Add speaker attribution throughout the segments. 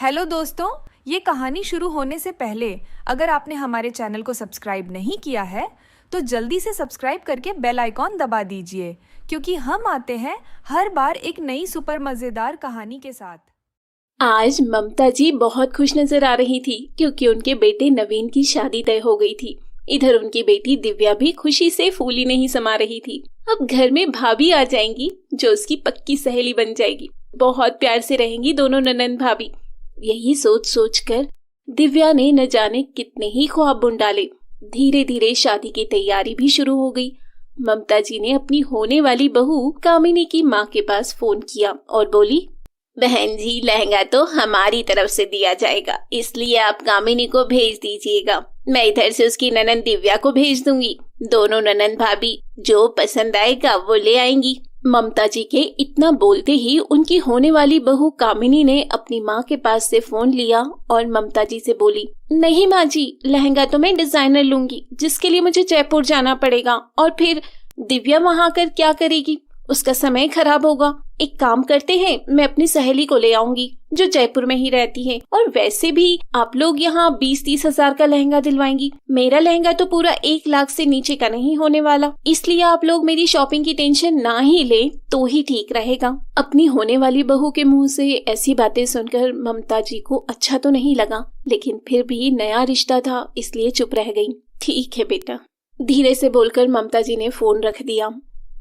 Speaker 1: Hello दोस्तों, ये कहानी शुरू होने से पहले अगर आपने हमारे चैनल को सब्सक्राइब नहीं किया है तो जल्दी से सब्सक्राइब करके बेल आइकॉन दबा दीजिए, क्योंकि हम आते हैं हर बार एक नई सुपर मज़ेदार कहानी के साथ।
Speaker 2: आज ममता जी बहुत खुश नजर आ रही थी क्योंकि उनके बेटे नवीन की शादी तय हो गई थी। इधर उनकी बेटी दिव्या भी खुशी से फूली नहीं समा रही थी। अब घर में भाभी आ जाएंगी जो उसकी पक्की सहेली बन जाएगी। बहुत प्यार से रहेंगी दोनों ननंद भाभी। यही सोच सोचकर दिव्या ने न जाने कितने ही ख्वाब बुन डाले। धीरे धीरे शादी की तैयारी भी शुरू हो गई। ममता जी ने अपनी होने वाली बहू कामिनी की माँ के पास फोन किया और बोली, बहन जी, लहंगा तो हमारी तरफ से दिया जाएगा, इसलिए आप कामिनी को भेज दीजिएगा। मैं इधर से उसकी ननंद दिव्या को भेज दूंगी। दोनों ननंद भाभी जो पसंद आएगा वो ले आएंगी। ममता जी के इतना बोलते ही उनकी होने वाली बहू कामिनी ने अपनी माँ के पास से फोन लिया और ममता जी से बोली, नहीं माँ जी, लहंगा तो मैं डिजाइनर लूंगी, जिसके लिए मुझे जयपुर जाना पड़ेगा और फिर दिव्या वहाँ आकर क्या करेगी, उसका समय खराब होगा। एक काम करते हैं, मैं अपनी सहेली को ले आऊंगी जो जयपुर में ही रहती है, और वैसे भी आप लोग यहाँ 20-30 हजार का लहंगा दिलवाएंगी। मेरा लहंगा तो पूरा 1 लाख से नीचे का नहीं होने वाला, इसलिए आप लोग मेरी शॉपिंग की टेंशन ना ही ले तो ही ठीक रहेगा। अपनी होने वाली बहू के मुंह से ऐसी बातें सुनकर ममता जी को अच्छा तो नहीं लगा, लेकिन फिर भी नया रिश्ता था इसलिए चुप रह गई। ठीक है बेटा, धीरे से बोलकर ममता जी ने फोन रख दिया।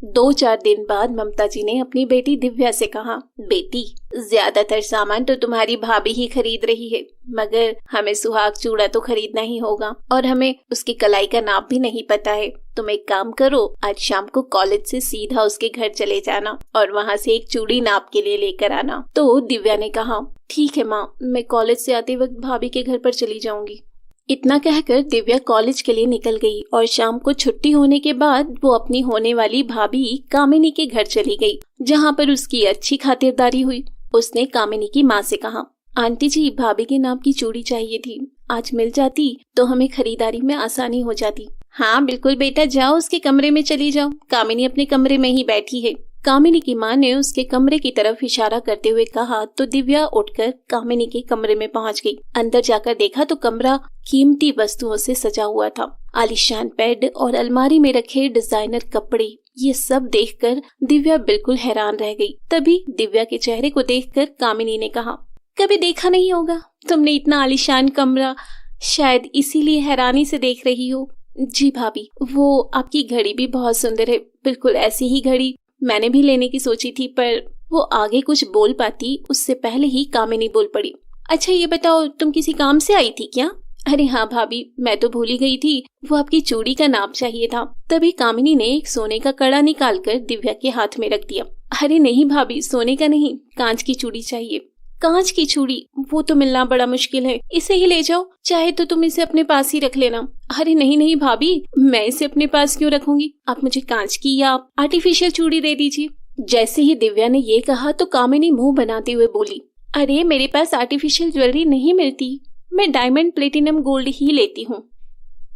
Speaker 2: 2-4 दिन बाद ममता जी ने अपनी बेटी दिव्या से कहा, बेटी, ज्यादातर सामान तो तुम्हारी भाभी ही खरीद रही है, मगर हमें सुहाग चूड़ा तो खरीदना ही होगा और हमें उसकी कलाई का नाप भी नहीं पता है। तुम एक काम करो, आज शाम को कॉलेज से सीधा उसके घर चले जाना और वहाँ से एक चूड़ी नाप के लिए लेकर आना। तो दिव्या ने कहा, ठीक है माँ, मैं कॉलेज से आते वक्त भाभी के घर पर चली जाऊंगी। इतना कहकर दिव्या कॉलेज के लिए निकल गई और शाम को छुट्टी होने के बाद वो अपनी होने वाली भाभी कामिनी के घर चली गई, जहाँ पर उसकी अच्छी खातिरदारी हुई। उसने कामिनी की माँ से कहा, आंटी जी, भाभी के नाम की चूड़ी चाहिए थी, आज मिल जाती तो हमें खरीदारी में आसानी हो जाती। हाँ बिल्कुल बेटा, जाओ उसके कमरे में चली जाओ, कामिनी अपने कमरे में ही बैठी है। कामिनी की माँ ने उसके कमरे की तरफ इशारा करते हुए कहा तो दिव्या उठकर कामिनी के कमरे में पहुंच गई। अंदर जाकर देखा तो कमरा कीमती वस्तुओं से सजा हुआ था। आलीशान बेड और अलमारी में रखे डिजाइनर कपड़े, ये सब देखकर दिव्या बिल्कुल हैरान रह गई। तभी दिव्या के चेहरे को देखकर कामिनी ने कहा, कभी देखा नहीं होगा तुमने इतना आलीशान कमरा, शायद इसीलिए हैरानी से देख रही हो। जी भाभी, वो आपकी घड़ी भी बहुत सुंदर है, बिल्कुल ऐसी ही घड़ी मैंने भी लेने की सोची थी। पर वो आगे कुछ बोल पाती उससे पहले ही कामिनी बोल पड़ी, अच्छा ये बताओ, तुम किसी काम से आई थी क्या? अरे हाँ भाभी, मैं तो भूल ही गई थी, वो आपकी चूड़ी का नाप चाहिए था। तभी कामिनी ने एक सोने का कड़ा निकालकर दिव्या के हाथ में रख दिया। अरे नहीं भाभी, सोने का नहीं, कांच की चूड़ी चाहिए। कांच की चूड़ी? वो तो मिलना बड़ा मुश्किल है, इसे ही ले जाओ, चाहे तो तुम इसे अपने पास ही रख लेना। अरे नहीं नहीं भाभी, मैं इसे अपने पास क्यों रखूंगी, आप मुझे कांच की या आर्टिफिशियल चूड़ी दे दीजिए। जैसे ही दिव्या ने ये कहा तो कामिनी मुंह बनाते हुए बोली, अरे मेरे पास आर्टिफिशियल ज्वेलरी नहीं मिलती, मैं डायमंड प्लेटिनम गोल्ड ही लेती हूँ।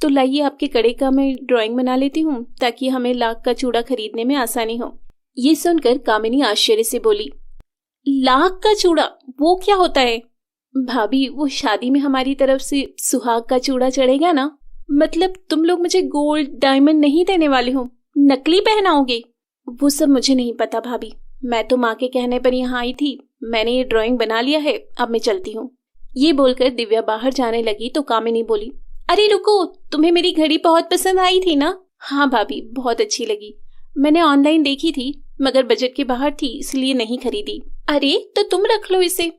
Speaker 2: तो लाइए आपके कड़े का मैं ड्राइंग बना लेती हूँ ताकि हमें लाख का चूड़ा खरीदने में आसानी हो। ये सुनकर कामिनी आश्चर्य से बोली, लाख का चूड़ा, वो क्या होता है? भाभी, वो शादी में हमारी तरफ से सुहाग का चूड़ा चढ़ेगा ना। मतलब तुम लोग मुझे गोल्ड डायमंड नहीं देने वाले हो, नकली पहनाओगे? वो सब मुझे नहीं पता भाभी, मैं तो माँ के कहने पर यहाँ आई थी, मैंने ये ड्राइंग बना लिया है, अब मैं चलती हूँ। ये बोलकर दिव्या बाहर जाने लगी तो कामिनी बोली, अरे रुको, तुम्हें मेरी घड़ी बहुत पसंद आई थी ना? हाँ भाभी, बहुत अच्छी लगी, मैंने ऑनलाइन देखी थी मगर बजट के बाहर थी इसलिए नहीं खरीदी। अरे तो तुम रख लो इसे,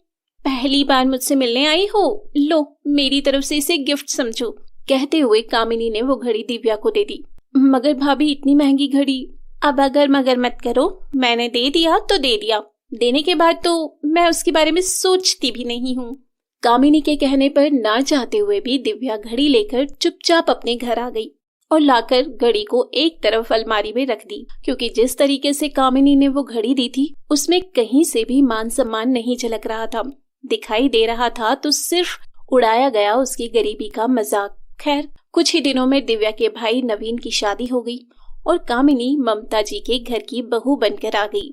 Speaker 2: पहली बार मुझसे मिलने आई हो, लो मेरी तरफ से इसे गिफ्ट समझो। कहते हुए कामिनी ने वो घड़ी दिव्या को दे दी। मगर भाभी, इतनी महंगी घड़ी? अब अगर मगर मत करो, मैंने दे दिया तो दे दिया, देने के बाद तो मैं उसके बारे में सोचती भी नहीं हूँ। कामिनी के कहने पर ना चाहते हुए भी दिव्या घड़ी लेकर चुपचाप अपने घर आ गई और लाकर घड़ी को एक तरफ अलमारी में रख दी, क्योंकि जिस तरीके से कामिनी ने वो घड़ी दी थी उसमें कहीं से भी मान सम्मान नहीं झलक रहा था। दिखाई दे रहा था तो सिर्फ उड़ाया गया उसकी गरीबी का मजाक। खैर, कुछ ही दिनों में दिव्या के भाई नवीन की शादी हो गई और कामिनी ममता जी के घर की बहू बनकर आ गई।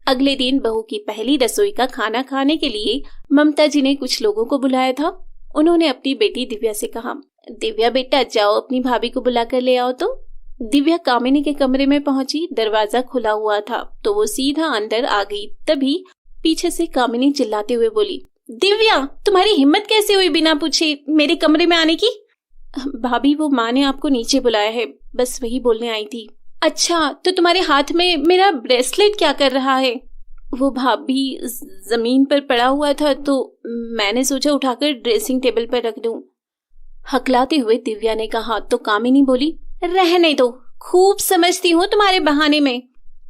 Speaker 2: अगले दिन बहू की पहली रसोई का खाना खाने के लिए ममता जी ने कुछ लोगों को बुलाया था। उन्होंने अपनी बेटी दिव्या से कहा, दिव्या बेटा जाओ अपनी भाभी को बुला कर ले आओ। तो दिव्या कामिनी के कमरे में पहुंची। दरवाजा खुला हुआ था तो वो सीधा अंदर आ गई। तभी पीछे से कामिनी चिल्लाते हुए बोली, दिव्या तुम्हारी हिम्मत कैसे हुई बिना पूछे मेरे कमरे में आने की? भाभी वो माँ ने आपको नीचे बुलाया है, बस वही बोलने आई थी। अच्छा तो तुम्हारे हाथ में मेरा ब्रेसलेट क्या कर रहा है? वो भाभी जमीन पर पड़ा हुआ था तो मैंने सोचा उठाकर ड्रेसिंग टेबल पर रख दूं। हकलाते हुए दिव्या ने कहा तो कामिनी बोली, रहने दो, खूब समझती हूँ तुम्हारे बहाने में।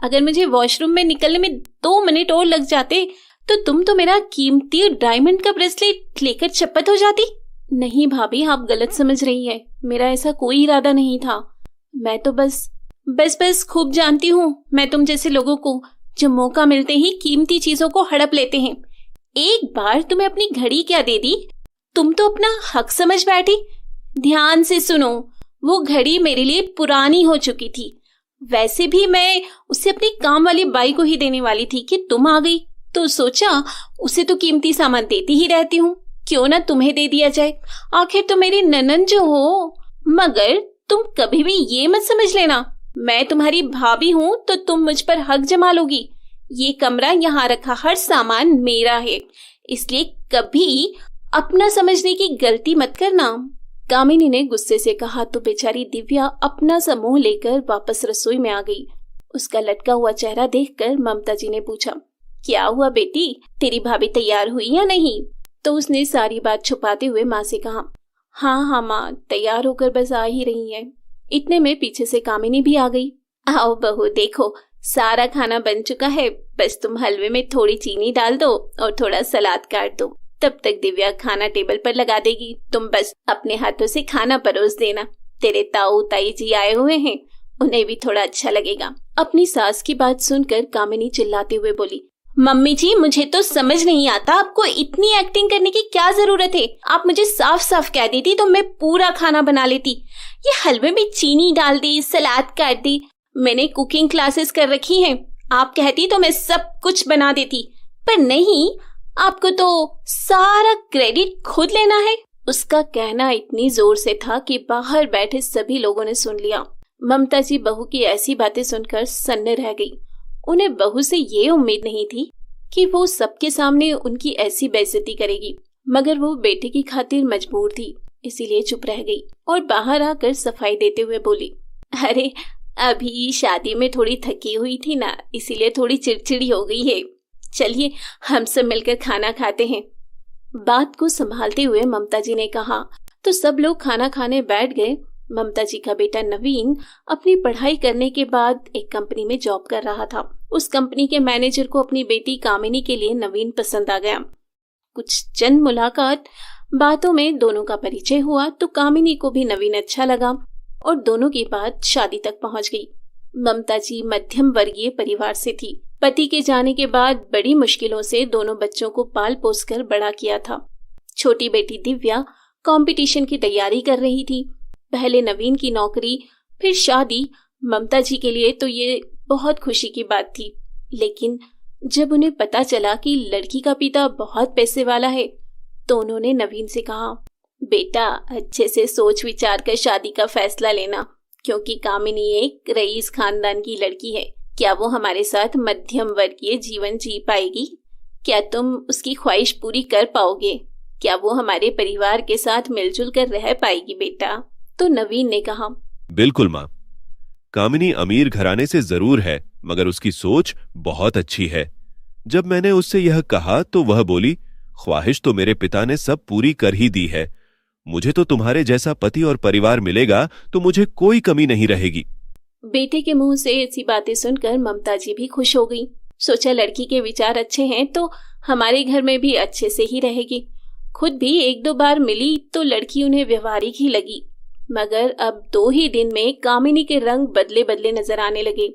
Speaker 2: अगर मुझे वॉशरूम में निकलने में 2 मिनट और लग जाते तो तुम तो मेरा कीमती डायमंड का ब्रेसलेट लेकर चप्पत हो जाती। नहीं भाभी आप गलत समझ रही है, मेरा ऐसा कोई इरादा नहीं था। मैं तो बस खूब जानती हूँ मैं तुम जैसे लोगों को जो मौका मिलते ही कीमती चीजों को हड़प लेते हैं। एक बार तुम्हें अपनी घड़ी क्या दे दी, तुम तो अपना हक समझ बैठी। ध्यान से सुनो, वो घड़ी मेरे लिए पुरानी हो चुकी थी। वैसे भी मैं उसे अपनी काम वाली बाई को ही देने वाली थी कि तुम आ गई तो सोचा उसे तो कीमती सामान देती ही रहती हूँ, क्यों ना तुम्हें दे दिया जाए। आखिर तो मेरी ननद जो हो। मगर तुम कभी भी ये मत समझ लेना मैं तुम्हारी भाभी हूँ तो तुम मुझ पर हक जमा लोगी। ये कमरा यहाँ रखा हर सामान मेरा है, इसलिए कभी अपना समझने की गलती मत करना। कामिनी ने गुस्से से कहा तो बेचारी दिव्या अपना समूह लेकर वापस रसोई में आ गई। उसका लटका हुआ चेहरा देखकर ममता जी ने पूछा, क्या हुआ बेटी, तेरी भाभी तैयार हुई या नहीं? तो उसने सारी बात छुपाते हुए माँ से कहा, हाँ माँ तैयार होकर बस आ ही रही है। इतने में पीछे से कामिनी भी आ गई। आओ बहू देखो सारा खाना बन चुका है, बस तुम हलवे में थोड़ी चीनी डाल दो और थोड़ा सलाद काट दो, तब तक दिव्या खाना टेबल पर लगा देगी। तुम बस अपने हाथों से खाना परोस देना। तेरे ताऊ ताई जी आए हुए हैं, उन्हें भी थोड़ा अच्छा लगेगा। अपनी सास की बात सुनकर कामिनी चिल्लाते हुए बोली, मम्मी जी मुझे तो समझ नहीं आता आपको इतनी एक्टिंग करने की क्या जरूरत है। आप मुझे साफ साफ कह देती तो मैं पूरा खाना बना लेती। ये हलवे में चीनी डाल दी, सलाद काट दी। मैंने कुकिंग क्लासेस कर रखी हैं, आप कहती तो मैं सब कुछ बना देती, पर नहीं, आपको तो सारा क्रेडिट खुद लेना है। उसका कहना इतनी जोर से था कि बाहर बैठे सभी लोगों ने सुन लिया। ममता जी बहू की ऐसी बातें सुनकर सन्ने रह गई। उन्हें बहू से ये उम्मीद नहीं थी कि वो सबके सामने उनकी ऐसी बेइज्जती करेगी, मगर वो बेटे की खातिर मजबूर थी, इसीलिए चुप रह गई और बाहर आकर सफाई देते हुए बोली, अरे अभी शादी में थोड़ी थकी हुई थी ना, इसीलिए थोड़ी चिड़चिड़ी हो गई है। चलिए हम सब मिलकर खाना खाते हैं। बात को संभालते हुए ममता जी ने कहा तो सब लोग खाना खाने बैठ गए। ममता जी का बेटा नवीन अपनी पढ़ाई करने के बाद एक कंपनी में जॉब कर रहा था। उस कंपनी के मैनेजर को अपनी बेटी कामिनी के लिए नवीन पसंद आ गया। कुछ चंद मुलाकात बातों में दोनों का परिचय हुआ तो कामिनी को भी नवीन अच्छा लगा और दोनों की बात शादी तक पहुंच गई। ममता जी मध्यम वर्गीय परिवार से थी। पति के जाने के बाद बड़ी मुश्किलों से दोनों बच्चों को पाल पोस कर बड़ा किया था। छोटी बेटी दिव्या कंपटीशन की तैयारी कर रही थी। पहले नवीन की नौकरी, फिर शादी। ममता जी के लिए तो ये बहुत खुशी की बात थी, लेकिन जब उन्हें पता चला कि लड़की का पिता बहुत पैसे वाला है तो उन्होंने नवीन से कहा, बेटा अच्छे से सोच विचार कर शादी का फैसला लेना, क्योंकि कामिनी एक रईस खानदान की लड़की है। क्या वो हमारे साथ मध्यम वर्गीय जीवन जी पाएगी? क्या तुम उसकी ख्वाहिश पूरी कर पाओगे? क्या वो हमारे परिवार के साथ मिलजुल कर रह पाएगी बेटा? तो नवीन ने कहा,
Speaker 3: बिल्कुल माँ, कामिनी अमीर घराने से जरूर है, मगर उसकी सोच बहुत अच्छी है। जब मैंने उससे यह कहा तो वह बोली, ख्वाहिश तो मेरे पिता ने सब पूरी कर ही दी है। मुझे तो तुम्हारे जैसा पति और परिवार मिलेगा तो मुझे कोई कमी नहीं रहेगी।
Speaker 2: बेटे के मुंह से ऐसी बातें सुनकर ममता जी भी खुश हो गई। सोचा लड़की के विचार अच्छे हैं तो हमारे घर में भी अच्छे से ही रहेगी। खुद भी 1-2 बार मिली तो लड़की उन्हें व्यवहारिक ही लगी, मगर अब 2 ही दिन में कामिनी के रंग बदले बदले नजर आने लगे।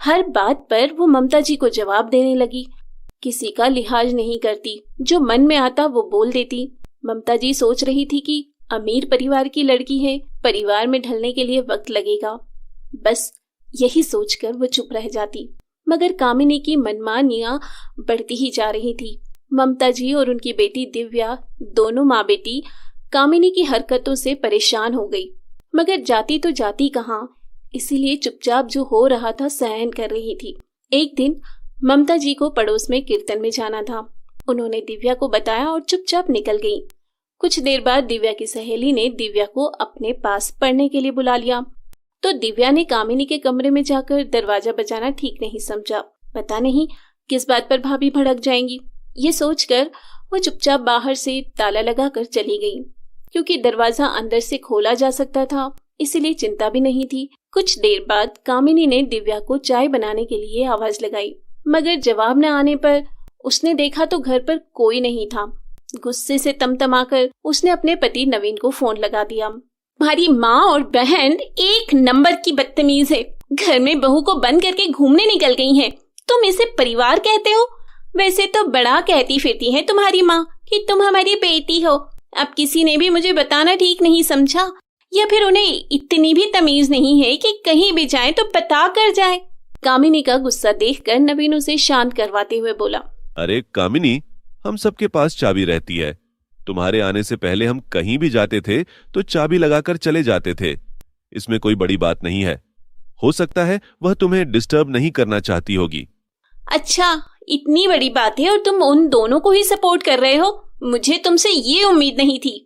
Speaker 2: हर बात पर वो ममता जी को जवाब देने लगी। किसी का लिहाज नहीं करती, जो मन में आता वो बोल देती। ममता जी सोच रही थी कि अमीर परिवार की लड़की है, परिवार में ढलने के लिए वक्त लगेगा। बस यही सोचकर वो चुप रह जाती। मगर कामिनी की मनमानियां बढ़ती ही जा रही थी। ममता जी और उनकी बेटी दिव्या, दोनों माँ बेटी, कामिनी की हरकतों से परेशान हो गई, मगर जाती तो जाती कहाँ, इसीलिए चुपचाप जो हो रहा था सहन कर रही थी। एक दिन ममता जी को पड़ोस में कीर्तन में जाना था। उन्होंने दिव्या को बताया और चुपचाप निकल गई। कुछ देर बाद दिव्या की सहेली ने दिव्या को अपने पास पढ़ने के लिए बुला लिया, तो दिव्या ने कामिनी के कमरे में जाकर दरवाजा बजाना ठीक नहीं समझा। पता नहीं किस बात पर भाभी भड़क जाएंगी, ये सोचकर वो चुपचाप बाहर से ताला लगाकर चली गई। क्योंकि दरवाजा अंदर से खोला जा सकता था, इसीलिए चिंता भी नहीं थी। कुछ देर बाद कामिनी ने दिव्या को चाय बनाने के लिए आवाज लगाई, मगर जवाब न आने पर उसने देखा तो घर पर कोई नहीं था। गुस्से से तमतमाकर उसने अपने पति नवीन को फोन लगा दिया। तुम्हारी माँ और बहन एक नंबर की बदतमीज है। घर में बहू को बंद करके घूमने निकल गई हैं। तुम इसे परिवार कहते हो? वैसे तो बड़ा कहती फिरती है तुम्हारी माँ कि तुम हमारी बेटी हो। अब किसी ने भी मुझे बताना ठीक नहीं समझा, या फिर उन्हें इतनी भी तमीज नहीं है कि कहीं भी जाए तो बता कर जाए। कामिनी का गुस्सा देखकर नवीन उसे शांत करवाते हुए बोला,
Speaker 3: अरे कामिनी, हम सबके पास चाबी रहती है। तुम्हारे आने से पहले हम कहीं भी जाते थे तो चाबी लगाकर चले जाते थे। इसमें कोई बड़ी बात नहीं है। हो सकता है वह तुम्हें डिस्टर्ब नहीं करना चाहती होगी।
Speaker 2: अच्छा, इतनी बड़ी बात है और तुम उन दोनों को ही सपोर्ट कर रहे हो? मुझे तुमसे ये उम्मीद नहीं थी।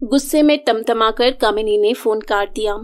Speaker 2: गुस्से में तमतमाकर कामिनी ने फोन काट दिया।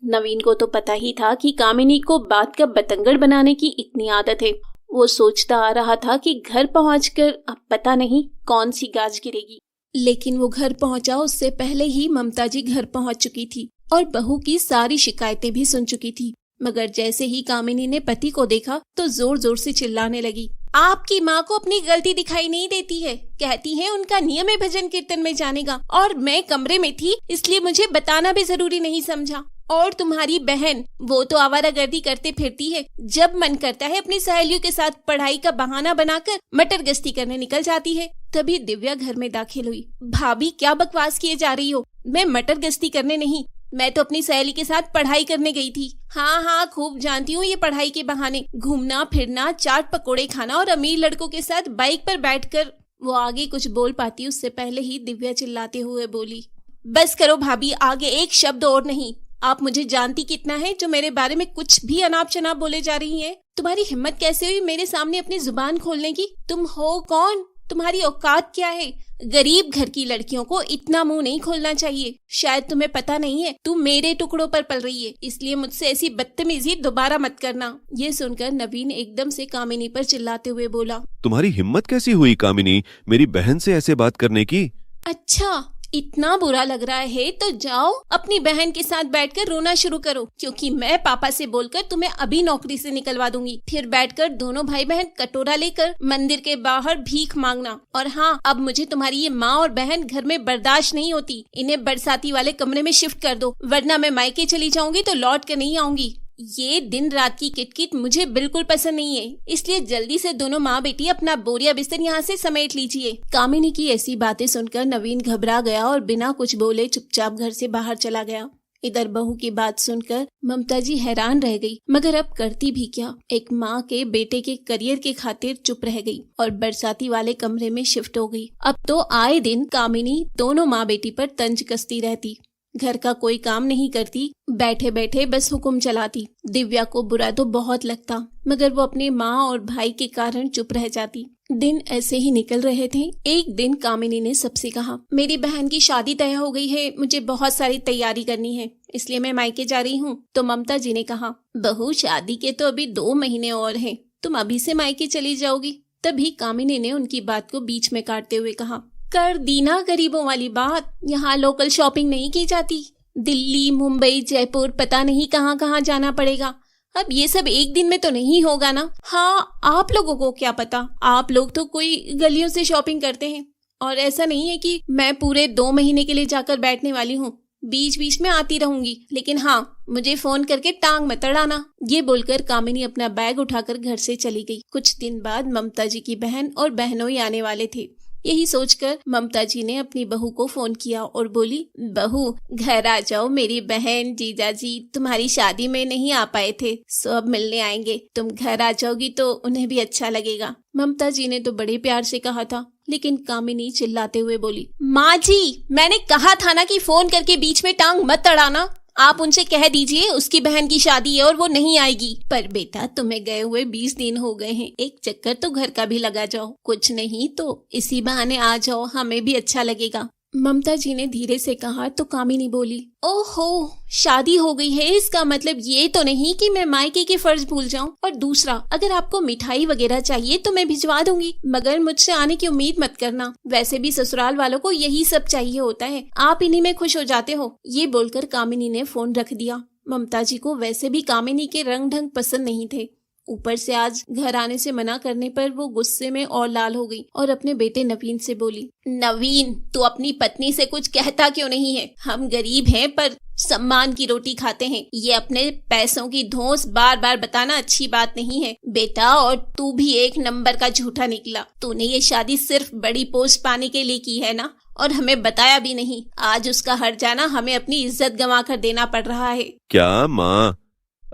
Speaker 2: नवीन को तो पता ही था कि कामिनी को बात का बतंगड़ बनाने की इतनी आदत है। वो सोचता आ रहा था कि घर पहुंचकर अब पता नहीं कौन सी गाज गिरेगी। लेकिन वो घर पहुंचा उससे पहले ही ममता जी घर पहुंच चुकी थी और बहू की सारी शिकायतें भी सुन चुकी थी। मगर जैसे ही कामिनी ने पति को देखा तो जोर जोर से चिल्लाने लगी, आपकी माँ को अपनी गलती दिखाई नहीं देती है। कहती है उनका नियम है भजन कीर्तन में जाने का, और मैं कमरे में थी इसलिए मुझे बताना भी जरूरी नहीं समझा। और तुम्हारी बहन, वो तो आवारागर्दी करते फिरती है। जब मन करता है अपनी सहेलियों के साथ पढ़ाई का बहाना बनाकर मटर गश्ती करने निकल जाती है। तभी दिव्या घर में दाखिल हुई। भाभी, क्या बकवास किए जा रही हो? मैं मटर गश्ती करने नहीं, मैं तो अपनी सहेली के साथ पढ़ाई करने गई थी। हाँ, खूब जानती हूँ ये पढ़ाई के बहाने, घूमना फिरना, चाट पकोड़े खाना और अमीर लड़कों के साथ बाइक पर बैठकर। वो आगे कुछ बोल पाती उससे पहले ही दिव्या चिल्लाते हुए बोली, बस करो भाभी, आगे एक शब्द और नहीं। आप मुझे जानती कितना है जो मेरे बारे में कुछ भी अनाप शनाप बोले जा रही है। तुम्हारी हिम्मत कैसे हुई मेरे सामने अपनी जुबान खोलने की? तुम हो कौन? तुम्हारी औकात क्या है? गरीब घर की लड़कियों को इतना मुंह नहीं खोलना चाहिए। शायद तुम्हें पता नहीं है, तू मेरे टुकड़ों पर पल रही है, इसलिए मुझसे ऐसी बदतमीजी दोबारा मत करना। ये सुनकर नवीन एकदम से कामिनी पर चिल्लाते हुए बोला, तुम्हारी
Speaker 3: हिम्मत कैसी हुई कामिनी, मेरी बहन से ऐसे बात करने की?
Speaker 2: अच्छा, इतना बुरा लग रहा है तो जाओ अपनी बहन के साथ बैठकर रोना शुरू करो, क्योंकि मैं पापा से बोलकर तुम्हें अभी नौकरी से निकलवा दूंगी। फिर बैठकर दोनों भाई बहन कटोरा लेकर मंदिर के बाहर भीख मांगना। और हाँ, अब मुझे तुम्हारी ये माँ और बहन घर में बर्दाश्त नहीं होती। इन्हें बरसाती वाले कमरे में शिफ्ट कर दो, वरना मैं मायके चली जाऊंगी तो लौट कर नहीं आऊंगी। ये दिन रात की किटकिट मुझे बिल्कुल पसंद नहीं है, इसलिए जल्दी से दोनों माँ बेटी अपना बोरिया बिस्तर यहाँ से समेट लीजिए। कामिनी की ऐसी बातें सुनकर नवीन घबरा गया और बिना कुछ बोले चुपचाप घर से बाहर चला गया। इधर बहू की बात सुनकर ममता जी हैरान रह गई, मगर अब करती भी क्या। एक माँ के बेटे के करियर के खातिर चुप रह गई और बरसाती वाले कमरे में शिफ्ट हो गई। अब तो आए दिन कामिनी दोनों माँ बेटी पर तंज कसती रहती। घर का कोई काम नहीं करती, बैठे बैठे बस हुक्म चलाती। दिव्या को बुरा तो बहुत लगता, मगर वो अपने माँ और भाई के कारण चुप रह जाती। दिन ऐसे ही निकल रहे थे। एक दिन कामिनी ने सबसे कहा, मेरी बहन की शादी तय हो गई है, मुझे बहुत सारी तैयारी करनी है, इसलिए मैं मायके जा रही हूँ। तो ममता जी ने कहा, बहू, शादी के तो अभी 2 महीने और हैं, तुम अभी से मायके चली जाओगी? तभी कामिनी ने उनकी बात को बीच में काटते हुए कहा, कर दी ना गरीबों वाली बात। यहाँ लोकल शॉपिंग नहीं की जाती, दिल्ली, मुंबई, जयपुर, पता नहीं कहाँ कहाँ जाना पड़ेगा। अब ये सब एक दिन में तो नहीं होगा ना। हाँ, आप लोगों को क्या पता, आप लोग तो कोई गलियों से शॉपिंग करते हैं, और ऐसा नहीं है कि मैं पूरे 2 महीने के लिए जाकर बैठने वाली हूँ। बीच बीच में आती रहूंगी, लेकिन हाँ, मुझे फोन करके टांग मत अड़ाना। ये बोलकर कामिनी अपना बैग उठाकर घर से चली गई। कुछ दिन बाद ममता जी की बहन और बहनोई आने वाले थे, यही सोचकर ममता जी ने अपनी बहू को फोन किया और बोली, बहू घर आ जाओ, मेरी बहन जीजा जी तुम्हारी शादी में नहीं आ पाए थे, सो अब मिलने आएंगे। तुम घर आ जाओगी तो उन्हें भी अच्छा लगेगा। ममता जी ने तो बड़े प्यार से कहा था, लेकिन कामिनी चिल्लाते हुए बोली, माँ जी मैंने कहा था ना कि फोन करके बीच में टांग मत अड़ाना। आप उनसे कह दीजिए उसकी बहन की शादी है और वो नहीं आएगी। पर बेटा तुम्हें गए हुए 20 दिन हो गए हैं, एक चक्कर तो घर का भी लगा जाओ, कुछ नहीं तो इसी बहाने आ जाओ, हमें भी अच्छा लगेगा। ममता जी ने धीरे से कहा तो कामिनी बोली, ओहो शादी हो गई है, इसका मतलब ये तो नहीं कि मैं मायके के फर्ज भूल जाऊं। और दूसरा, अगर आपको मिठाई वगैरह चाहिए तो मैं भिजवा दूंगी, मगर मुझसे आने की उम्मीद मत करना। वैसे भी ससुराल वालों को यही सब चाहिए होता है, आप इन्हीं में खुश हो जाते हो। ये बोलकर कामिनी ने फोन रख दिया। ममता जी को वैसे भी कामिनी के रंग ढंग पसंद नहीं थे, ऊपर से आज घर आने से मना करने पर वो गुस्से में और लाल हो गई और अपने बेटे नवीन से बोली, नवीन तू अपनी पत्नी से कुछ कहता क्यों नहीं है? हम गरीब हैं पर सम्मान की रोटी खाते हैं, ये अपने पैसों की धौंस बार बार बताना अच्छी बात नहीं है बेटा। और तू भी एक नंबर का झूठा निकला, तूने ये शादी सिर्फ बड़ी पोस्ट पाने के लिए की है ना, और हमें बताया भी नहीं। आज उसका हट जाना हमें अपनी इज्जत गंवा कर देना पड़ रहा है।
Speaker 3: क्या माँ,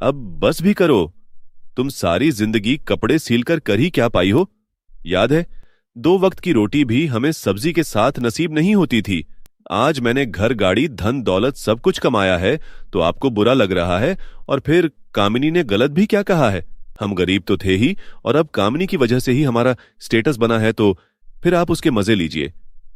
Speaker 3: अब बस भी करो। तुम सारी जिंदगी कपड़े सीलकर कर ही क्या पाई हो? याद है 2 वक्त की रोटी भी हमें सब्जी के साथ नसीब नहीं होती थी। आज मैंने घर गाड़ी धन दौलत सब कुछ कमाया है तो आपको बुरा लग रहा है। और फिर कामिनी ने गलत भी क्या कहा है? हम गरीब तो थे ही, और अब कामिनी की वजह से ही हमारा स्टेटस बना है, तो फिर आप उसके मजे लीजिए।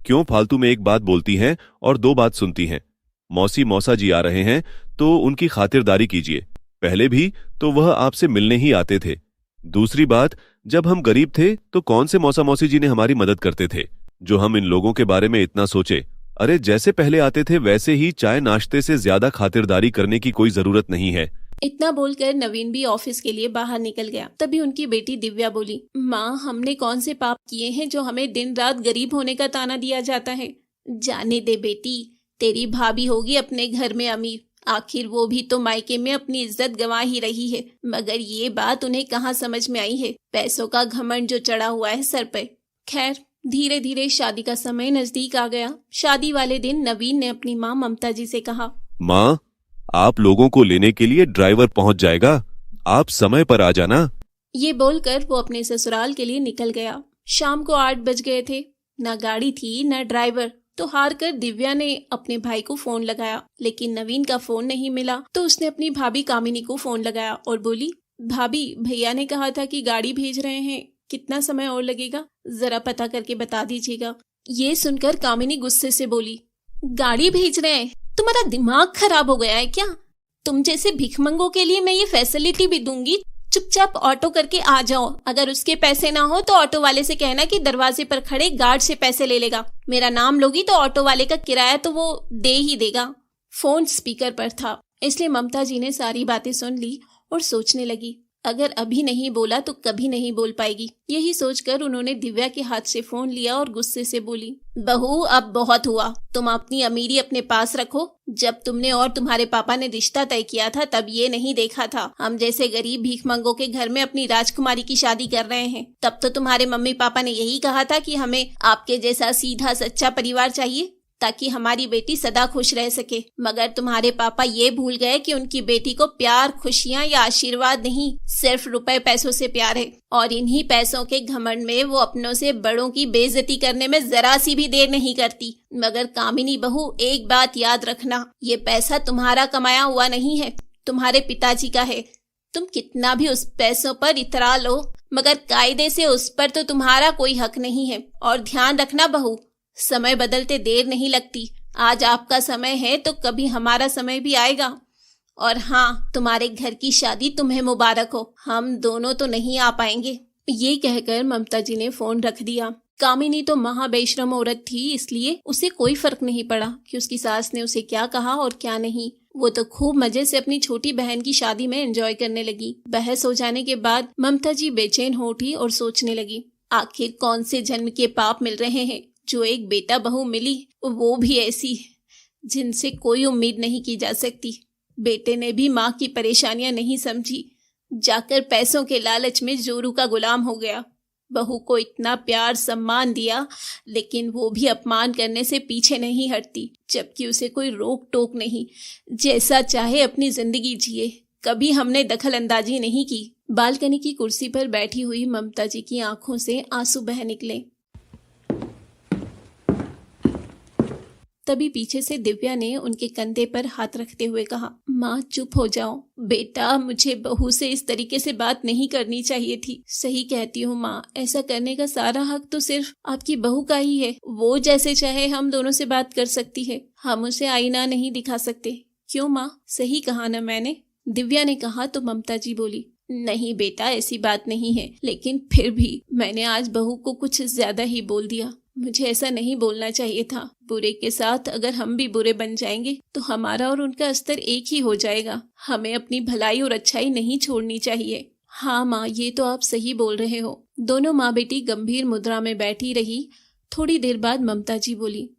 Speaker 3: क्यों फालतू में एक बात बोलती हैं और 2 बात सुनती हैं? मौसी मौसा जी आ रहे हैं तो उनकी खातिरदारी कीजिए। पहले भी तो वह आपसे मिलने ही आते थे। दूसरी बात, जब हम गरीब थे तो कौन से मौसा मौसी जी ने हमारी मदद करते थे, जो हम इन लोगों के बारे में इतना सोचे? अरे जैसे पहले आते थे वैसे ही चाय नाश्ते से ज्यादा खातिरदारी करने की कोई जरूरत नहीं है।
Speaker 2: इतना बोलकर नवीन भी ऑफिस के लिए बाहर निकल गया। तभी उनकी बेटी दिव्या बोली, माँ हमने कौन से पाप किए हैं जो हमें दिन रात गरीब होने का ताना दिया जाता है? जाने दे बेटी, तेरी भाभी होगी अपने घर में अमीर, आखिर वो भी तो मायके में अपनी इज्जत गंवा ही रही है, मगर ये बात उन्हें कहाँ समझ में आई है? पैसों का घमंड जो चढ़ा हुआ है सर पे। खैर धीरे धीरे शादी का समय नजदीक आ गया। शादी वाले दिन नवीन ने अपनी माँ ममता जी से कहा,
Speaker 3: माँ आप लोगों को लेने के लिए ड्राइवर पहुंच जाएगा, आप समय पर आ जाना।
Speaker 2: ये बोलकर वो अपने ससुराल के लिए निकल गया। शाम को 8 बज गए थे, ना गाड़ी थी ना ड्राइवर। तो हार कर दिव्या ने अपने भाई को फोन लगाया, लेकिन नवीन का फोन नहीं मिला। तो उसने अपनी भाभी कामिनी को फोन लगाया और बोली, भाभी भैया ने कहा था कि गाड़ी भेज रहे हैं, कितना समय और लगेगा, जरा पता करके बता दीजिएगा। ये सुनकर कामिनी गुस्से से बोली, गाड़ी भेज रहे हैं? तुम्हारा दिमाग खराब हो गया है क्या? तुम जैसे भिखमंगों के लिए मैं ये फैसिलिटी भी दूंगी, चुपचाप ऑटो करके आ जाओ। अगर उसके पैसे ना हो तो ऑटो वाले से कहना कि दरवाजे पर खड़े गार्ड से पैसे ले लेगा। मेरा नाम लोगी तो ऑटो वाले का किराया तो वो दे ही देगा। फोन स्पीकर पर था, इसलिए ममता जी ने सारी बातें सुन ली और सोचने लगी, अगर अभी नहीं बोला तो कभी नहीं बोल पाएगी। यही सोचकर उन्होंने दिव्या के हाथ से फोन लिया और गुस्से से बोली, बहू अब बहुत हुआ, तुम अपनी अमीरी अपने पास रखो। जब तुमने और तुम्हारे पापा ने रिश्ता तय किया था तब ये नहीं देखा था हम जैसे गरीब भीखमंगों के घर में अपनी राजकुमारी की शादी कर रहे हैं। तब तो तुम्हारे मम्मी पापा ने यही कहा था कि हमें आपके जैसा सीधा सच्चा परिवार चाहिए ताकि हमारी बेटी सदा खुश रह सके। मगर तुम्हारे पापा ये भूल गए कि उनकी बेटी को प्यार, खुशियां या आशीर्वाद नहीं, सिर्फ रुपए पैसों से प्यार है। और इन्हीं पैसों के घमंड में वो अपनों से बड़ों की बेइज्जती करने में जरा सी भी देर नहीं करती। मगर कामिनी बहू, एक बात याद रखना, ये पैसा तुम्हारा कमाया हुआ नहीं है, तुम्हारे पिताजी का है। तुम कितना भी उस पैसों पर इतरा लो, मगर कायदे से उस पर तो तुम्हारा कोई हक नहीं है। और ध्यान रखना बहू, समय बदलते देर नहीं लगती। आज आपका समय है तो कभी हमारा समय भी आएगा। और हाँ, तुम्हारे घर की शादी तुम्हें मुबारक हो, हम दोनों तो नहीं आ पाएंगे। ये कहकर ममता जी ने फोन रख दिया। कामिनी तो महाबेशरम औरत थी, इसलिए उसे कोई फर्क नहीं पड़ा कि उसकी सास ने उसे क्या कहा और क्या नहीं। वो तो खूब मजे से अपनी छोटी बहन की शादी में एंजॉय करने लगी। बहस हो जाने के बाद ममता जी बेचैन हो उठी और सोचने लगी, आखिर कौन से जन्म के पाप मिल रहे हैं जो एक बेटा बहू मिली, वो भी ऐसी जिनसे कोई उम्मीद नहीं की जा सकती। बेटे ने भी माँ की परेशानियां नहीं समझी, जाकर पैसों के लालच में जोरू का गुलाम हो गया। बहू को इतना प्यार सम्मान दिया, लेकिन वो भी अपमान करने से पीछे नहीं हटती, जबकि उसे कोई रोक टोक नहीं। जैसा चाहे अपनी जिंदगी जिए, कभी हमने दखल अंदाजी नहीं की। बालकनी की कुर्सी पर बैठी हुई ममता जी की आंखों से आंसू बह निकले। तभी पीछे से दिव्या ने उनके कंधे पर हाथ रखते हुए कहा, माँ चुप हो जाओ। बेटा, मुझे बहू से इस तरीके से बात नहीं करनी चाहिए थी। सही कहती हूँ माँ, ऐसा करने का सारा हक तो सिर्फ आपकी बहू का ही है। वो जैसे चाहे हम दोनों से बात कर सकती है, हम उसे आईना नहीं दिखा सकते। क्यों माँ, सही कहा ना मैंने? दिव्या ने कहा तो ममता जी बोली, नहीं बेटा, ऐसी बात नहीं है, लेकिन फिर भी मैंने आज बहू को कुछ ज्यादा ही बोल दिया। मुझे ऐसा नहीं बोलना चाहिए था। बुरे के साथ अगर हम भी बुरे बन जाएंगे तो हमारा और उनका स्तर एक ही हो जाएगा। हमें अपनी भलाई और अच्छाई नहीं छोड़नी चाहिए। हाँ माँ, ये तो आप सही बोल रहे हो। दोनों माँ बेटी गंभीर मुद्रा में बैठी रही। थोड़ी देर बाद ममता जी बोली,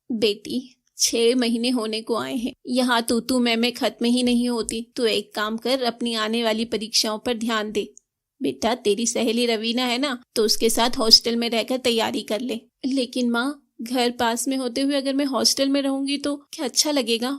Speaker 2: बेटी 6 महीने होने को आए हैं, यहाँ तू मैं खत्म ही नहीं होती। तो एक काम कर, अपनी आने वाली परीक्षाओं पर ध्यान दे। बेटा, तेरी सहेली रवीना है ना, तो उसके साथ हॉस्टल में रहकर तैयारी कर ले। लेकिन माँ, घर पास में होते हुए अगर मैं हॉस्टल में रहूंगी तो क्या अच्छा लगेगा?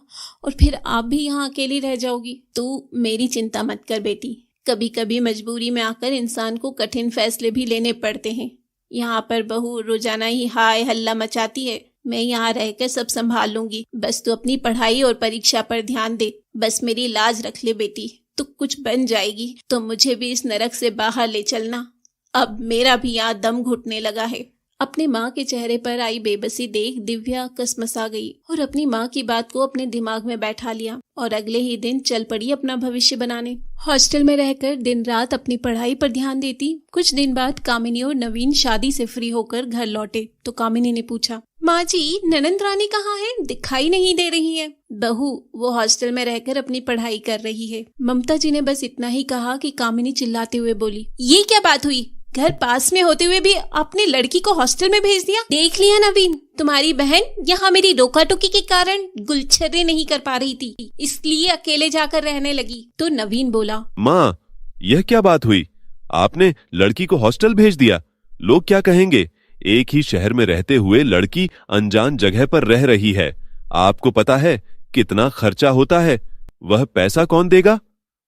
Speaker 2: और फिर आप भी यहाँ अकेली रह जाओगी। तू मेरी चिंता मत कर बेटी। कभी कभी मजबूरी में आकर इंसान को कठिन फैसले भी लेने पड़ते हैं। यहाँ पर बहू रोजाना ही हाय हल्ला मचाती है, मैं यहाँ रहकर सब संभाल लूंगी। बस तू अपनी पढ़ाई और परीक्षा पर ध्यान दे। बस मेरी लाज रख ले बेटी। तू कुछ बन जाएगी तो मुझे भी इस नरक से बाहर ले चलना। अब मेरा भी यहाँ दम घुटने लगा है। अपने माँ के चेहरे पर आई बेबसी देख दिव्या कसमसा गई और अपनी माँ की बात को अपने दिमाग में बैठा लिया और अगले ही दिन चल पड़ी अपना भविष्य बनाने। हॉस्टल में रहकर दिन रात अपनी पढ़ाई पर ध्यान देती। कुछ दिन बाद कामिनी और नवीन शादी से फ्री होकर घर लौटे तो कामिनी ने पूछा, माँ जी, ननंद रानी कहाँ है? दिखाई नहीं दे रही है। बहू, वो हॉस्टल में रहकर अपनी पढ़ाई कर रही है। ममता जी ने बस इतना ही कहा कि कामिनी चिल्लाते हुए बोली, ये क्या बात हुई? घर पास में होते हुए भी अपनी लड़की को हॉस्टल में भेज दिया। देख लिया नवीन, तुम्हारी बहन यहाँ मेरी रोका टोकी के कारण गुलछर्रे नहीं कर पा रही थी, इसलिए अकेले जाकर रहने लगी। तो नवीन बोला,
Speaker 3: माँ, यह क्या बात हुई? आपने लड़की को हॉस्टल भेज दिया? लोग क्या कहेंगे? एक ही शहर में रहते हुए लड़की अनजान जगह पर रह रही है। आपको पता है कितना खर्चा होता है? वह पैसा कौन देगा?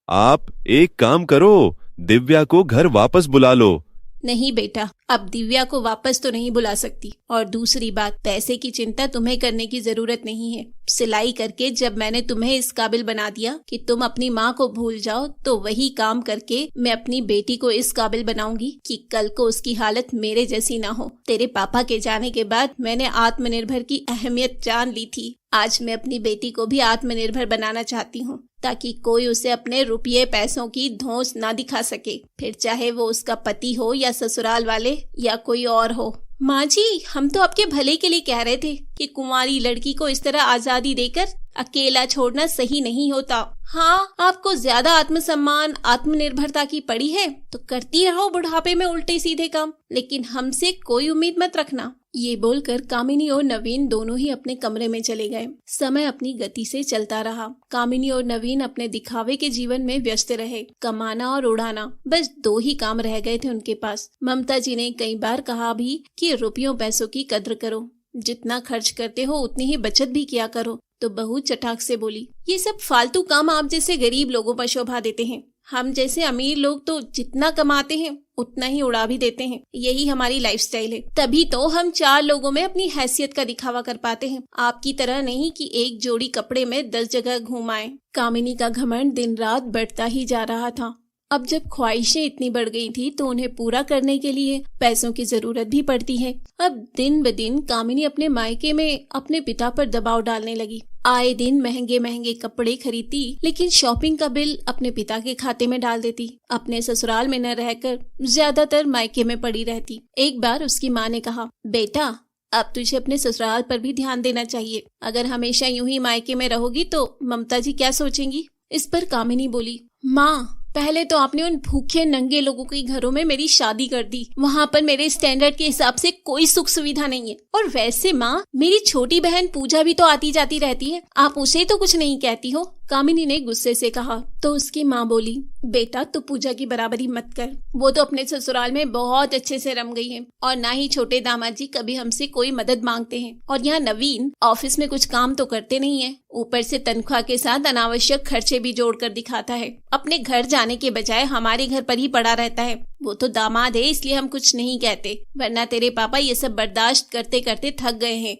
Speaker 3: आप एक काम करो, दिव्या को घर वापस बुला लो।
Speaker 2: नहीं बेटा, अब दिव्या को वापस तो नहीं बुला सकती। और दूसरी बात, पैसे की चिंता तुम्हें करने की जरूरत नहीं है। सिलाई करके जब मैंने तुम्हें इस काबिल बना दिया कि तुम अपनी माँ को भूल जाओ, तो वही काम करके मैं अपनी बेटी को इस काबिल बनाऊंगी कि कल को उसकी हालत मेरे जैसी ना हो। तेरे पापा के जाने के बाद मैंने आत्मनिर्भर की अहमियत जान ली थी। आज मैं अपनी बेटी को भी आत्मनिर्भर बनाना चाहती हूँ, ताकि कोई उसे अपने रुपये पैसों की धौंस ना दिखा सके, फिर चाहे वो उसका पति हो या ससुराल वाले या कोई और हो। माँ जी, हम तो आपके भले के लिए कह रहे थे कि कुंवारी लड़की को इस तरह आजादी देकर अकेला छोड़ना सही नहीं होता। हाँ, आपको ज्यादा आत्मसम्मान आत्मनिर्भरता की पड़ी है तो करती रहो बुढ़ापे में उल्टे सीधे काम, लेकिन हमसे कोई उम्मीद मत रखना। ये बोलकर कामिनी और नवीन दोनों ही अपने कमरे में चले गए। समय अपनी गति से चलता रहा। कामिनी और नवीन अपने दिखावे के जीवन में व्यस्त रहे। कमाना और उड़ाना, बस 2 ही काम रह गए थे उनके पास। ममता जी ने कई बार कहा भी कि रुपयों पैसों की कद्र करो, जितना खर्च करते हो उतनी ही बचत भी किया करो। तो बहू चटाक से बोली, ये सब फालतू काम आप जैसे गरीब लोगों पर शोभा देते हैं। हम जैसे अमीर लोग तो जितना कमाते हैं उतना ही उड़ा भी देते हैं। यही हमारी लाइफस्टाइल है। तभी तो हम 4 लोगों में अपनी हैसियत का दिखावा कर पाते हैं, आपकी तरह नहीं कि एक जोड़ी कपड़े में 10 जगह घूम आए। कामिनी का घमंड दिन रात बढ़ता ही जा रहा था। अब जब ख्वाहिशें इतनी बढ़ गई थी तो उन्हें पूरा करने के लिए पैसों की जरूरत भी पड़ती है। अब दिन ब दिन कामिनी अपने मायके में अपने पिता पर दबाव डालने लगी। आए दिन महंगे महंगे कपड़े खरीदती, लेकिन शॉपिंग का बिल अपने पिता के खाते में डाल देती। अपने ससुराल में न रहकर ज्यादातर मायके में पड़ी रहती। एक बार उसकी माँ ने कहा, बेटा, अब तुझे अपने ससुराल पर भी ध्यान देना चाहिए। अगर हमेशा यूं ही मायके में रहोगी तो ममता जी क्या सोचेंगी? इस पर कामिनी बोली, माँ, पहले तो आपने उन भूखे नंगे लोगों के घरों में मेरी शादी कर दी। वहाँ पर मेरे स्टैंडर्ड के हिसाब से कोई सुख सुविधा नहीं है। और वैसे माँ, मेरी छोटी बहन पूजा भी तो आती जाती रहती है, आप उसे तो कुछ नहीं कहती हो। कामिनी ने गुस्से से कहा तो उसकी माँ बोली, बेटा तू पूजा की बराबरी मत कर, वो तो अपने ससुराल में बहुत अच्छे से रम गई है और ना ही छोटे दामाद जी कभी हमसे कोई मदद मांगते हैं। और यहाँ नवीन ऑफिस में कुछ काम तो करते नहीं है, ऊपर से तनख्वाह के साथ अनावश्यक खर्चे भी जोड़ कर दिखाता है। अपने घर जाने के बजाय हमारे घर पर ही पड़ा रहता है। वो तो दामाद है इसलिए हम कुछ नहीं कहते, वरना तेरे पापा ये सब बर्दाश्त करते करते थक गए हैं।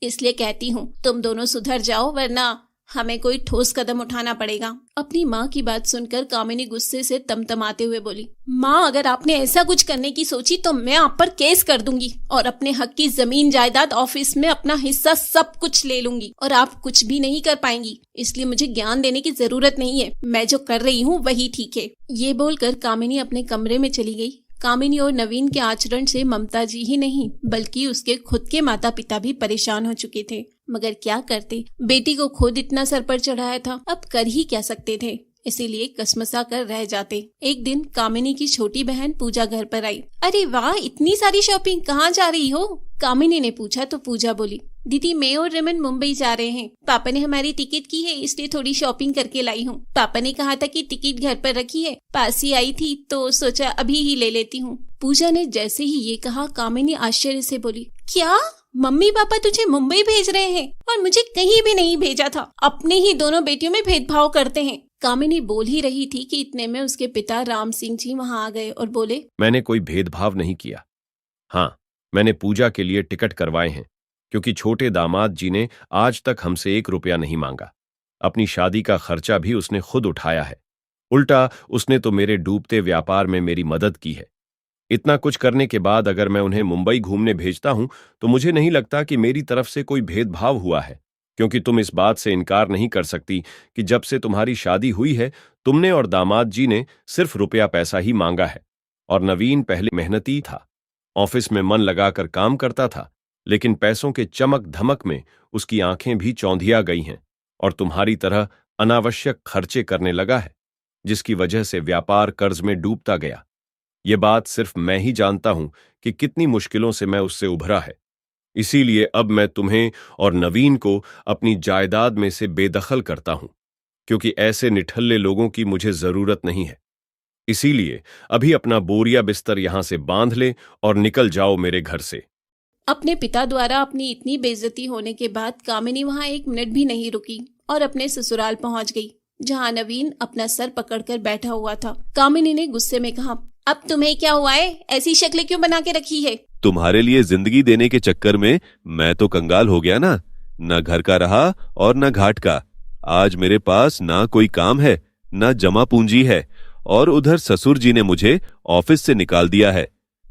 Speaker 2: इसलिए कहती हूँ तुम दोनों सुधर जाओ, वरना हमें कोई ठोस कदम उठाना पड़ेगा। अपनी माँ की बात सुनकर कामिनी गुस्से से तमतमाते हुए बोली, माँ अगर आपने ऐसा कुछ करने की सोची तो मैं आप पर केस कर दूंगी और अपने हक की जमीन जायदाद ऑफिस में अपना हिस्सा सब कुछ ले लूंगी और आप कुछ भी नहीं कर पाएंगी। इसलिए मुझे ज्ञान देने की जरूरत नहीं है, मैं जो कर रही हूँ वही ठीक है। ये बोलकर कामिनी अपने कमरे में चली गई। कामिनी और नवीन के आचरण से ममता जी ही नहीं बल्कि उसके खुद के माता पिता भी परेशान हो चुके थे, मगर क्या करते, बेटी को खुद इतना सर पर चढ़ाया था, अब कर ही क्या सकते थे, इसीलिए कसमसा कर रह जाते। एक दिन कामिनी की छोटी बहन पूजा घर पर आई। अरे वाह, इतनी सारी शॉपिंग, कहाँ जा रही हो? कामिनी ने पूछा तो पूजा बोली, दीदी मैं और रमन मुंबई जा रहे हैं, पापा ने हमारी टिकट की है इसलिए थोड़ी शॉपिंग करके लाई हूँ। पापा ने कहा था कि टिकट घर पर रखी है, पास ही आई थी तो सोचा अभी ही ले लेती हूँ। पूजा ने जैसे ही ये कहा कामिनी आश्चर्य से बोली, क्या मम्मी पापा तुझे मुंबई भेज रहे हैं और मुझे कहीं भी नहीं भेजा था, अपने ही दोनों बेटियों में भेदभाव करते हैं। कामिनी बोल ही रही थी कि इतने में उसके पिता राम सिंह जी वहाँ आ गए और बोले,
Speaker 4: मैंने कोई भेदभाव नहीं किया। हाँ, मैंने पूजा के लिए टिकट करवाए हैं क्योंकि छोटे दामाद जी ने आज तक हमसे 1 रुपया नहीं मांगा। अपनी शादी का खर्चा भी उसने खुद उठाया है। उल्टा उसने तो मेरे डूबते व्यापार में मेरी मदद की है। इतना कुछ करने के बाद अगर मैं उन्हें मुंबई घूमने भेजता हूं तो मुझे नहीं लगता कि मेरी तरफ से कोई भेदभाव हुआ है, क्योंकि तुम इस बात से इनकार नहीं कर सकती कि जब से तुम्हारी शादी हुई है तुमने और दामाद जी ने सिर्फ रुपया पैसा ही मांगा है। और नवीन पहले मेहनती था, ऑफिस में मन लगाकर काम करता था, लेकिन पैसों के चमक धमक में उसकी आंखें भी चौंधिया गई हैं और तुम्हारी तरह अनावश्यक खर्चे करने लगा है, जिसकी वजह से व्यापार कर्ज में डूबता गया। ये बात सिर्फ मैं ही जानता हूं कि कितनी मुश्किलों से मैं उससे उभरा है। इसीलिए अब मैं तुम्हें और नवीन को अपनी जायदाद में से बेदखल करता हूं, क्योंकि ऐसे निठल्ले लोगों की मुझे जरूरत नहीं है। इसीलिए अभी अपना बोरिया बिस्तर यहां से बांध ले और निकल जाओ मेरे घर से।
Speaker 2: अपने पिता द्वारा अपनी इतनी बेइज्जती होने के बाद कामिनी वहाँ 1 मिनट भी नहीं रुकी और अपने ससुराल पहुँच गई, जहाँ नवीन अपना सर पकड़कर बैठा हुआ था। कामिनी ने गुस्से में कहा, अब तुम्हें क्या हुआ है, ऐसी शक्ल क्यों बना के रखी है?
Speaker 3: तुम्हारे लिए जिंदगी देने के चक्कर में मैं तो कंगाल हो गया ना, न घर का रहा और न घाट का। आज मेरे पास ना कोई काम है, ना जमा पूंजी है, और उधर ससुर जी ने मुझे ऑफिस से निकाल दिया है।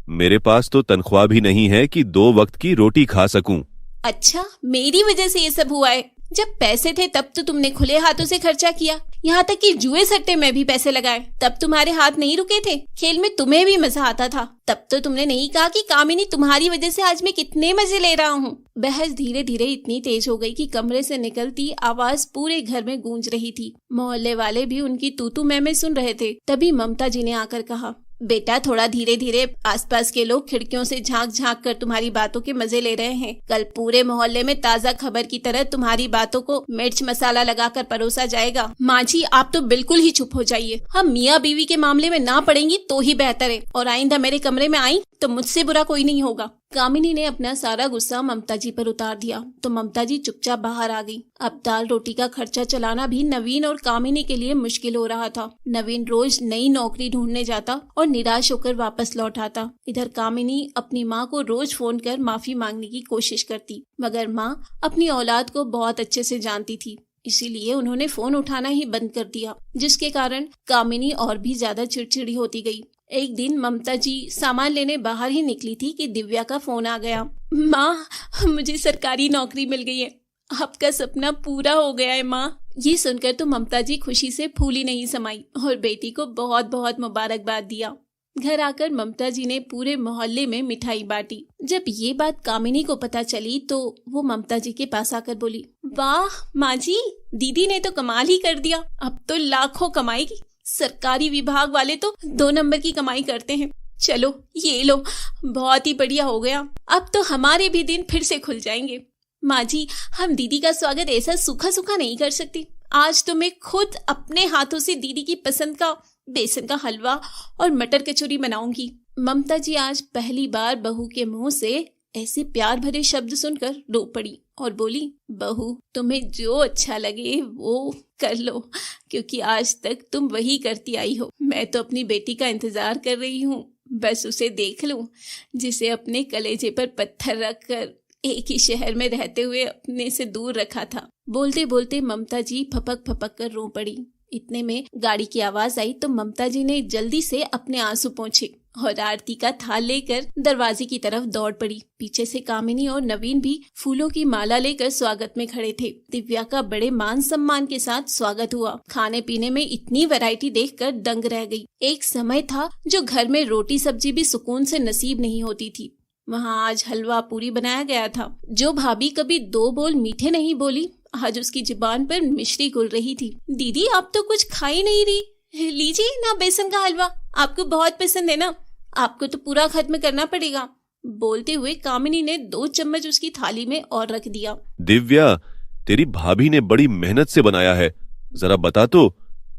Speaker 3: मेरे पास तो तनख्वाह भी नहीं है कि 2 वक्त की रोटी खा सकूं।
Speaker 2: अच्छा, मेरी वजह से ये सब हुआ है? जब पैसे थे तब तो तुमने खुले हाथों से खर्चा किया, यहाँ तक कि जुए सट्टे में भी पैसे लगाए, तब तुम्हारे हाथ नहीं रुके थे। खेल में तुम्हें भी मजा आता था, तब तो तुमने नहीं कहा कि कामिनी तुम्हारी वजह से आज मैं कितने मजे ले रहा हूँ। बहस धीरे धीरे इतनी तेज हो गई कि कमरे से निकलती आवाज पूरे घर में गूंज रही थी। मोहल्ले वाले भी उनकी तूतू मैं सुन रहे थे। तभी ममता जी ने आकर कहा, बेटा थोड़ा धीरे धीरे, आसपास के लोग खिड़कियों से झांक झांक कर तुम्हारी बातों के मजे ले रहे हैं। कल पूरे मोहल्ले में ताजा खबर की तरह तुम्हारी बातों को मिर्च मसाला लगाकर परोसा जाएगा। माँ जी आप तो बिल्कुल ही चुप हो जाइए, हम मियाँ बीवी के मामले में ना पड़ेंगी तो ही बेहतर है, और आइंदा मेरे कमरे में आई तो मुझसे बुरा कोई नहीं होगा। कामिनी ने अपना सारा गुस्सा ममता जी पर उतार दिया तो ममता जी चुपचाप बाहर आ गई। अब दाल रोटी का खर्चा चलाना भी नवीन और कामिनी के लिए मुश्किल हो रहा था। नवीन रोज नई नौकरी ढूंढने जाता और निराश होकर वापस लौट आता। इधर कामिनी अपनी माँ को रोज फोन कर माफी मांगने की कोशिश करती, मगर माँ अपनी औलाद को बहुत अच्छे से जानती थी, इसीलिए उन्होंने फोन उठाना ही बंद कर दिया, जिसके कारण कामिनी और भी ज्यादा चिड़चिड़ी होती गई। एक दिन ममता जी सामान लेने बाहर ही निकली थी कि दिव्या का फोन आ गया। माँ, मुझे सरकारी नौकरी मिल गई है, आपका सपना पूरा हो गया है माँ। ये सुनकर तो ममता जी खुशी से फूली नहीं समाई और बेटी को बहुत बहुत मुबारकबाद दिया। घर आकर ममता जी ने पूरे मोहल्ले में मिठाई बांटी। जब ये बात कामिनी को पता चली तो वो ममता जी के पास आकर बोली, वाह माँ जी, दीदी ने तो कमाल ही कर दिया, अब तो लाखों कमाएगी। सरकारी विभाग वाले तो 2 नंबर की कमाई करते हैं। चलो ये लो, बहुत ही बढ़िया हो गया, अब तो हमारे भी दिन फिर से खुल जाएंगे। माँ जी, हम दीदी का स्वागत ऐसा सूखा सूखा नहीं कर सकते, आज तो मैं खुद अपने हाथों से दीदी की पसंद का बेसन का हलवा और मटर कचौरी बनाऊंगी। ममता जी आज पहली बार बहू के मुंह से ऐसे प्यार भरे शब्द सुनकर रो पड़ी और बोली, बहू तुम्हें जो अच्छा लगे वो कर लो, क्योंकि आज तक तुम वही करती आई हो। मैं तो अपनी बेटी का इंतजार कर रही हूँ, बस उसे देख लूं जिसे अपने कलेजे पर पत्थर रखकर एक ही शहर में रहते हुए अपने से दूर रखा था। बोलते बोलते ममता जी फपक फपक कर रो पड़ी। इतने में गाड़ी की आवाज आई तो ममता जी ने जल्दी से अपने आंसू पोंछे और आरती का थाल लेकर दरवाजे की तरफ दौड़ पड़ी। पीछे से कामिनी और नवीन भी फूलों की माला लेकर स्वागत में खड़े थे। दिव्या का बड़े मान सम्मान के साथ स्वागत हुआ। खाने पीने में इतनी वैरायटी देखकर दंग रह गई। एक समय था जो घर में रोटी सब्जी भी सुकून से नसीब नहीं होती थी, वहाँ आज हलवा पूरी बनाया गया था। जो भाभी कभी 2 बोल मीठे नहीं बोली, आज उसकी जुबान पर मिश्री घुल रही थी। दीदी आप तो कुछ खा ही नहीं रही, लीजिए ना बेसन का हलवा, आपको बहुत पसंद है ना, आपको तो पूरा खत्म करना पड़ेगा। बोलते हुए कामिनी ने 2 चम्मच उसकी थाली में और रख दिया।
Speaker 3: दिव्या, तेरी भाभी ने बड़ी मेहनत से बनाया है, जरा बता तो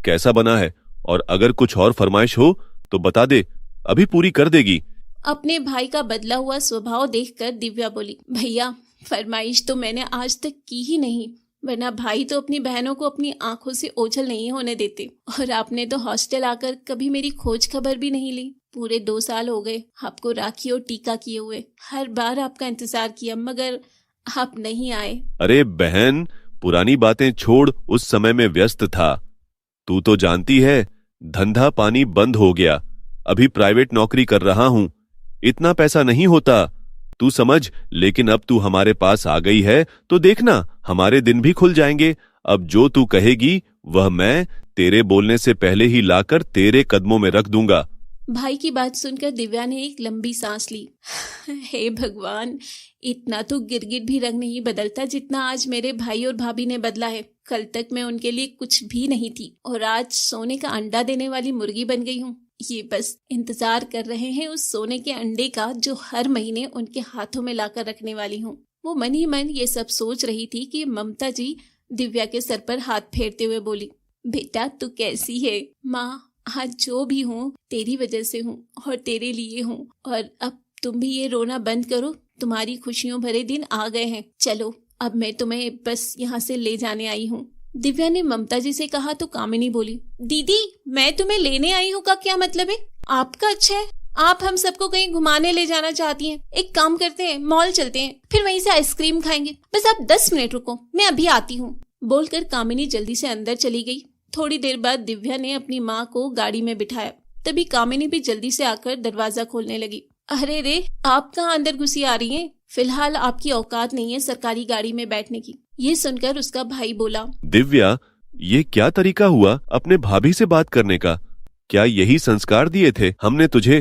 Speaker 3: कैसा बना है, और अगर कुछ और फरमाइश हो तो बता दे, अभी पूरी कर देगी।
Speaker 2: अपने भाई का बदला हुआ स्वभाव देखकर दिव्या बोली, भैया फरमाइश तो मैंने आज तक की ही नहीं, वरना भाई तो अपनी बहनों को अपनी आंखों से ओझल नहीं होने देते। और आपने तो हॉस्टल आकर कभी मेरी खोज खबर भी नहीं ली। पूरे 2 साल हो गए आपको राखी और टीका किए हुए। हर बार आपका इंतजार किया मगर आप नहीं आए।
Speaker 3: अरे बहन, पुरानी बातें छोड़, उस समय में व्यस्त था। तू तो जानती है धंधा पानी बंद हो गया, अभी प्राइवेट नौकरी कर रहा हूँ, इतना पैसा नहीं होता, तू समझ। लेकिन अब तू हमारे पास आ गई है तो देखना हमारे दिन भी खुल जाएंगे। अब जो तू कहेगी वह मैं तेरे बोलने से पहले ही लाकर तेरे कदमों में रख दूंगा।
Speaker 2: भाई की बात सुनकर दिव्या ने एक लंबी सांस ली। हे भगवान, इतना तो गिरगिट भी रंग नहीं बदलता जितना आज मेरे भाई और भाभी ने बदला है। कल तक मैं उनके लिए कुछ भी नहीं थी और आज सोने का अंडा देने वाली मुर्गी बन गई हूँ। ये बस इंतजार कर रहे हैं उस सोने के अंडे का जो हर महीने उनके हाथों में लाकर रखने वाली हूँ। वो मन ही मन ये सब सोच रही थी कि ममता जी दिव्या के सर पर हाथ फेरते हुए बोली, बेटा तू कैसी है? माँ, आज जो भी हूँ तेरी वजह से हूँ और तेरे लिए हूँ, और अब तुम भी ये रोना बंद करो, तुम्हारी खुशियों भरे दिन आ गए हैं। चलो अब मैं तुम्हें बस यहाँ से ले जाने आई हूँ। दिव्या ने ममता जी से कहा तो कामिनी बोली, दीदी मैं तुम्हें लेने आई हूँ का क्या मतलब है? आपका अच्छा है, आप हम सबको कहीं घुमाने ले जाना चाहती हैं। एक काम करते हैं, मॉल चलते हैं, फिर वहीं से आइसक्रीम खाएंगे। बस आप 10 मिनट रुको, मैं अभी आती हूँ। बोलकर कामिनी जल्दी से अंदर चली गई। थोड़ी देर बाद दिव्या ने अपनी माँ को गाड़ी में बिठाया। तभी कामिनी भी जल्दी से आकर दरवाजा खोलने लगी। अरे रे, आप कहाँ अंदर घुसी आ रही हैं? फिलहाल आपकी औकात नहीं है सरकारी गाड़ी में बैठने की। ये सुनकर उसका भाई बोला,
Speaker 3: दिव्या, ये क्या तरीका हुआ अपने भाभी से बात करने का? क्या यही संस्कार दिए थे हमने तुझे?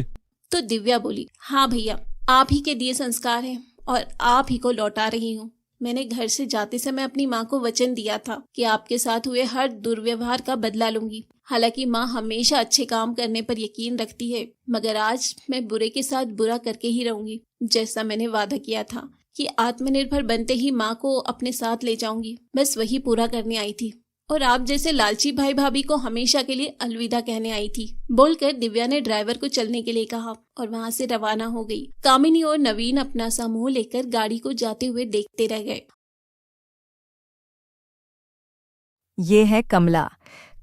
Speaker 2: तो दिव्या बोली, हाँ भैया, आप ही के दिए संस्कार हैं और आप ही को लौटा रही हूँ। मैंने घर से जाते समय अपनी माँ को वचन दिया था कि आपके साथ हुए हर दुर्व्यवहार का बदला लूंगी। हालांकि माँ हमेशा अच्छे काम करने पर यकीन रखती है, मगर आज मैं बुरे के साथ बुरा करके ही रहूंगी। जैसा मैंने वादा किया था कि आत्मनिर्भर बनते ही माँ को अपने साथ ले जाऊंगी, बस वही पूरा करने आई थी। और आप जैसे लालची भाई भाभी को हमेशा के लिए अलविदा कहने आई थी। बोलकर दिव्या ने ड्राइवर को चलने के लिए कहा और वहाँ से रवाना हो गई। कामिनी और नवीन अपना सा मुंह लेकर गाड़ी को जाते हुए देखते रह गए।
Speaker 5: ये है कमला।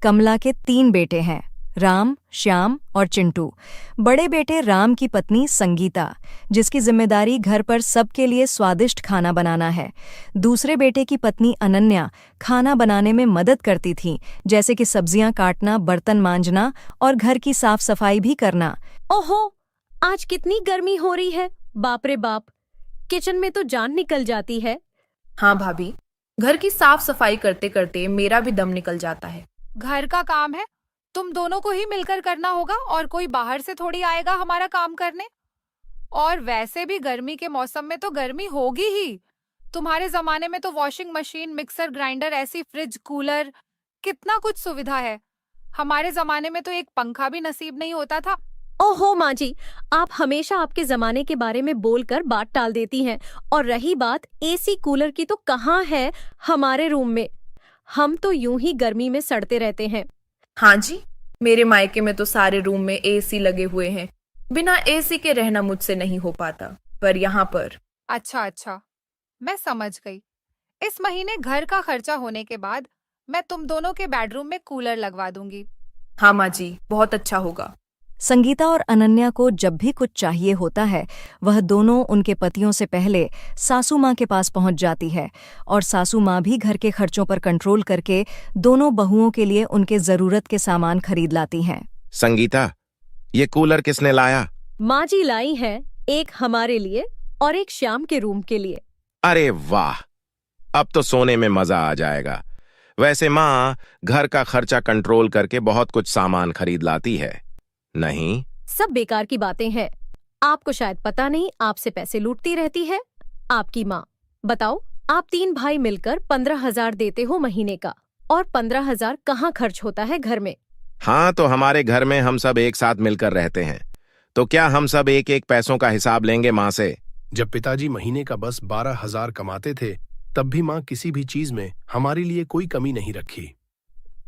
Speaker 5: कमला के 3 बेटे हैं, राम, श्याम और चिंटू। बड़े बेटे राम की पत्नी संगीता, जिसकी जिम्मेदारी घर पर सबके लिए स्वादिष्ट खाना बनाना है। दूसरे बेटे की पत्नी अनन्या खाना बनाने में मदद करती थी, जैसे कि सब्जियां काटना, बर्तन मांजना और घर की साफ सफाई भी करना।
Speaker 6: ओहो, आज कितनी गर्मी हो रही है, बाप रे बाप, किचन में तो जान निकल जाती है।
Speaker 1: हाँ भाभी, घर की साफ सफाई करते करते मेरा भी दम निकल जाता है।
Speaker 7: घर का काम है, तुम दोनों को ही मिलकर करना होगा और कोई बाहर से थोड़ी आएगा हमारा काम करने। और वैसे भी गर्मी के मौसम में तो गर्मी होगी ही। तुम्हारे जमाने में तो वॉशिंग मशीन, मिक्सर ग्राइंडर, ऐसी फ्रिज, कूलर, कितना कुछ सुविधा है। हमारे जमाने में तो एक पंखा भी नसीब नहीं होता था।
Speaker 6: ओहो माँ जी, आप हमेशा आपके जमाने के बारे में बोलकर बात टाल देती हैं। और रही बात एसी कूलर की, तो कहाँ है हमारे रूम में। हम तो यूं ही गर्मी में सड़ते रहते हैं।
Speaker 1: हाँ जी, मेरे मायके में तो सारे रूम में एसी लगे हुए हैं। बिना एसी के रहना मुझसे नहीं हो पाता, पर यहाँ पर
Speaker 7: अच्छा, मैं समझ गई। इस महीने घर का खर्चा होने के बाद मैं तुम दोनों के बेडरूम में कूलर लगवा दूंगी।
Speaker 1: हाँ माँ जी, बहुत अच्छा होगा।
Speaker 5: संगीता और अनन्या को जब भी कुछ चाहिए होता है वह दोनों उनके पतियों से पहले सासू माँ के पास पहुंच जाती है और सासू माँ भी घर के खर्चों पर कंट्रोल करके दोनों बहुओं के लिए उनके जरूरत के सामान खरीद लाती हैं।
Speaker 8: संगीता, ये कूलर किसने लाया?
Speaker 6: माँ जी लाई है, एक हमारे लिए और एक श्याम के रूम के लिए।
Speaker 8: अरे वाह, अब तो सोने में मजा आ जाएगा। वैसे माँ घर का खर्चा कंट्रोल करके बहुत कुछ सामान खरीद लाती है, नहीं?
Speaker 6: सब बेकार की बातें हैं। आपको शायद पता नहीं, आपसे पैसे लूटती रहती है आपकी माँ। बताओ, आप 3 भाई मिलकर 15,000 देते हो महीने का, और 15,000 कहाँ खर्च होता है घर में?
Speaker 8: हाँ, तो हमारे घर में हम सब एक साथ मिलकर रहते हैं, तो क्या हम सब एक एक पैसों का हिसाब लेंगे माँ से?
Speaker 9: जब पिताजी महीने का बस 12,000 कमाते थे, तब भी माँ किसी भी चीज में हमारे लिए कोई कमी नहीं रखी।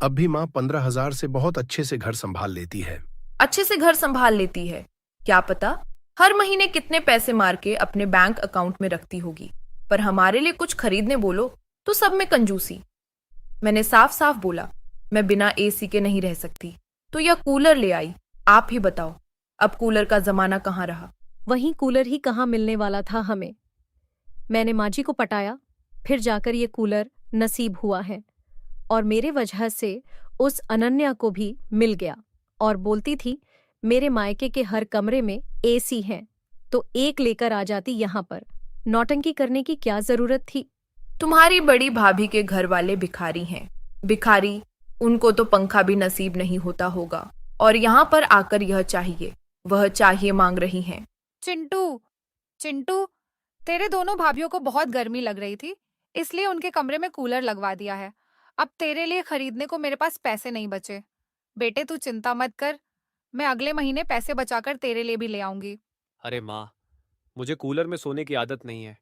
Speaker 9: अब भी माँ 15,000 से बहुत अच्छे से घर संभाल लेती है।
Speaker 1: अच्छे से घर संभाल लेती है, क्या पता हर महीने कितने पैसे मार के अपने बैंक अकाउंट में रखती होगी। पर हमारे लिए कुछ खरीदने बोलो तो सब में कंजूसी। मैंने साफ साफ बोला, मैं बिना एसी के नहीं रह सकती, तो यह कूलर ले आई। आप ही बताओ, अब कूलर का जमाना कहाँ रहा।
Speaker 6: वहीं कूलर ही कहाँ मिलने वाला था हमें। मैंने माँ जी को पटाया, फिर जाकर ये कूलर नसीब हुआ है, और मेरे वजह से उस अनन्या को भी मिल गया, और बोलती थी मेरे मायके के हर कमरे में एसी है, तो एक लेकर आ जाती यहाँ पर। नौटंकी करने की क्या जरूरत थी?
Speaker 1: तुम्हारी बड़ी भाभी के घर वाले भिखारी हैं। भिखारी, उनको तो पंखा भी नसीब नहीं होता होगा, और यहाँ पर आकर यह चाहिए वह चाहिए मांग रही हैं।
Speaker 7: चिंटू, तेरे दोनों भाभीियों को बहुत गर्मी लग रही थी, इसलिए उनके कमरे में कूलर लगवा दिया है। अब तेरे लिए खरीदने को मेरे पास पैसे नहीं बचे। बेटे तू चिंता मत कर, मैं अगले महीने पैसे बचाकर तेरे लिए भी ले आऊंगी।
Speaker 10: अरे माँ, मुझे कूलर में सोने की आदत नहीं है,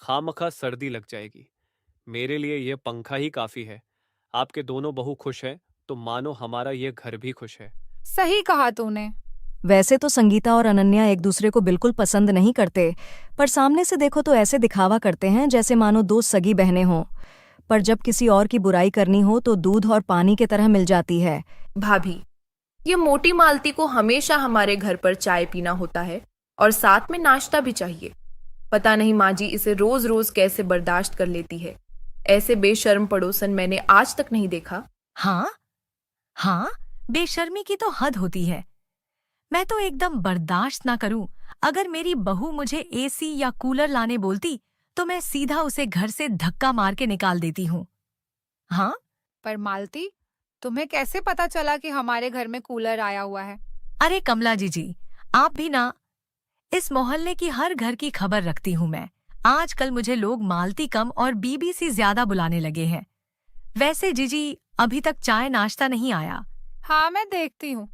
Speaker 10: खामखा सर्दी लग जाएगी। मेरे लिए यह पंखा ही काफी है। आपके दोनों बहू खुश हैं तो मानो हमारा यह घर भी खुश है।
Speaker 7: सही कहा तूने।
Speaker 5: वैसे तो संगीता और अनन्या एक दूसरे को बिल्कुल पसंद नहीं करते, पर सामने से देखो तो ऐसे दिखावा करते हैं जैसे मानो 2 सगी बहनें हों। पर जब किसी और की बुराई करनी हो तो दूध और पानी की तरह मिल जाती है।
Speaker 1: भाभी, ये मोटी मालती को हमेशा हमारे घर पर चाय पीना होता है और साथ में नाश्ता भी चाहिए। पता नहीं माँ जी इसे रोज रोज कैसे बर्दाश्त कर लेती है। ऐसे बेशर्म पड़ोसन मैंने आज तक नहीं देखा।
Speaker 11: हाँ, बेशर्मी की तो हद होती है। मैं तो एकदम बर्दाश्त ना करूं, अगर मेरी बहू मुझे एसी या कूलर लाने बोलती तो मैं सीधा उसे घर से धक्का मार के निकाल देती हूँ। हाँ,
Speaker 7: पर मालती, तुम्हें कैसे पता चला कि हमारे घर में कूलर आया हुआ है?
Speaker 11: अरे कमला जी, आप भी ना। इस मोहल्ले की हर घर की खबर रखती हूँ मैं। आजकल मुझे लोग मालती कम और बीबी से ज्यादा बुलाने लगे हैं। वैसे जीजी, अभी तक चाय नाश्ता नहीं आया।
Speaker 7: हाँ, मैं देखती हूँ।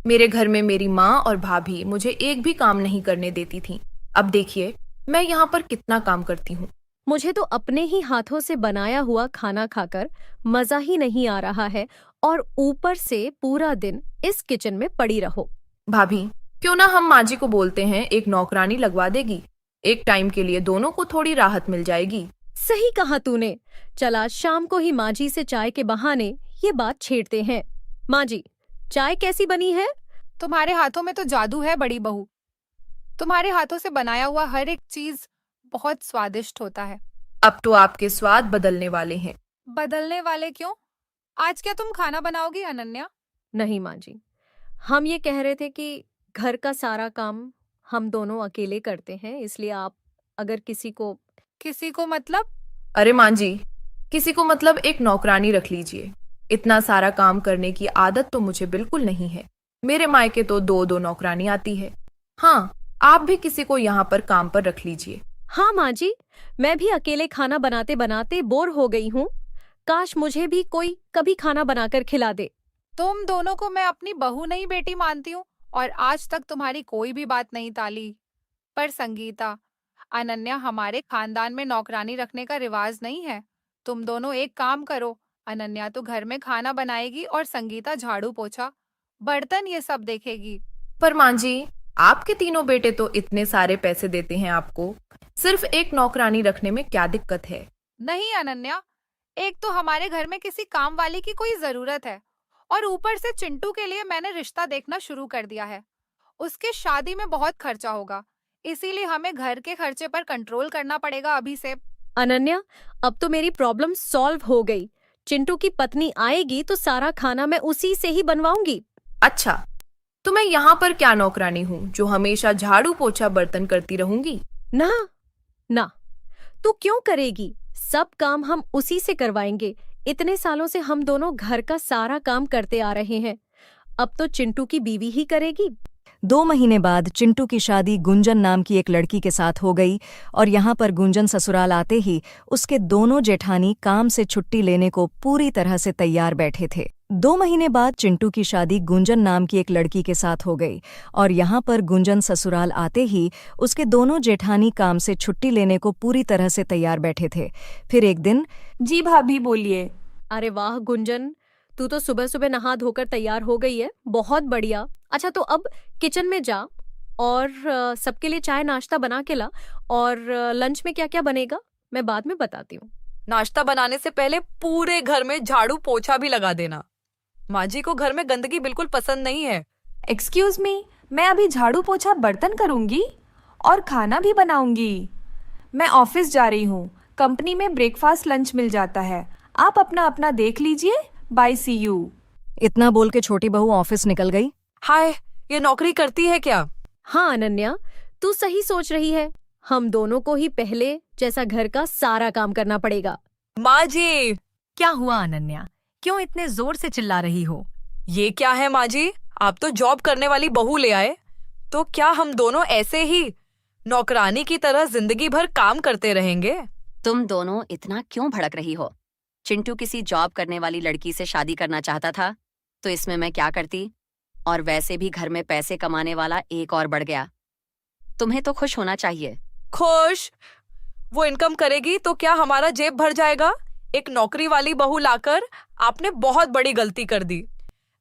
Speaker 1: मेरे घर में मेरी माँ और भाभी मुझे एक भी काम नहीं करने देती थी। अब देखिए मैं यहाँ पर कितना काम करती हूँ।
Speaker 6: मुझे तो अपने ही हाथों से बनाया हुआ खाना खाकर मजा ही नहीं आ रहा है, और ऊपर से पूरा दिन इस किचन में पड़ी रहो।
Speaker 1: भाभी, क्यों ना हम माँ जी को बोलते हैं, एक नौकरानी लगवा देगी। एक टाइम के लिए दोनों को थोड़ी राहत मिल जाएगी।
Speaker 6: सही कहा तूने। चला शाम को ही माँ जी से चाय के बहाने ये बात छेड़ते हैं। माँ जी, चाय कैसी बनी है?
Speaker 7: तुम्हारे हाथों में तो जादू है बड़ी बहू। तुम्हारे हाथों से बनाया हुआ हर एक चीज बहुत स्वादिष्ट होता है।
Speaker 1: अब तो आपके स्वाद बदलने वाले हैं।
Speaker 7: बदलने वाले क्यों? आज क्या तुम खाना बनाओगी अनन्या?
Speaker 6: नहीं माँ जी, हम ये कह रहे थे कि घर का सारा काम हम दोनों अकेले करते हैं, इसलिए आप अगर किसी को मतलब?
Speaker 1: अरे माँ जी, किसी को मतलब एक नौकरानी रख लीजिए। इतना सारा काम करने की आदत तो मुझे बिल्कुल नहीं है। मेरे मायके तो 2-2 नौकरानी आती है। हाँ, आप भी किसी को यहाँ पर काम पर रख लीजिए।
Speaker 6: हाँ माँ जी, मैं भी अकेले खाना बनाते बनाते बोर हो गई हूँ। काश मुझे भी कोई कभी खाना बनाकर खिला दे।
Speaker 7: तुम दोनों को मैं अपनी बहू नहीं बेटी मानती हूँ, और आज तक तुम्हारी कोई भी बात नहीं टाली। पर संगीता, अनन्या, हमारे खानदान में नौकरानी रखने का रिवाज नहीं है। तुम दोनों एक काम करो, अनन्या तो घर में खाना बनाएगी और संगीता झाड़ू पोछा बर्तन ये सब देखेगी।
Speaker 12: पर माँ जी, आपके तीनों बेटे तो इतने सारे पैसे देते हैं आपको, सिर्फ एक नौकरानी रखने में क्या दिक्कत है?
Speaker 7: नहीं अनन्या, एक तो हमारे घर में किसी काम वाली की कोई जरूरत है और ऊपर से चिंटू के लिए मैंने रिश्ता देखना शुरू कर दिया है। उसके शादी में बहुत खर्चा होगा, इसीलिए हमें घर के खर्चे पर कंट्रोल करना पड़ेगा अभी से।
Speaker 6: अनन्या, अब तो मेरी प्रॉब्लम सॉल्व हो गई। चिंटू की पत्नी आएगी तो सारा खाना मैं उसी से ही बनवाऊंगी।
Speaker 12: अच्छा, तो मैं यहाँ पर क्या नौकरानी हूँ जो हमेशा झाड़ू पोछा बर्तन करती रहूंगी?
Speaker 6: ना ना, तू क्यों करेगी? सब काम हम उसी से करवाएंगे। इतने सालों से हम दोनों घर का सारा काम करते आ रहे हैं, अब तो चिंटू की बीवी ही करेगी।
Speaker 5: 2 महीने बाद चिंटू की शादी गुंजन नाम की एक लड़की के साथ हो गई और यहाँ पर गुंजन ससुराल आते ही उसके दोनों जेठानी काम से छुट्टी लेने को पूरी तरह से तैयार बैठे थे। 2 महीने बाद चिंटू की शादी गुंजन नाम की एक लड़की के साथ हो गई और यहाँ पर गुंजन ससुराल आते ही उसके दोनों जेठानी काम से छुट्टी लेने को पूरी तरह से तैयार बैठे थे। फिर एक दिन,
Speaker 1: जी भाभी बोलिए।
Speaker 6: अरे वाह गुंजन, तू तो सुबह सुबह नहा धोकर तैयार हो गई है, बहुत बढ़िया। अच्छा, तो अब किचन में जा और सबके लिए चाय नाश्ता बना के ला। और लंच में क्या क्या बनेगा मैं बाद में बताती हूँ।
Speaker 12: नाश्ता बनाने से पहले पूरे घर में झाड़ू पोछा भी लगा देना। माँ जी को घर में गंदगी बिल्कुल पसंद नहीं है।
Speaker 1: एक्सक्यूज मी, मैं अभी झाड़ू पोछा बर्तन करूंगी और खाना भी बनाऊंगी। मैं ऑफिस जा रही हूँ, कंपनी में ब्रेकफास्ट लंच मिल जाता है। आप अपना अपना देख लीजिए, बाय सी यू।
Speaker 5: इतना बोल के छोटी बहू ऑफिस निकल गई।
Speaker 12: हाय, ये नौकरी करती है क्या?
Speaker 6: हाँ अनन्या, तू सही सोच रही है। हम दोनों को ही पहले जैसा घर का सारा काम करना पड़ेगा।
Speaker 12: माँ जी,
Speaker 11: क्या हुआ अनन्या, क्यों इतने जोर से चिल्ला रही हो?
Speaker 12: ये क्या है माँ जी, आप तो जॉब करने वाली बहू ले आए, तो क्या हम दोनों ऐसे ही नौकरानी की तरह जिंदगी भर काम करते रहेंगे?
Speaker 13: तुम दोनों इतना क्यों भड़क रही हो? चिंटू किसी जॉब करने वाली लड़की से शादी करना चाहता था तो इसमें मैं क्या करती? और वैसे भी घर में पैसे कमाने वाला एक और बढ़ गया। तुम्हें तो खुश होना चाहिए।
Speaker 12: खुश? वो इनकम करेगी तो क्या हमारा जेब भर जाएगा? एक नौकरी वाली बहू लाकर आपने बहुत बड़ी गलती कर दी।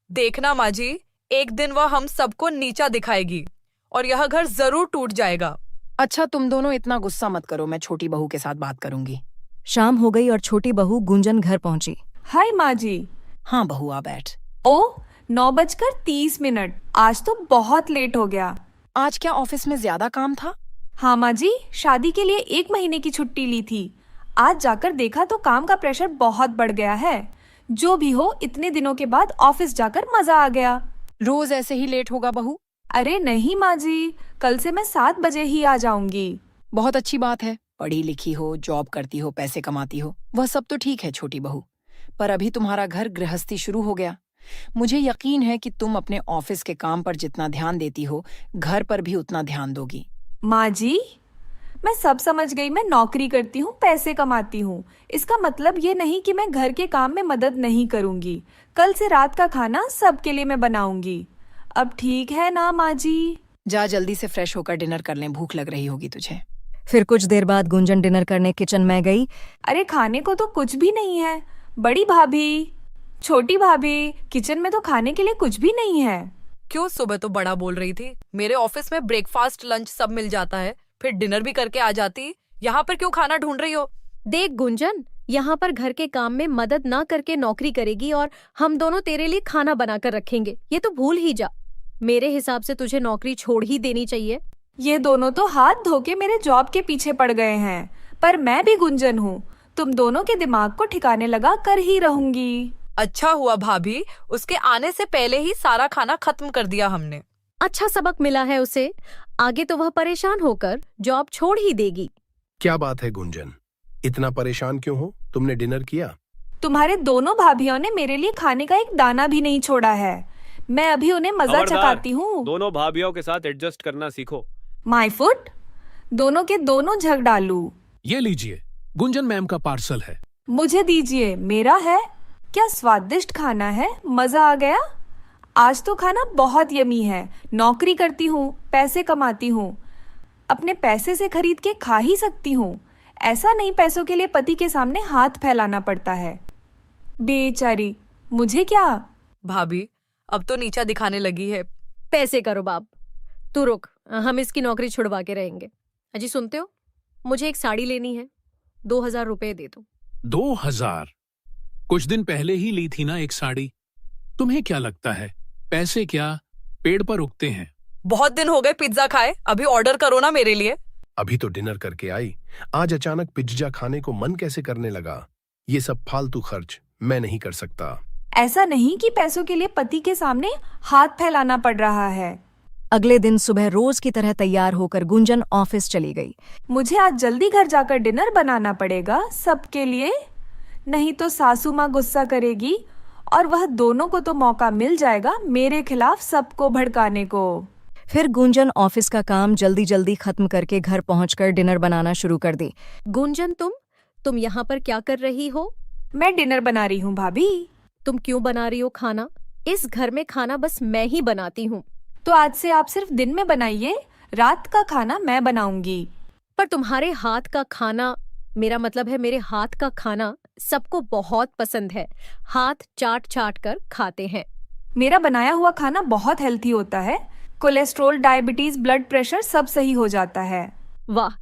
Speaker 12: देखना माँ जी, एक दिन वह हम सबको नीचा दिखाएगी और यह घर जरूर टूट जाएगा।
Speaker 14: अच्छा, तुम दोनों इतना गुस्सा मत करो, मैं छोटी बहू के साथ बात करूंगी।
Speaker 5: शाम हो गई और छोटी बहू गुंजन घर पहुंची।
Speaker 1: हाय माँ जी।
Speaker 14: हाँ बहू, आ बैठ।
Speaker 1: ओ, 9:30। आज तो बहुत लेट हो गया।
Speaker 14: आज क्या ऑफिस में ज्यादा काम था?
Speaker 1: हाँ माँ जी, शादी के लिए 1 महीने की छुट्टी ली थी। आज जाकर देखा तो काम का प्रेशर बहुत बढ़ गया है। जो भी हो, इतने दिनों के बाद ऑफिस जाकर मजा आ गया।
Speaker 14: रोज ऐसे ही लेट होगा बहू?
Speaker 1: अरे नहीं माँ जी, कल से मैं 7 बजे ही आ जाऊंगी।
Speaker 14: बहुत अच्छी बात है, पढ़ी लिखी हो, जॉब करती हो, पैसे कमाती हो, वह सब तो ठीक है छोटी बहू, पर अभी तुम्हारा घर गृहस्थी शुरू हो गया। मुझे यकीन है कि तुम अपने ऑफिस के काम पर जितना ध्यान देती हो, घर पर भी उतना ध्यान दोगी।
Speaker 1: माँ जी, मैं सब समझ गई। मैं नौकरी करती हूँ, पैसे कमाती हूँ, इसका मतलब ये नहीं कि मैं घर के काम में मदद नहीं करूँगी। कल से रात का खाना सबके लिए मैं बनाऊंगी। अब ठीक है ना माँ जी?
Speaker 14: जा जल्दी से फ्रेश होकर डिनर कर लें, भूख लग रही होगी तुझे।
Speaker 5: फिर कुछ देर बाद गुंजन डिनर करने किचन में गई।
Speaker 1: अरे खाने को तो कुछ भी नहीं है। बड़ी भाभी, छोटी भाभी, किचन में तो खाने के लिए कुछ भी नहीं है।
Speaker 12: क्यों, सुबह तो बड़ा बोल रही थी, मेरे ऑफिस में ब्रेकफास्ट लंच सब मिल जाता है, फिर डिनर भी करके आ जाती। यहाँ पर क्यों खाना ढूंढ रही हो?
Speaker 6: देख गुंजन, यहाँ पर घर के काम में मदद ना करके नौकरी करेगी और हम दोनों तेरे लिए खाना बनाकर रखेंगे, ये तो भूल ही जा। मेरे हिसाब से तुझे नौकरी छोड़ ही देनी चाहिए।
Speaker 1: ये दोनों तो हाथ धो के मेरे जॉब के पीछे पड़ गए हैं, पर मैं भी गुंजन हूँ। तुम दोनों के दिमाग को ठिकाने लगा कर ही रहूंगी।
Speaker 12: अच्छा हुआ भाभी, उसके आने से पहले ही सारा खाना खत्म कर दिया हमने।
Speaker 6: अच्छा सबक मिला है उसे, आगे तो वह परेशान होकर जॉब छोड़ ही देगी।
Speaker 9: क्या बात है गुंजन, इतना परेशान क्यों हो? तुमने डिनर किया?
Speaker 1: तुम्हारे दोनों भाभियों ने मेरे लिए खाने का एक दाना भी नहीं छोड़ा है। मैं अभी उन्हें मजा चखाती हूँ।
Speaker 10: दोनों भाभियों के साथ एडजस्ट करना सीखो।
Speaker 1: माय फुट, दोनों के दोनों झग डालू।
Speaker 9: ये लीजिए, गुंजन मैम का पार्सल है।
Speaker 1: मुझे दीजिए, मेरा है। क्या स्वादिष्ट खाना है, मजा आ गया। आज तो खाना बहुत यमी है। नौकरी करती हूँ, पैसे कमाती हूँ, अपने पैसे से खरीद के खा ही सकती हूँ। ऐसा नहीं पैसों के लिए पति के सामने हाथ फैलाना पड़ता है। बेचारी, मुझे क्या?
Speaker 12: भाभी अब तो नीचा दिखाने लगी है।
Speaker 6: पैसे करो बाप। तू रुक, हम इसकी नौकरी छुड़वा के रहेंगे। अजी सुनते हो, मुझे एक साड़ी लेनी है, 2000 रुपए दे दो।
Speaker 15: 2000? कुछ दिन पहले ही ली थी ना एक साड़ी। तुम्हें क्या लगता है पैसे क्या पेड़ पर उगते हैं?
Speaker 12: बहुत दिन हो गए पिज्जा खाए, अभी ऑर्डर करो ना मेरे लिए।
Speaker 9: अभी तो डिनर करके आई, आज अचानक पिज्जा खाने को मन कैसे करने लगा? ये सब फालतू खर्च मैं नहीं कर सकता।
Speaker 1: ऐसा नहीं कि पैसों के लिए पति के सामने हाथ फैलाना पड़ रहा है।
Speaker 5: अगले दिन सुबह रोज की तरह तैयार होकर गुंजन ऑफिस चली गई।
Speaker 1: मुझे आज जल्दी घर जाकर डिनर बनाना पड़ेगा सबके लिए, नहीं तो सासू माँ गुस्सा करेगी और वह दोनों को तो मौका मिल जाएगा मेरे खिलाफ सबको भड़काने को।
Speaker 5: फिर गुंजन ऑफिस का काम जल्दी जल्दी खत्म करके घर पहुंचकर डिनर बनाना शुरू कर दी।
Speaker 6: गुंजन, तुम यहाँ पर क्या कर रही हो?
Speaker 1: मैं डिनर बना रही हूँ भाभी।
Speaker 6: तुम क्यों बना रही हो खाना? इस घर में खाना बस मैं ही बनाती हूँ।
Speaker 1: तो आज से आप सिर्फ दिन में बनाइए, रात का खाना मैं बनाऊंगी।
Speaker 6: पर तुम्हारे हाथ का खाना, मेरा मतलब है मेरे हाथ का खाना सबको बहुत पसंद है। हाथ चाट चाट कर खाते हैं।
Speaker 1: मेरा बनाया हुआ खाना बहुत हेल्थी होता है। कोलेस्ट्रॉल, डायबिटीज, ब्लड प्रेशर सब सही हो जाता है।
Speaker 6: वाह,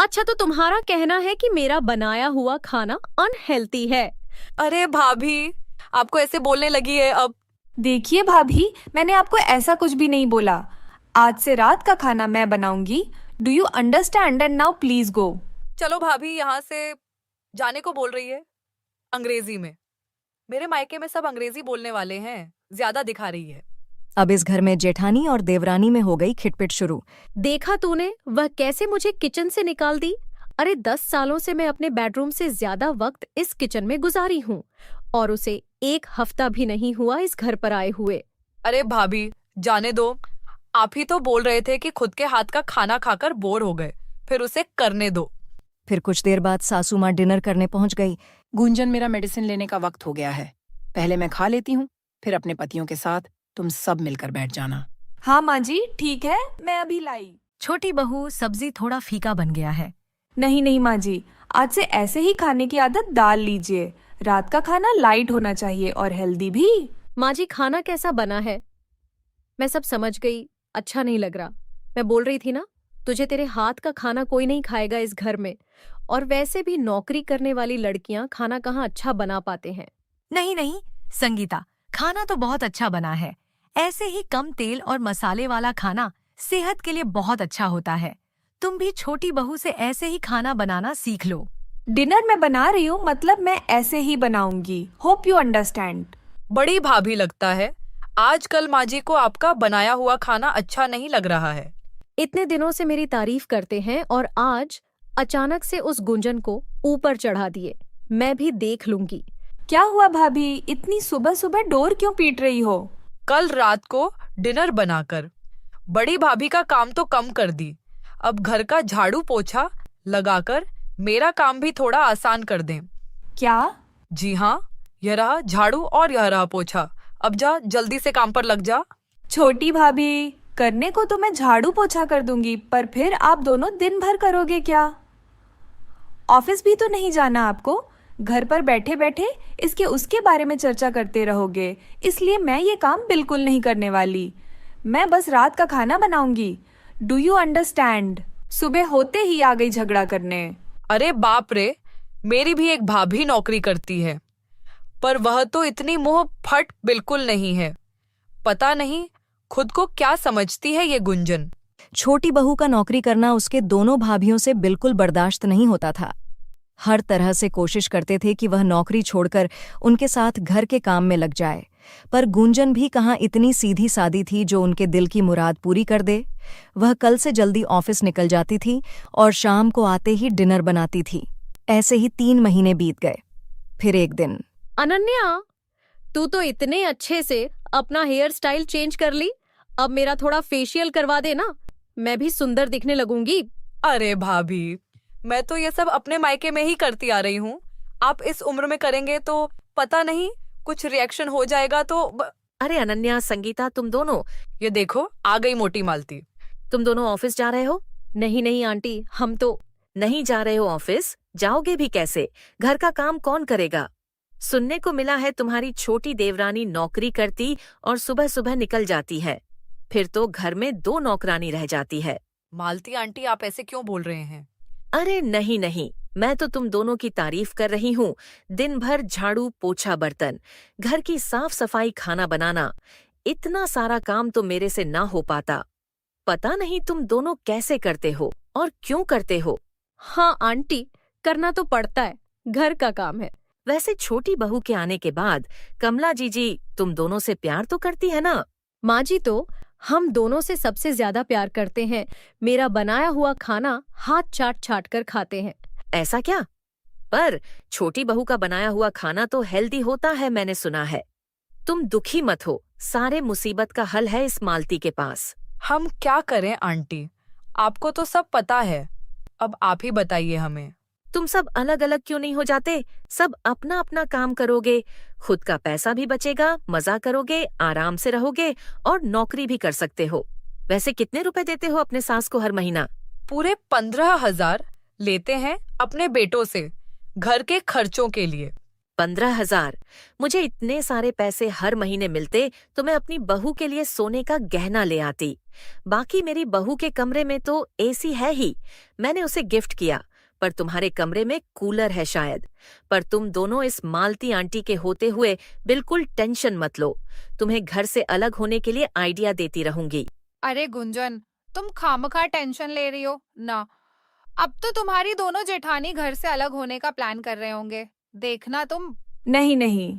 Speaker 6: अच्छा तो तुम्हारा कहना है कि मेरा बनाया हुआ खाना अनहेल्थी है।
Speaker 12: अरे भाभी, आपको ऐसे बोलने लगी है अब।
Speaker 1: देखिए भाभी, मैंने आपको ऐसा कुछ भी नहीं बोला। आज से रात का खाना मैं बनाऊंगी। Do you understand? And now please go.
Speaker 12: चलो भाभी, यहाँ से जाने को बोल रही है अंग्रेजी में। मेरे मायके में सब अंग्रेजी बोलने वाले हैं, ज्यादा दिखा रही है।
Speaker 5: अब इस घर में जेठानी और देवरानी में हो गई खिटपिट शुरू।
Speaker 6: देखा तूने वह कैसे मुझे किचन से निकाल दी? अरे 10 सालों से मैं अपने बेडरूम से ज्यादा वक्त इस किचन में गुजारी हूँ और उसे 1 हफ्ता भी नहीं हुआ इस घर पर आए हुए।
Speaker 12: अरे भाभी जाने दो, आप ही तो बोल रहे थे कि खुद के हाथ का खाना खाकर बोर हो गए, फिर उसे करने दो।
Speaker 5: फिर कुछ देर बाद सासू माँ डिनर करने पहुंच गई।
Speaker 14: गुंजन, मेरा मेडिसिन लेने का वक्त हो गया है। पहले मैं खा लेती हूँ, फिर अपने पतियों के साथ तुम सब मिलकर बैठ जाना।
Speaker 1: हाँ माँ जी, ठीक है, मैं अभी लाई।
Speaker 11: छोटी बहू, सब्जी थोड़ा फीका बन गया है।
Speaker 1: नहीं नहीं माँ जी, आज से ऐसे ही खाने की आदत डाल लीजिए। रात का खाना लाइट होना चाहिए और हेल्दी भी।
Speaker 6: माँ जी, खाना कैसा बना है? मैं सब समझ गई, अच्छा नहीं लग रहा। मैं बोल रही थी ना, तुझे तेरे हाथ का खाना कोई नहीं खाएगा इस घर में। और वैसे भी नौकरी करने वाली लड़कियां खाना कहाँ अच्छा बना पाते हैं।
Speaker 11: नहीं नहीं संगीता, खाना तो बहुत अच्छा बना है। ऐसे ही कम तेल और मसाले वाला खाना सेहत के लिए बहुत अच्छा होता है। तुम भी छोटी बहू से ऐसे ही खाना बनाना सीख लो।
Speaker 1: डिनर मैं बना रही हूँ, मतलब मैं ऐसे ही बनाऊंगी। Hope you understand.
Speaker 12: बड़ी भाभी लगता है आजकल माँ जी को आपका बनाया हुआ खाना अच्छा नहीं लग रहा है।
Speaker 6: इतने दिनों से मेरी तारीफ करते हैं और आज अचानक से उस गुंजन को ऊपर चढ़ा दिए। मैं भी देख लूंगी।
Speaker 1: क्या हुआ भाभी, इतनी सुबह सुबह डोर क्यों पीट रही हो?
Speaker 12: कल रात को डिनर बनाकर बड़ी भाभी का काम तो कम कर दी, अब घर का झाड़ू पोछा लगाकर मेरा काम भी थोड़ा आसान कर दें।
Speaker 1: क्या?
Speaker 12: जी हाँ, यह रहा झाड़ू और यह रहा पोछा। अब जा, जल्दी से काम पर लग जा।
Speaker 1: छोटी भाभी, करने को तो मैं झाड़ू पोछा कर दूंगी, पर फिर आप दोनों दिन भर करोगे क्या? ऑफिस भी तो नहीं जाना आपको, घर पर बैठे बैठे इसके उसके बारे में चर्चा करते रहोगे। इसलिए मैं ये काम बिल्कुल नहीं करने वाली। मैं बस रात का खाना बनाऊंगी। Do you understand? सुबह होते ही आ गई झगड़ा करने।
Speaker 12: अरे बाप रे, मेरी भी एक भाभी नौकरी करती है, पर वह तो इतनी मुंह फट बिल्कुल नहीं है। पता नहीं खुद को क्या समझती है ये गुंजन।
Speaker 5: छोटी बहू का नौकरी करना उसके दोनों भाभियों से बिल्कुल बर्दाश्त नहीं होता था। हर तरह से कोशिश करते थे कि वह नौकरी छोड़कर उनके साथ घर के काम में लग जाए, पर गुंजन भी कहाँ इतनी सीधी सादी थी जो उनके दिल की मुराद पूरी कर दे। वह कल से जल्दी ऑफिस निकल जाती थी और शाम को आते ही डिनर बनाती थी। ऐसे ही 3 महीने बीत गए। फिर एक दिन,
Speaker 6: अनन्या, तू तो इतने अच्छे से अपना हेयर स्टाइल चेंज कर ली, अब मेरा थोड़ा फेशियल करवा दे ना, मैं भी सुंदर दिखने लगूंगी।
Speaker 12: अरे भाभी, मैं तो ये सब अपने मायके में ही करती आ रही हूँ। आप इस उम्र में करेंगे तो पता नहीं कुछ रिएक्शन हो जाएगा तो
Speaker 11: अरे अनन्या, संगीता, तुम दोनों,
Speaker 12: ये देखो आ गई मोटी मालती।
Speaker 11: तुम दोनों ऑफिस जा रहे हो?
Speaker 6: नहीं नहीं आंटी, हम तो
Speaker 11: नहीं जा रहे हो ऑफिस? जाओगे भी कैसे? घर का काम कौन करेगा? सुनने को मिला है तुम्हारी छोटी देवरानी नौकरी करती और सुबह सुबह निकल जाती है। फिर तो घर में 2 नौकरानी रह जाती है।
Speaker 12: मालती आंटी, आप ऐसे क्यों बोल रहे हैं?
Speaker 11: अरे नहीं नहीं, मैं तो तुम दोनों की तारीफ कर रही हूँ। दिन भर झाड़ू पोछा बर्तन, घर की साफ सफाई, खाना बनाना, इतना सारा काम तो मेरे से ना हो पाता। पता नहीं तुम दोनों कैसे करते हो और क्यों करते हो।
Speaker 6: हाँ आंटी, करना तो पड़ता है, घर का काम है।
Speaker 11: वैसे छोटी बहू के आने के बाद कमला जीजी तुम दोनों से प्यार तो करती है ना?
Speaker 6: माँ जी तो हम दोनों से सबसे ज्यादा प्यार करते हैं। मेरा बनाया हुआ खाना हाथ चाट चाट कर खाते हैं।
Speaker 11: ऐसा क्या? पर छोटी बहू का बनाया हुआ खाना तो हेल्दी होता है, मैंने सुना है। तुम दुखी मत हो, सारे मुसीबत का हल है इस मालती के पास।
Speaker 12: हम क्या करें आंटी, आपको तो सब पता है। अब आप ही बताइए हमें।
Speaker 11: तुम सब अलग अलग क्यों नहीं हो जाते? सब अपना अपना काम करोगे, खुद का पैसा भी बचेगा, मजा करोगे, आराम से रहोगे और नौकरी भी कर सकते हो। वैसे कितने रुपए देते हो अपने सास को हर महीना?
Speaker 12: पूरे 15,000 लेते हैं अपने बेटों से, घर के खर्चों के लिए।
Speaker 11: 15,000? मुझे इतने सारे पैसे हर महीने मिलते तो मैं अपनी बहू के लिए सोने का गहना ले आती। बाकी मेरी बहू के कमरे में तो एसी है ही, मैंने उसे गिफ्ट किया। पर तुम्हारे कमरे में कूलर है शायद। पर तुम दोनों इस मालती आंटी के होते हुए बिल्कुल टेंशन मत लो। तुम्हें घर से अलग होने के लिए आइडिया देती रहूंगी।
Speaker 7: अरे गुंजन, तुम खामखा टेंशन ले रही हो ना। अब तो तुम्हारी दोनों जेठानी घर से अलग होने का प्लान कर रहे होंगे, देखना तुम।
Speaker 1: नहीं नहीं,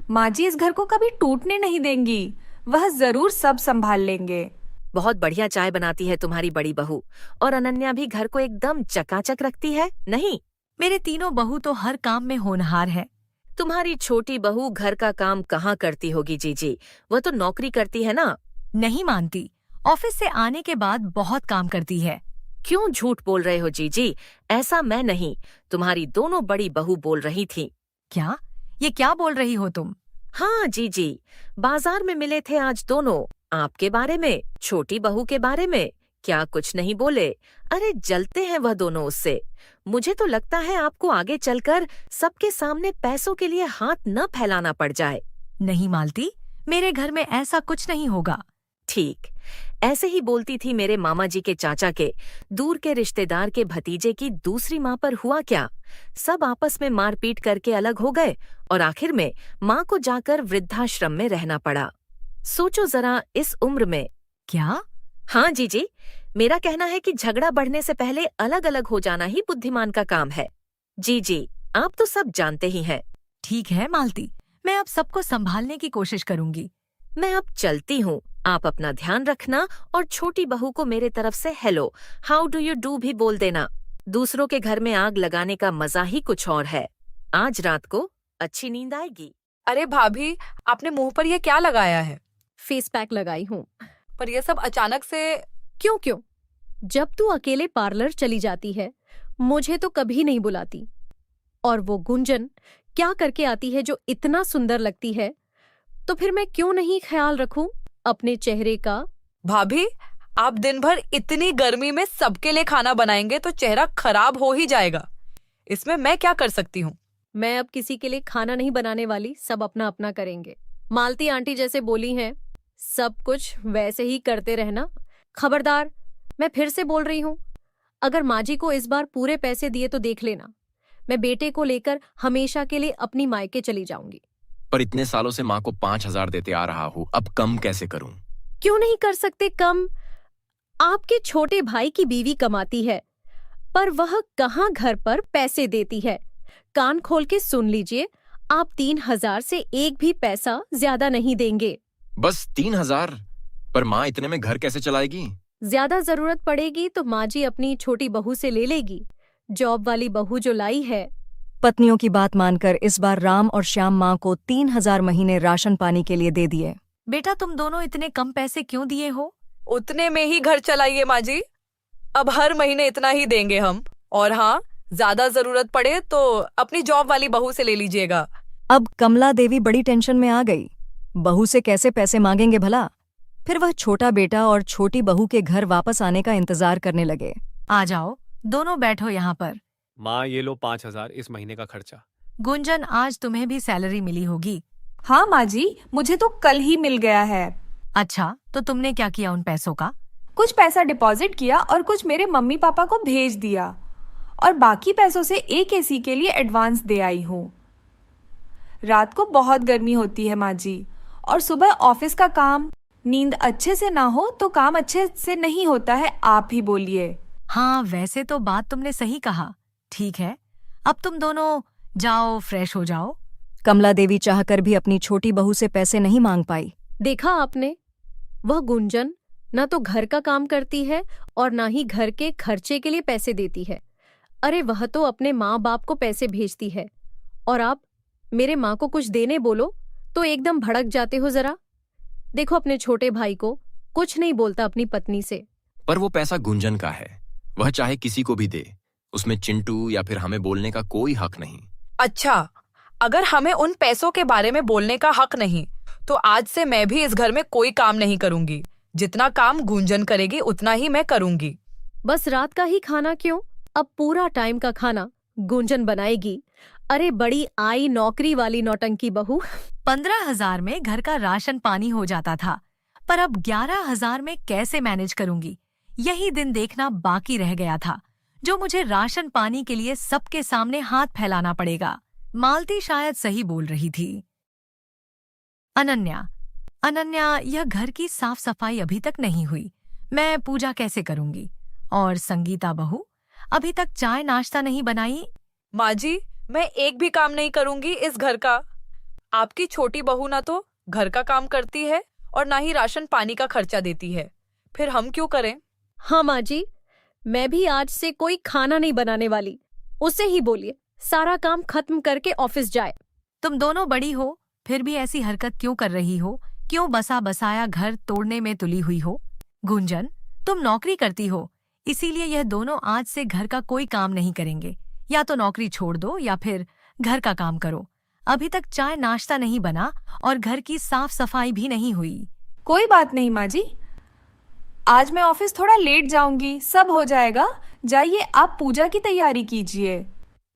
Speaker 1: माँ जी इस घर को कभी टूटने नहीं देंगी। वह जरूर सब संभाल लेंगे।
Speaker 11: बहुत बढ़िया चाय बनाती है तुम्हारी बड़ी बहू, और अनन्या भी घर को एकदम चकाचक रखती है। नहीं, मेरे तीनों बहू तो हर काम में होनहार है। तुम्हारी छोटी बहू घर का काम कहाँ करती होगी जीजी? वह तो नौकरी करती है ना।
Speaker 5: नहीं मानती, ऑफिस से आने के बाद बहुत काम करती है।
Speaker 11: क्यों झूठ बोल रहे हो जीजी? ऐसा मैं नहीं, तुम्हारी दोनों बड़ी बहू बोल रही थी।
Speaker 5: क्या? ये क्या बोल रही हो तुम?
Speaker 11: हाँ जीजी, बाजार में मिले थे आज दोनों, आपके बारे में, छोटी बहू के बारे में। क्या कुछ नहीं बोले? अरे जलते हैं वह दोनों उससे। मुझे तो लगता है आपको आगे चलकर सबके सामने पैसों के लिए हाथ न फैलाना पड़ जाए।
Speaker 5: नहीं मालती, मेरे घर में ऐसा कुछ नहीं होगा।
Speaker 11: ठीक, ऐसे ही बोलती थी मेरे मामा जी के चाचा के दूर के रिश्तेदार के भतीजे की दूसरी माँ पर हुआ क्या? सब आपस में मारपीट करके अलग हो गए और आखिर में माँ को जाकर वृद्धाश्रम में रहना पड़ा। सोचो जरा इस उम्र में।
Speaker 5: क्या?
Speaker 11: हाँ जीजी, मेरा कहना है कि झगड़ा बढ़ने से पहले अलग अलग हो जाना ही बुद्धिमान का काम है। जी, आप तो सब जानते ही हैं।
Speaker 5: ठीक है मालती, मैं अब सबको संभालने की कोशिश करूंगी।
Speaker 11: मैं अब चलती हूँ, आप अपना ध्यान रखना और छोटी बहू को मेरे तरफ से hello, how do you do भी बोल देना। दूसरों के घर में आग लगाने का मजा ही कुछ और है। आज रात को अच्छी नींद आएगी।
Speaker 12: अरे भाभी, आपने मुंह पर ये क्या लगाया है?
Speaker 6: फेस पैक लगाई हूँ।
Speaker 12: पर ये सब अचानक से
Speaker 6: क्यों? जब तू अकेले पार्लर चली जाती है, मुझे तो कभी नहीं बुलाती। और वो गुंजन क्या करके आती है जो इतना सुंदर लगती है, तो फिर मैं क्यों नहीं ख्याल रखूं अपने चेहरे का?
Speaker 12: भाभी, आप दिन भर इतनी गर्मी में सबके लिए खाना बनाएंगे तो चेहरा खराब हो ही जाएगा। इसमें मैं क्या कर सकती हूँ?
Speaker 6: मैं अब किसी के लिए खाना नहीं बनाने वाली, सब अपना अपना करेंगे। मालती आंटी जैसे बोली हैं, सब कुछ वैसे ही करते रहना। खबरदार, मैं फिर से बोल रही हूँ, अगर माँ जी को इस बार पूरे पैसे दिए तो देख लेना, मैं बेटे को लेकर हमेशा के लिए अपनी मायके चली जाऊंगी।
Speaker 16: पर इतने सालों से माँ को 5,000 देते आ रहा हूँ, अब कम कैसे करूं?
Speaker 6: क्यों नहीं कर सकते कम? आपके छोटे भाई की बीवी कमाती है, पर वह कहाँ घर पर पैसे देती है। कान खोल के सुन लीजिए, आप 3,000 से एक भी पैसा ज्यादा नहीं देंगे।
Speaker 16: बस 3,000? पर माँ इतने में घर कैसे चलाएगी?
Speaker 6: ज्यादा जरूरत पड़ेगी तो माँ जी अपनी छोटी बहू से ले लेगी, जॉब वाली बहू जो लाई है।
Speaker 5: पत्नियों की बात मानकर इस बार राम और श्याम माँ को 3,000 महीने राशन पानी के लिए दे दिए।
Speaker 11: बेटा, तुम दोनों इतने कम पैसे क्यों दिए हो?
Speaker 12: उतने में ही घर चलाइए माँ जी, अब हर महीने इतना ही देंगे हम। और हाँ, ज्यादा जरूरत पड़े तो अपनी जॉब वाली बहू से ले लीजिएगा।
Speaker 5: अब कमला देवी बड़ी टेंशन में आ गई। बहू से कैसे पैसे मांगेंगे भला? फिर वह छोटा बेटा और छोटी बहू के घर वापस आने का इंतजार करने लगे।
Speaker 11: आ जाओ, दोनों बैठो यहाँ पर।
Speaker 10: माँ, ये लो 5,000 इस महीने का खर्चा।
Speaker 11: गुंजन, आज तुम्हें भी सैलरी मिली होगी।
Speaker 1: हाँ माँ जी, मुझे तो कल ही मिल गया है।
Speaker 11: अच्छा, तो तुमने क्या किया उन पैसों का?
Speaker 1: कुछ पैसा डिपॉजिट किया और कुछ मेरे मम्मी पापा को भेज दिया, और बाकी पैसों से एक एसी के लिए एडवांस दे आई हूँ। रात को बहुत गर्मी होती है माँ जी, और सुबह ऑफिस का काम, नींद अच्छे से ना हो तो काम अच्छे से नहीं होता है, आप ही बोलिए।
Speaker 11: हाँ, वैसे तो बात तुमने सही कहा। ठीक है, अब तुम दोनों जाओ, फ्रेश हो जाओ।
Speaker 5: कमला देवी चाहकर भी अपनी छोटी बहू से पैसे नहीं मांग पाई।
Speaker 6: देखा आपने, वह गुंजन ना तो घर का काम करती है और ना ही घर के खर्चे के लिए पैसे देती है। अरे वह तो अपने माँ बाप को पैसे भेजती है, और आप मेरे माँ को कुछ देने बोलो तो एकदम भड़क जाते हो। जरा देखो अपने छोटे भाई को, कुछ नहीं बोलता अपनी पत्नी से।
Speaker 16: पर वो पैसा गुंजन का है, वह चाहे किसी को भी दे, उसमें चिंटू या फिर हमें बोलने का कोई हक नहीं।
Speaker 12: अच्छा, अगर हमें उन पैसों के बारे में बोलने का हक नहीं, तो आज से मैं भी इस घर में कोई काम नहीं करूंगी। जितना काम गुंजन करेगी उतना ही मैं करूंगी।
Speaker 6: बस रात का ही खाना क्यों, अब पूरा टाइम का खाना गुंजन बनाएगी। अरे बड़ी आई नौकरी वाली नौटंकी बहू।
Speaker 11: 15,000 में घर का राशन पानी हो जाता था, पर अब 11,000 में कैसे मैनेज करूंगी, यही दिन देखना बाकी रह गया था, जो मुझे राशन पानी के लिए सबके सामने हाथ फैलाना पड़ेगा। मालती शायद सही बोल रही थी। अनन्या, यह घर की साफ सफाई अभी तक नहीं हुई, मैं पूजा कैसे करूंगी? और संगीता बहू अभी तक चाय नाश्ता नहीं बनाई।
Speaker 12: माँ जी, मैं एक भी काम नहीं करूंगी इस घर का। आपकी छोटी बहू ना तो घर का काम करती है और ना ही राशन पानी का खर्चा देती है, फिर हम क्यों करें?
Speaker 6: हाँ माँ जी, मैं भी आज से कोई खाना नहीं बनाने वाली। उसे ही बोलिए सारा काम खत्म करके ऑफिस जाए।
Speaker 11: तुम दोनों बड़ी हो, फिर भी ऐसी हरकत क्यों कर रही हो? क्यों बसा बसाया घर तोड़ने में तुली हुई हो? गुंजन, तुम नौकरी करती हो, इसीलिए यह दोनों आज से घर का कोई काम नहीं करेंगे। या तो नौकरी छोड़ दो या फिर घर का काम करो। अभी तक चाय नाश्ता नहीं बना और घर की साफ सफाई भी नहीं हुई।
Speaker 1: कोई बात नहीं माँ जी, आज मैं ऑफिस थोड़ा लेट जाऊंगी, सब हो जाएगा। जाइए, आप पूजा की तैयारी कीजिए।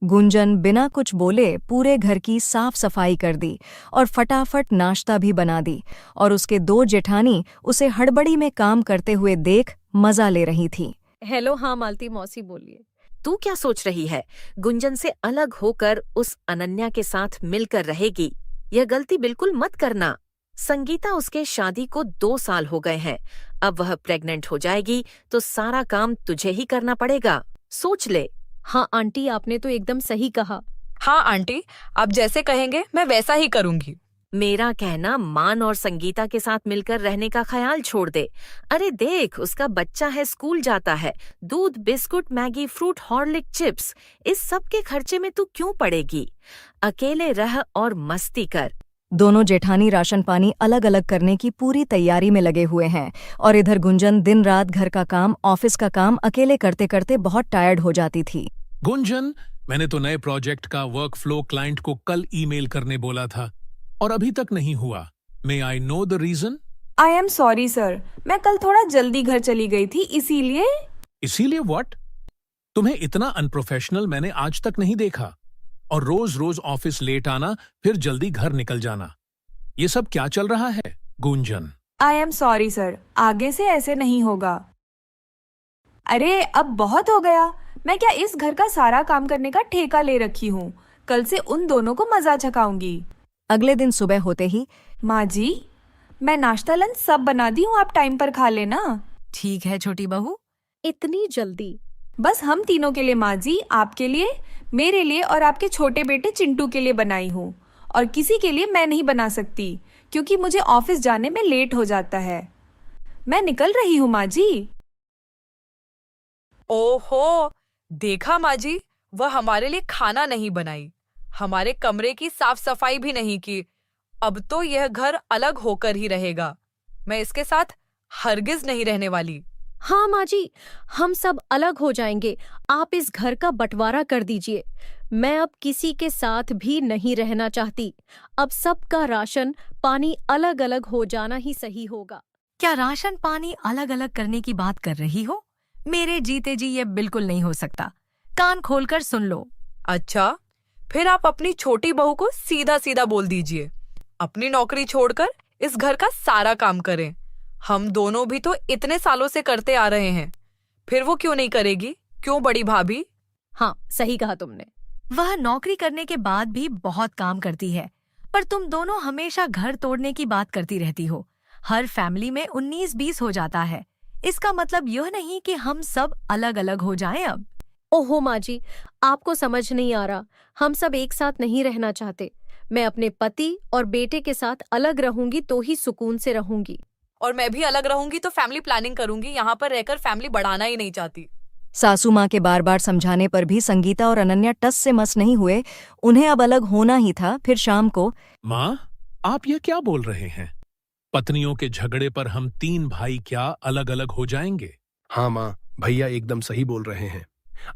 Speaker 5: गुंजन बिना कुछ बोले पूरे घर की साफ सफाई कर दी और फटाफट नाश्ता भी बना दी, और उसके 2 जेठानी उसे हड़बड़ी में काम करते हुए देख मजा ले रही थी।
Speaker 6: हेलो, हाँ मालती मौसी बोलिए।
Speaker 17: तू क्या सोच रही है? गुंजन से अलग होकर उस अनन्या के साथ मिलकर रहेगी? यह गलती बिल्कुल मत करना। संगीता, उसके शादी को 2 साल हो गए हैं, अब वह प्रेग्नेंट हो जाएगी तो सारा काम तुझे ही करना पड़ेगा, सोच ले।
Speaker 6: हाँ आंटी, आपने तो एकदम सही कहा।
Speaker 12: हाँ आंटी, आप जैसे कहेंगे मैं वैसा ही करूंगी।
Speaker 17: मेरा कहना, मान और संगीता के साथ मिलकर रहने का ख्याल छोड़ दे। अरे देख, उसका बच्चा है, स्कूल जाता है, दूध, बिस्कुट, मैगी, फ्रूट, हॉर्लिक, चिप्स, इस सब के खर्चे में तू क्यों पड़ेगी? अकेले रह और मस्ती कर।
Speaker 5: दोनों जेठानी राशन पानी अलग अलग करने की पूरी तैयारी में लगे हुए हैं, और इधर गुंजन दिन रात घर का काम, ऑफिस का काम अकेले करते करते बहुत टायर्ड हो जाती थी।
Speaker 15: गुंजन, मैंने तो नए प्रोजेक्ट का वर्क फ्लो क्लाइंट को कल ईमेल करने बोला था और अभी तक नहीं हुआ। May I know the reason?
Speaker 1: I am sorry sir, मैं कल थोड़ा जल्दी घर चली गई थी, इसीलिए।
Speaker 15: इसीलिए व्हाट? तुम्हें इतना अनप्रोफेशनल मैंने आज तक नहीं देखा। और रोज रोज ऑफिस लेट आना, फिर जल्दी घर निकल जाना, ये सब क्या चल रहा है गुंजन?
Speaker 1: आई एम सॉरी सर, आगे से ऐसे नहीं होगा। अरे अब बहुत हो गया, मैं क्या इस घर का सारा काम करने का ठेका ले रखी हूँ? कल से उन दोनों को मजा चखाऊंगी।
Speaker 5: अगले दिन सुबह होते ही,
Speaker 1: माँ जी, मैं नाश्ता लंच सब बना दी हूँ, आप टाइम पर खा लेना।
Speaker 11: ठीक है छोटी बहू।
Speaker 6: इतनी जल्दी?
Speaker 1: बस हम तीनों के लिए माँ जी, आपके लिए, मेरे लिए और आपके छोटे बेटे चिंटू के लिए बनाई हूँ, और किसी के लिए मैं नहीं बना सकती क्योंकि मुझे ऑफिस जाने में लेट हो जाता है। मैं निकल रही हूँ माँ जी।
Speaker 12: ओहो, देखा माँ जी, वह हमारे लिए खाना नहीं बनाई, हमारे कमरे की साफ सफाई भी नहीं की। अब तो यह घर अलग होकर ही रहेगा, मैं इसके साथ हरगिज नहीं रहने वाली।
Speaker 6: हाँ माँ जी, हम सब अलग हो जाएंगे, आप इस घर का बंटवारा कर दीजिए। मैं अब किसी के साथ भी नहीं रहना चाहती, अब सबका राशन पानी अलग अलग हो जाना ही सही होगा।
Speaker 11: क्या राशन पानी अलग अलग करने की बात कर रही हो? मेरे जीते जी ये बिल्कुल नहीं हो सकता, कान खोलकर सुन लो।
Speaker 12: अच्छा, फिर आप अपनी छोटी बहू को सीधा सीधा बोल दीजिए अपनी नौकरी छोड़कर इस घर का सारा काम करें। हम दोनों भी तो इतने सालों से करते आ रहे हैं, फिर वो क्यों नहीं करेगी? क्यों बड़ी भाभी?
Speaker 6: हाँ, सही कहा तुमने।
Speaker 11: वह नौकरी करने के बाद भी बहुत काम करती है, पर तुम दोनों हमेशा घर तोड़ने की बात करती रहती हो। हर फैमिली में 19-20 हो जाता है। इसका मतलब यह नहीं कि हम सब अलग अलग हो जाएं अब।
Speaker 6: ओहो माँ जी, आपको समझ नहीं आ रहा। हम सब एक साथ नहीं रहना चाहते। मैं अपने पति और बेटे के साथ अलग रहूंगी तो ही सुकून से रहूंगी।
Speaker 12: और मैं भी अलग रहूंगी तो फैमिली प्लानिंग करूंगी। यहाँ पर रहकर फैमिली बढ़ाना ही नहीं चाहती।
Speaker 5: सासू माँ के बार बार समझाने पर भी संगीता और अनन्या टस से मस नहीं हुए। उन्हें अब अलग होना ही था। फिर शाम को,
Speaker 15: माँ, आप यह क्या बोल रहे हैं? पत्नियों के झगड़े पर हम 3 भाई क्या अलग अलग हो जाएंगे?
Speaker 9: हाँ माँ, भैया एकदम सही बोल रहे हैं।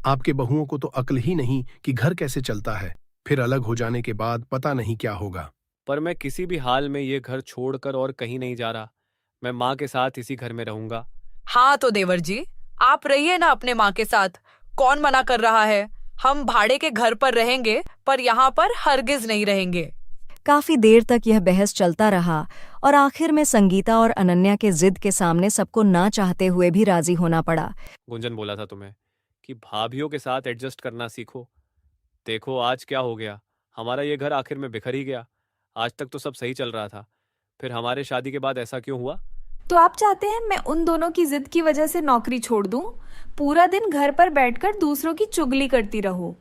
Speaker 9: आपके बहुओं को तो अक्ल ही नहीं कि घर कैसे चलता है। फिर अलग हो जाने के बाद पता नहीं क्या होगा।
Speaker 10: पर मैं किसी भी हाल में ये घर छोड़कर और कहीं नहीं जा रहा। मैं माँ के साथ इसी घर में रहूंगा।
Speaker 12: हाँ तो देवर जी, आप रहिए ना अपने माँ के साथ। कौन मना कर रहा है? हम भाड़े के घर पर रहेंगे, पर यहाँ पर हरगिज नहीं रहेंगे।
Speaker 5: काफी देर तक यह बहस चलता रहा और आखिर में संगीता और अनन्या के जिद के सामने सबको ना चाहते हुए भी राजी होना पड़ा।
Speaker 10: गुंजन बोला था तुम्हें कि भाभीियों के साथ एडजस्ट करना सीखो। देखो आज क्या हो गया। हमारा ये घर आखिर में बिखर ही गया। आज तक तो सब सही चल रहा था, फिर हमारे शादी के बाद ऐसा क्यों हुआ?
Speaker 1: तो आप चाहते हैं मैं उन दोनों की जिद की वजह से नौकरी छोड़ दूं? पूरा दिन घर पर बैठकर दूसरों की चुगली करती रहूं?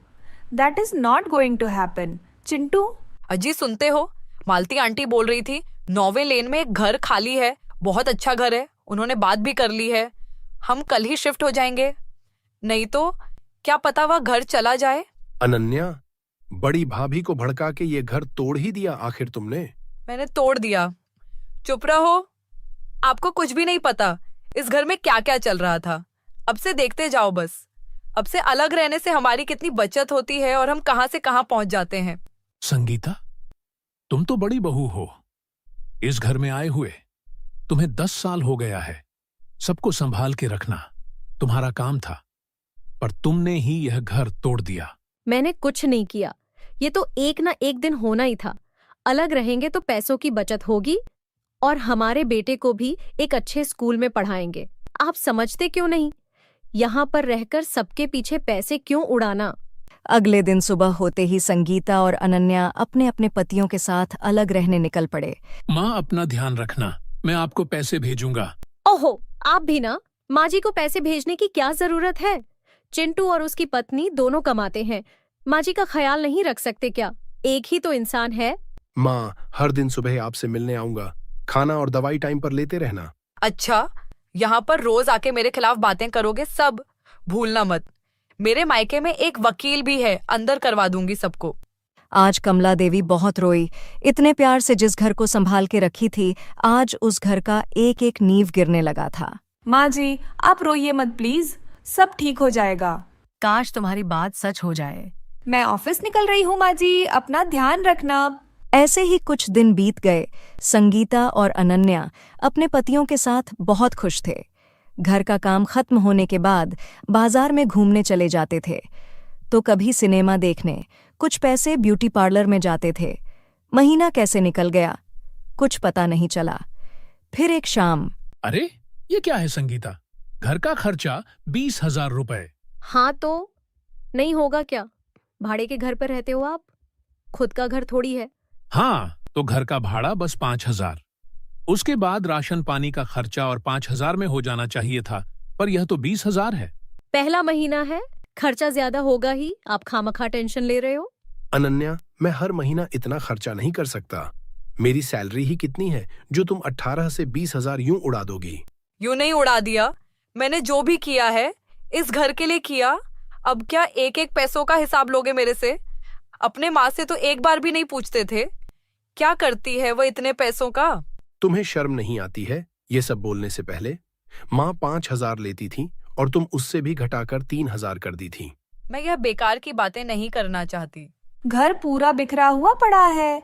Speaker 1: That is not going to happen. Chintu,
Speaker 12: अजी सुनते हो? मालती आंटी बोल रही थी 9वें लेन में एक घर खाली है, बहुत अच्छा घर है। उन्होंने बात भी कर ली है। हम कल ही शिफ्ट हो जाएंगे। नहीं तो क्या पता वह घर चला जाए।
Speaker 9: अनन्या, बड़ी भाभी को भड़का के ये घर तोड़ ही दिया आखिर तुमने।
Speaker 12: मैंने तोड़ दिया। चुप रहो, आपको कुछ भी नहीं पता इस घर में क्या क्या चल रहा था। अब से देखते जाओ बस। अब से अलग रहने से हमारी कितनी बचत होती है और हम कहां से कहां पहुंच जाते हैं।
Speaker 15: संगीता, तुम तो बड़ी बहू हो इस घर में आए हुए। तुम्हें 10 साल हो गया है। सबको संभाल के रखना तुम्हारा काम था, पर तुमने ही यह घर तोड़ दिया।
Speaker 6: मैंने कुछ नहीं किया। ये तो एक ना एक दिन होना ही था। अलग रहेंगे तो पैसों की बचत होगी और हमारे बेटे को भी एक अच्छे स्कूल में पढ़ाएंगे। आप समझते क्यों नहीं? यहाँ पर रहकर सबके पीछे पैसे क्यों उड़ाना?
Speaker 5: अगले दिन सुबह होते ही संगीता और अनन्या अपने अपने पतियों के साथ अलग रहने निकल पड़े।
Speaker 15: माँ, अपना ध्यान रखना, मैं आपको पैसे भेजूंगा।
Speaker 6: ओहो, आप भी ना? माँ जी को पैसे भेजने की क्या जरूरत है? चिंटू और उसकी पत्नी दोनों कमाते हैं। माँ जी का ख्याल नहीं रख सकते क्या? एक ही तो इंसान है।
Speaker 9: माँ, हर दिन सुबह आपसे मिलने आऊंगा। खाना और दवाई टाइम पर लेते रहना।
Speaker 12: अच्छा, यहाँ पर रोज आके मेरे खिलाफ बातें करोगे सब? भूलना मत, मेरे मायके में एक वकील भी है, अंदर करवा दूंगी सबको।
Speaker 5: आज कमला देवी बहुत रोई। इतने प्यार से जिस घर को संभाल के रखी थी, आज उस घर का एक एक नींव गिरने लगा था।
Speaker 1: माँ जी, आप रोइए मत प्लीज, सब ठीक हो जाएगा।
Speaker 11: काश तुम्हारी बात सच हो जाए।
Speaker 1: मैं ऑफिस निकल रही हूँ माँ जी, अपना ध्यान रखना।
Speaker 5: ऐसे ही कुछ दिन बीत गए। संगीता और अनन्या अपने पतियों के साथ बहुत खुश थे। घर का काम खत्म होने के बाद बाजार में घूमने चले जाते थे, तो कभी सिनेमा देखने, कुछ पैसे ब्यूटी पार्लर में जाते थे। महीना कैसे निकल गया कुछ पता नहीं चला। फिर एक शाम,
Speaker 15: अरे ये क्या है संगीता? घर का खर्चा 20,000 रुपए।
Speaker 6: हाँ तो नहीं होगा क्या? भाड़े के घर पर रहते हो आप, खुद का घर थोड़ी है।
Speaker 15: हाँ, तो घर का भाड़ा बस 5,000। उसके बाद राशन पानी का खर्चा और 5,000 में हो जाना चाहिए था, पर यह तो 20,000 है।
Speaker 6: पहला महीना है, खर्चा ज्यादा होगा ही। आप खामखा टेंशन ले रहे हो।
Speaker 9: अनन्या, मैं हर महीना इतना खर्चा नहीं कर सकता। मेरी सैलरी ही कितनी है जो तुम 18 से 20,000 यूं उड़ा दोगी?
Speaker 12: यूं नहीं उड़ा दिया। मैंने जो भी किया है इस घर के लिए किया। अब क्या एक एक पैसों का हिसाब लोगे मेरे से? अपने माँ से तो एक बार भी नहीं पूछते थे। क्या करती है वो इतने पैसों का?
Speaker 9: तुम्हें शर्म नहीं आती है ये सब बोलने से पहले? माँ 5,000 लेती थी और तुम उससे भी घटाकर 3,000 कर दी थी।
Speaker 12: मैं यह बेकार की बातें नहीं करना चाहती।
Speaker 1: घर पूरा बिखरा हुआ पड़ा है।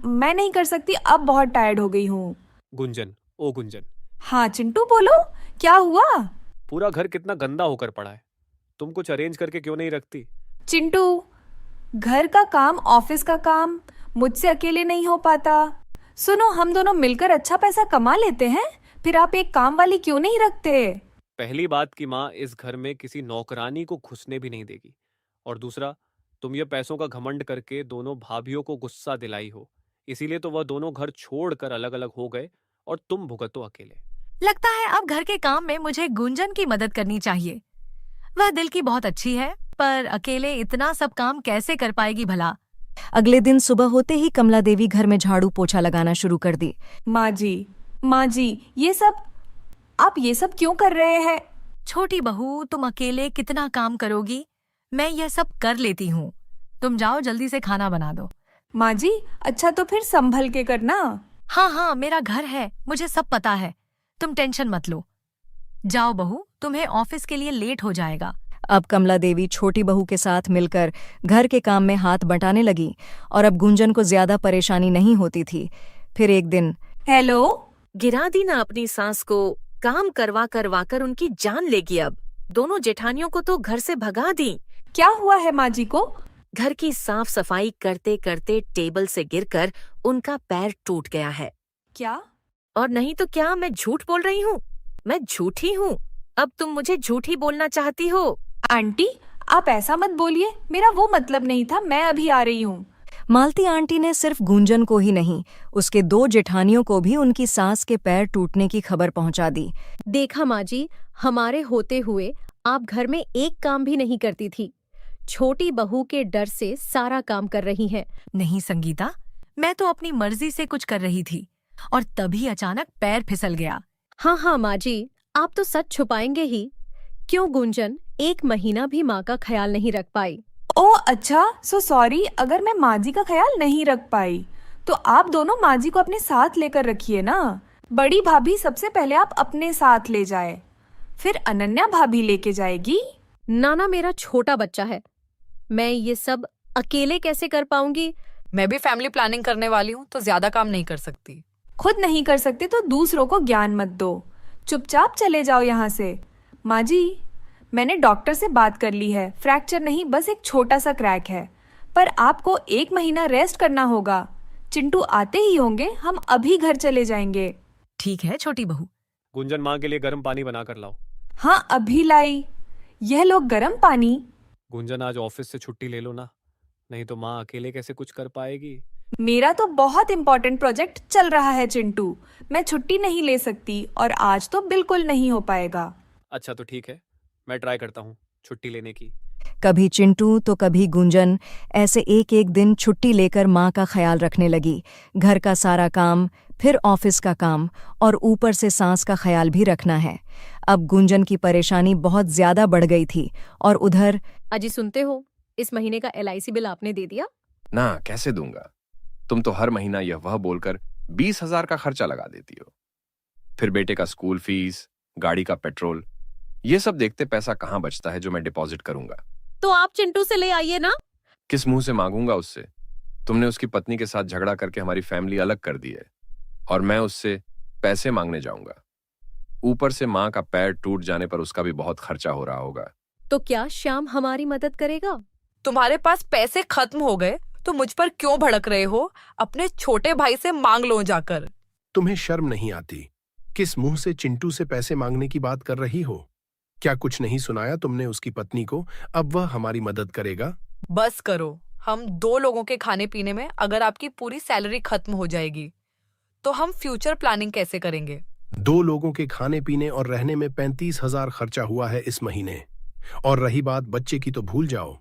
Speaker 1: मैं नहीं कर सकती, अब बहुत टायर्ड हो गई हूँ।
Speaker 10: गुंजन, ओ गुंजन।
Speaker 1: हाँ चिंटू, बोलो क्या हुआ?
Speaker 10: पूरा घर कितना गंदा होकर पड़ा है। तुम कुछ अरेंज करके क्यों नहीं रखती?
Speaker 1: चिंटू, घर का काम, ऑफिस का काम मुझसे अकेले नहीं हो पाता। सुनो, हम दोनों मिलकर अच्छा पैसा कमा लेते हैं, फिर आप एक काम वाली क्यों नहीं रखते?
Speaker 10: पहली बात कि माँ इस घर में किसी नौकरानी को घुसने भी नहीं देगी, और दूसरा, तुम ये पैसों का घमंड करके दोनों भाभियों को गुस्सा दिलाई हो, इसीलिए तो वह दोनों घर छोड़कर अलग अलग हो गए और तुम भुगतो अकेले।
Speaker 11: लगता है अब घर के काम में मुझे गुंजन की मदद करनी चाहिए। वह दिल की बहुत अच्छी है, पर अकेले इतना सब काम कैसे कर पाएगी भला।
Speaker 5: अगले दिन सुबह होते ही कमला देवी घर में झाड़ू पोछा लगाना शुरू कर दी।
Speaker 1: माँ जी, आप ये सब क्यों कर रहे हैं?
Speaker 11: छोटी बहू, तुम अकेले कितना काम करोगी? मैं यह सब कर लेती हूँ। तुम जाओ, जल्दी से खाना बना दो।
Speaker 1: माँ जी, अच्छा तो फिर संभल के करना।
Speaker 11: हाँ, मेरा घर है, मुझे सब पता है, तुम टेंशन मत लो। जाओ बहू, तुम्हें ऑफिस के लिए लेट हो जाएगा।
Speaker 5: अब कमला देवी छोटी बहू के साथ मिलकर घर के काम में हाथ बंटाने लगी और अब गुंजन को ज्यादा परेशानी नहीं होती थी। फिर एक दिन,
Speaker 1: हेलो,
Speaker 17: गिरा दी ना अपनी सास को, काम करवा कर उनकी जान लेगी। अब दोनों जेठानियों को तो घर से भगा दी।
Speaker 1: क्या हुआ है माँ जी को?
Speaker 17: घर की साफ सफाई करते करते टेबल से गिरकर उनका पैर टूट गया है।
Speaker 1: क्या?
Speaker 17: और नहीं तो क्या, मैं झूठ बोल रही हूँ? मैं झूठी हूँ। अब तुम मुझे झूठी बोलना चाहती हो?
Speaker 1: आंटी, आप ऐसा मत बोलिए, मेरा वो मतलब नहीं था, मैं अभी आ रही हूँ।
Speaker 5: मालती आंटी ने सिर्फ गुंजन को ही नहीं, उसके 2 जेठानियों को भी उनकी सास के पैर टूटने की खबर पहुंचा दी।
Speaker 6: देखा माँ जी, हमारे होते हुए आप घर में एक काम भी नहीं करती थी। छोटी बहू के डर से सारा काम कर रही हैं।
Speaker 11: नहीं संगीता, मैं तो अपनी मर्जी से कुछ कर रही थी और तभी अचानक पैर फिसल गया।
Speaker 6: हाँ माँ जी, आप तो सच छुपाएंगे ही। क्यों गुंजन 1 महीना भी माँ का ख्याल नहीं रख पाई?
Speaker 1: ओह अच्छा, सो सॉरी अगर मैं माँ जी का ख्याल नहीं रख पाई। तो आप दोनों माँ जी को अपने साथ लेकर रखिए ना। बड़ी भाभी सबसे पहले आप अपने साथ ले जाए, फिर अनन्या भाभी लेके जाएगी।
Speaker 6: नाना मेरा छोटा बच्चा है, मैं ये सब अकेले कैसे कर पाऊंगी?
Speaker 12: मैं भी फैमिली प्लानिंग करने वाली हूँ, तो ज्यादा काम नहीं कर सकती।
Speaker 1: खुद नहीं कर सकते तो दूसरों को ज्ञान मत दो, चुपचाप चले जाओ यहाँ से। माँ जी, मैंने डॉक्टर से बात कर ली है, फ्रैक्चर नहीं, बस एक छोटा सा क्रैक है, पर आपको 1 महीना रेस्ट करना होगा। चिंटू आते ही होंगे, हम अभी घर चले जाएंगे।
Speaker 11: ठीक है छोटी बहू।
Speaker 10: गुंजन माँ के लिए गर्म पानी बना कर लाओ।
Speaker 1: हाँ अभी लाई। यह लो गर्म पानी।
Speaker 10: गुंजन आज ऑफिस से छुट्टी ले लो ना, नहीं तो माँ अकेले कैसे कुछ कर पाएगी।
Speaker 1: मेरा तो बहुत इम्पोर्टेंट प्रोजेक्ट चल रहा है चिंटू, मैं छुट्टी नहीं ले सकती और आज तो बिल्कुल नहीं हो पाएगा।
Speaker 10: अच्छा तो ठीक है, मैं ट्राई करता हूँ छुट्टी लेने की।
Speaker 5: कभी चिंटू तो कभी गुंजन ऐसे एक एक दिन छुट्टी लेकर माँ का ख्याल रखने लगी। घर का सारा काम, फिर ऑफिस का काम और ऊपर से सास का ख्याल भी रखना है। अब गुंजन की परेशानी बहुत ज्यादा बढ़ गई थी और उधर,
Speaker 6: अजी सुनते हो, इस महीने का LIC बिल आपने दे दिया?
Speaker 16: ना, कैसे दूंगा? तुम तो हर महीना यह वह बोलकर 20,000 का खर्चा लगा देती हो। फिर बेटे का स्कूल फीस, गाड़ी का पेट्रोल, ये सब देखते पैसा कहाँ बचता है जो मैं डिपॉजिट करूंगा।
Speaker 6: तो आप चिंटू से ले आइए ना।
Speaker 16: किस मुंह से मांगूंगा उससे? तुमने उसकी पत्नी के साथ झगड़ा करके हमारी फैमिली अलग कर दी है और मैं उससे पैसे मांगने जाऊंगा। ऊपर से माँ का पैर टूट जाने पर उसका भी बहुत खर्चा हो रहा होगा।
Speaker 6: तो क्या श्याम हमारी मदद करेगा?
Speaker 12: तुम्हारे पास पैसे खत्म हो गए तो मुझ पर क्यों भड़क रहे हो? अपने छोटे भाई से मांग लो जाकर।
Speaker 9: तुम्हें शर्म नहीं आती? किस मुंह से चिंटू से पैसे मांगने की बात कर रही हो? क्या कुछ नहीं सुनाया तुमने उसकी पत्नी को? अब वह हमारी मदद करेगा।
Speaker 12: बस करो, हम 2 लोगों के खाने पीने में अगर आपकी पूरी सैलरी खत्म हो जाएगी तो हम फ्यूचर प्लानिंग कैसे करेंगे?
Speaker 9: 2 लोगों के खाने पीने और रहने में 35,000 खर्चा हुआ है इस महीने। और रही बात बच्चे की तो भूल जाओ।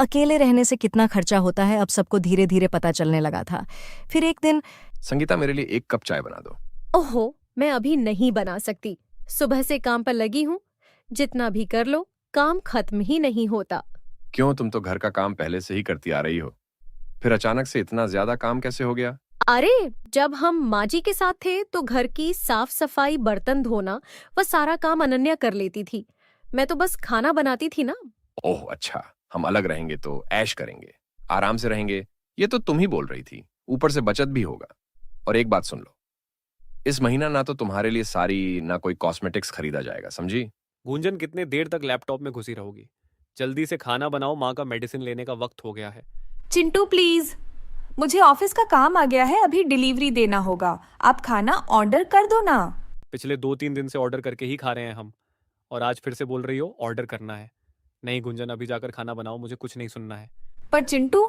Speaker 5: अकेले रहने से कितना खर्चा होता है अब सबको धीरे धीरे पता चलने लगा था। फिर एक दिन,
Speaker 16: संगीता मेरे लिए 1 कप चाय बना दो।
Speaker 6: ओहो, मैं अभी नहीं बना सकती, सुबह से काम पर लगी हूँ। जितना भी कर लो, काम खत्म ही नहीं होता।
Speaker 16: क्यों, तुम तो घर का काम पहले से ही करती आ रही हो, फिर अचानक से इतना ज्यादा काम कैसे हो गया?
Speaker 6: अरे, जब हम माँ जी के साथ थे तो घर की साफ सफाई, बर्तन धोना, वह सारा काम अनन्या कर लेती थी। मैं तो बस खाना बनाती थी ना।
Speaker 16: ओह अच्छा, हम अलग रहेंगे तो ऐश करेंगे, आराम से रहेंगे, ये तो तुम ही बोल रही थी। ऊपर से बचत भी होगा। और एक बात सुन लो, इस महीना ना तो तुम्हारे लिए साड़ी ना कोई कॉस्मेटिक्स खरीदा जाएगा, समझी?
Speaker 10: गुंजन कितने देर तक लैपटॉप में घुसी रहोगी? जल्दी से खाना बनाओ, माँ का मेडिसिन लेने का वक्त हो गया है।
Speaker 1: चिंटू प्लीज, मुझे ऑफिस का काम आ गया है, अभी डिलीवरी देना होगा। आप खाना ऑर्डर कर दो ना।
Speaker 10: पिछले 2-3 दिन से ऑर्डर करके ही खा रहे हैं हम, और आज फिर से बोल रही हो ऑर्डर करना है। नहीं गुंजन, अभी जाकर खाना बनाओ, मुझे कुछ नहीं सुनना है।
Speaker 1: पर चिंटू,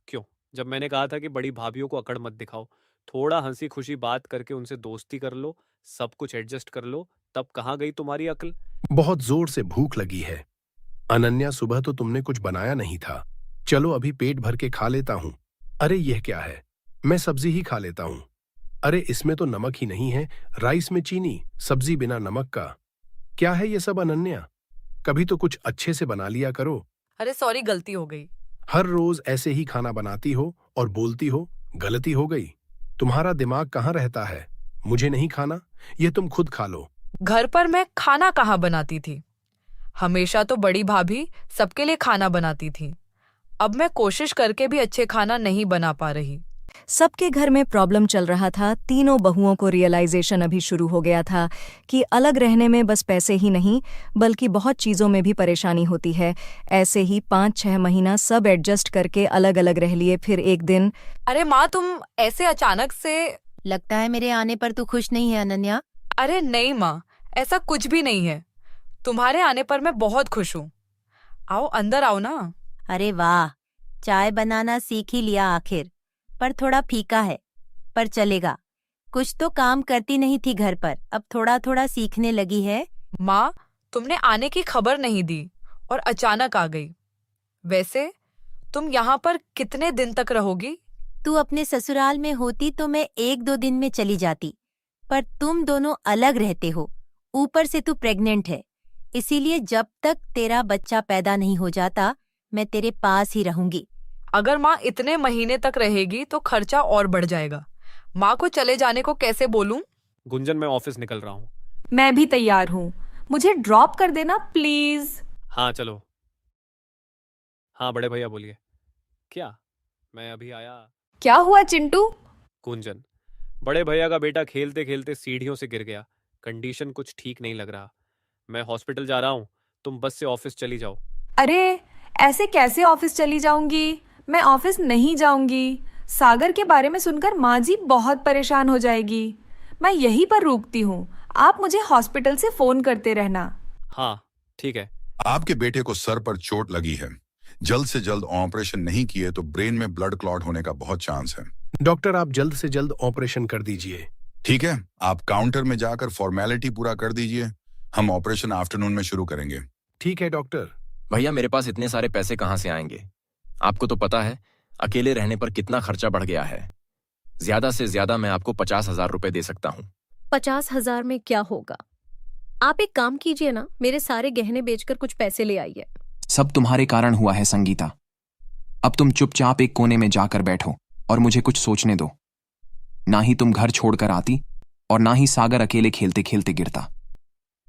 Speaker 10: क्यों? जब मैंने कहा था कि बड़ी भाभीयों को अकड़ मत दिखाओ, थोड़ा हंसी खुशी बात करके उनसे दोस्ती कर लो, सब कुछ एडजस्ट कर लो, तब कहाँ गई तुम्हारी अक्ल?
Speaker 9: बहुत जोर से भूख लगी है। अनन्या, सुबह तो तुमने कुछ बनाया नहीं था। चलो अभी पेट भर के खा लेता हूँ। अरे यह क्या है, मैं सब्जी ही खा लेता हूँ। अरे इसमें तो नमक ही नहीं है, राइस में चीनी, सब्जी बिना नमक का। क्या है ये सब अनन्या? कभी तो कुछ अच्छे से बना लिया करो।
Speaker 12: अरे सॉरी, गलती हो गई।
Speaker 9: हर रोज ऐसे ही खाना बनाती हो और बोलती हो गलती हो गई। तुम्हारा दिमाग कहाँ रहता है? मुझे नहीं खाना, ये तुम खुद खा लो।
Speaker 12: घर पर मैं खाना कहाँ बनाती थी? हमेशा तो बड़ी भाभी सबके लिए खाना बनाती थी। अब मैं कोशिश करके भी अच्छे खाना नहीं बना पा रही।
Speaker 5: सबके घर में प्रॉब्लम चल रहा था। तीनों बहुओं को रियलाइजेशन अभी शुरू हो गया था कि अलग रहने में बस पैसे ही नहीं बल्कि बहुत चीज़ों में भी परेशानी होती है। ऐसे ही 5-6 महीना सब एडजस्ट करके अलग अलग रह लिए। फिर एक दिन,
Speaker 12: अरे माँ, तुम ऐसे अचानक से।
Speaker 11: लगता है मेरे आने पर तू खुश नहीं है अनन्या।
Speaker 12: अरे नहीं माँ, ऐसा कुछ भी नहीं है। तुम्हारे आने पर मैं बहुत खुश हूँ। आओ अंदर आओ ना।
Speaker 11: अरे वाह, चाय बनाना सीख ही लिया आखिर, पर थोड़ा फीका है, पर चलेगा। कुछ तो काम करती नहीं थी घर पर, अब थोड़ा थोड़ा सीखने लगी है।
Speaker 12: माँ, तुमने आने की खबर नहीं दी और अचानक आ गई। वैसे तुम यहाँ पर कितने दिन तक रहोगी?
Speaker 11: तू अपने ससुराल में होती तो मैं 1-2 दिन में चली जाती, पर तुम दोनों अलग रहते हो। ऊपर से तू प्रेग्नेंट है, इसीलिए जब तक तेरा बच्चा पैदा नहीं हो जाता मैं तेरे पास ही रहूंगी।
Speaker 12: अगर माँ इतने महीने तक रहेगी तो खर्चा और बढ़ जाएगा। माँ को चले जाने को कैसे बोलूं?
Speaker 10: गुंजन, मैं ऑफिस निकल रहा हूँ।
Speaker 1: मैं भी तैयार हूँ, मुझे ड्रॉप कर देना प्लीज।
Speaker 10: हाँ चलो। हाँ बड़े भैया बोलिए। क्या? मैं अभी आया।
Speaker 1: क्या हुआ चिंटू?
Speaker 10: गुंजन, बड़े भैया का बेटा खेलते खेलते सीढ़ियों से गिर गया। कंडीशन कुछ ठीक नहीं लग रहा। मैं हॉस्पिटल जा रहा हूँ, तुम बस से ऑफिस चली जाओ।
Speaker 1: अरे ऐसे कैसे ऑफिस चली जाऊंगी? मैं ऑफिस नहीं जाऊंगी। सागर के बारे में सुनकर माँ जी बहुत परेशान हो जाएगी। मैं यहीं पर रुकती हूँ, आप मुझे हॉस्पिटल से फोन करते रहना।
Speaker 10: हाँ ठीक है।
Speaker 18: आपके बेटे को सर पर चोट लगी है। जल्द से जल्द ऑपरेशन नहीं किए तो ब्रेन में ब्लड क्लॉट होने का बहुत चांस है।
Speaker 9: डॉक्टर, आप जल्द से जल्द ऑपरेशन कर दीजिए।
Speaker 18: ठीक है, आप काउंटर में जाकर फॉर्मेलिटी पूरा कर दीजिए। हम ऑपरेशन आफ्टरनून में शुरू करेंगे।
Speaker 9: ठीक है डॉक्टर।
Speaker 16: भैया, मेरे पास इतने सारे पैसे कहाँ से आएंगे? आपको तो पता है अकेले रहने पर कितना खर्चा बढ़ गया है। ज्यादा से ज्यादा मैं आपको 50,000 रुपए दे सकता हूँ।
Speaker 6: 50,000 में क्या होगा? आप एक काम कीजिए ना, मेरे सारे गहने बेचकर कुछ पैसे ले आइए।
Speaker 19: सब तुम्हारे कारण हुआ है संगीता। अब तुम चुपचाप एक कोने में जाकर बैठो और मुझे कुछ सोचने दो। ना ही तुम घर छोड़कर आती और ना ही सागर अकेले खेलते खेलते गिरता।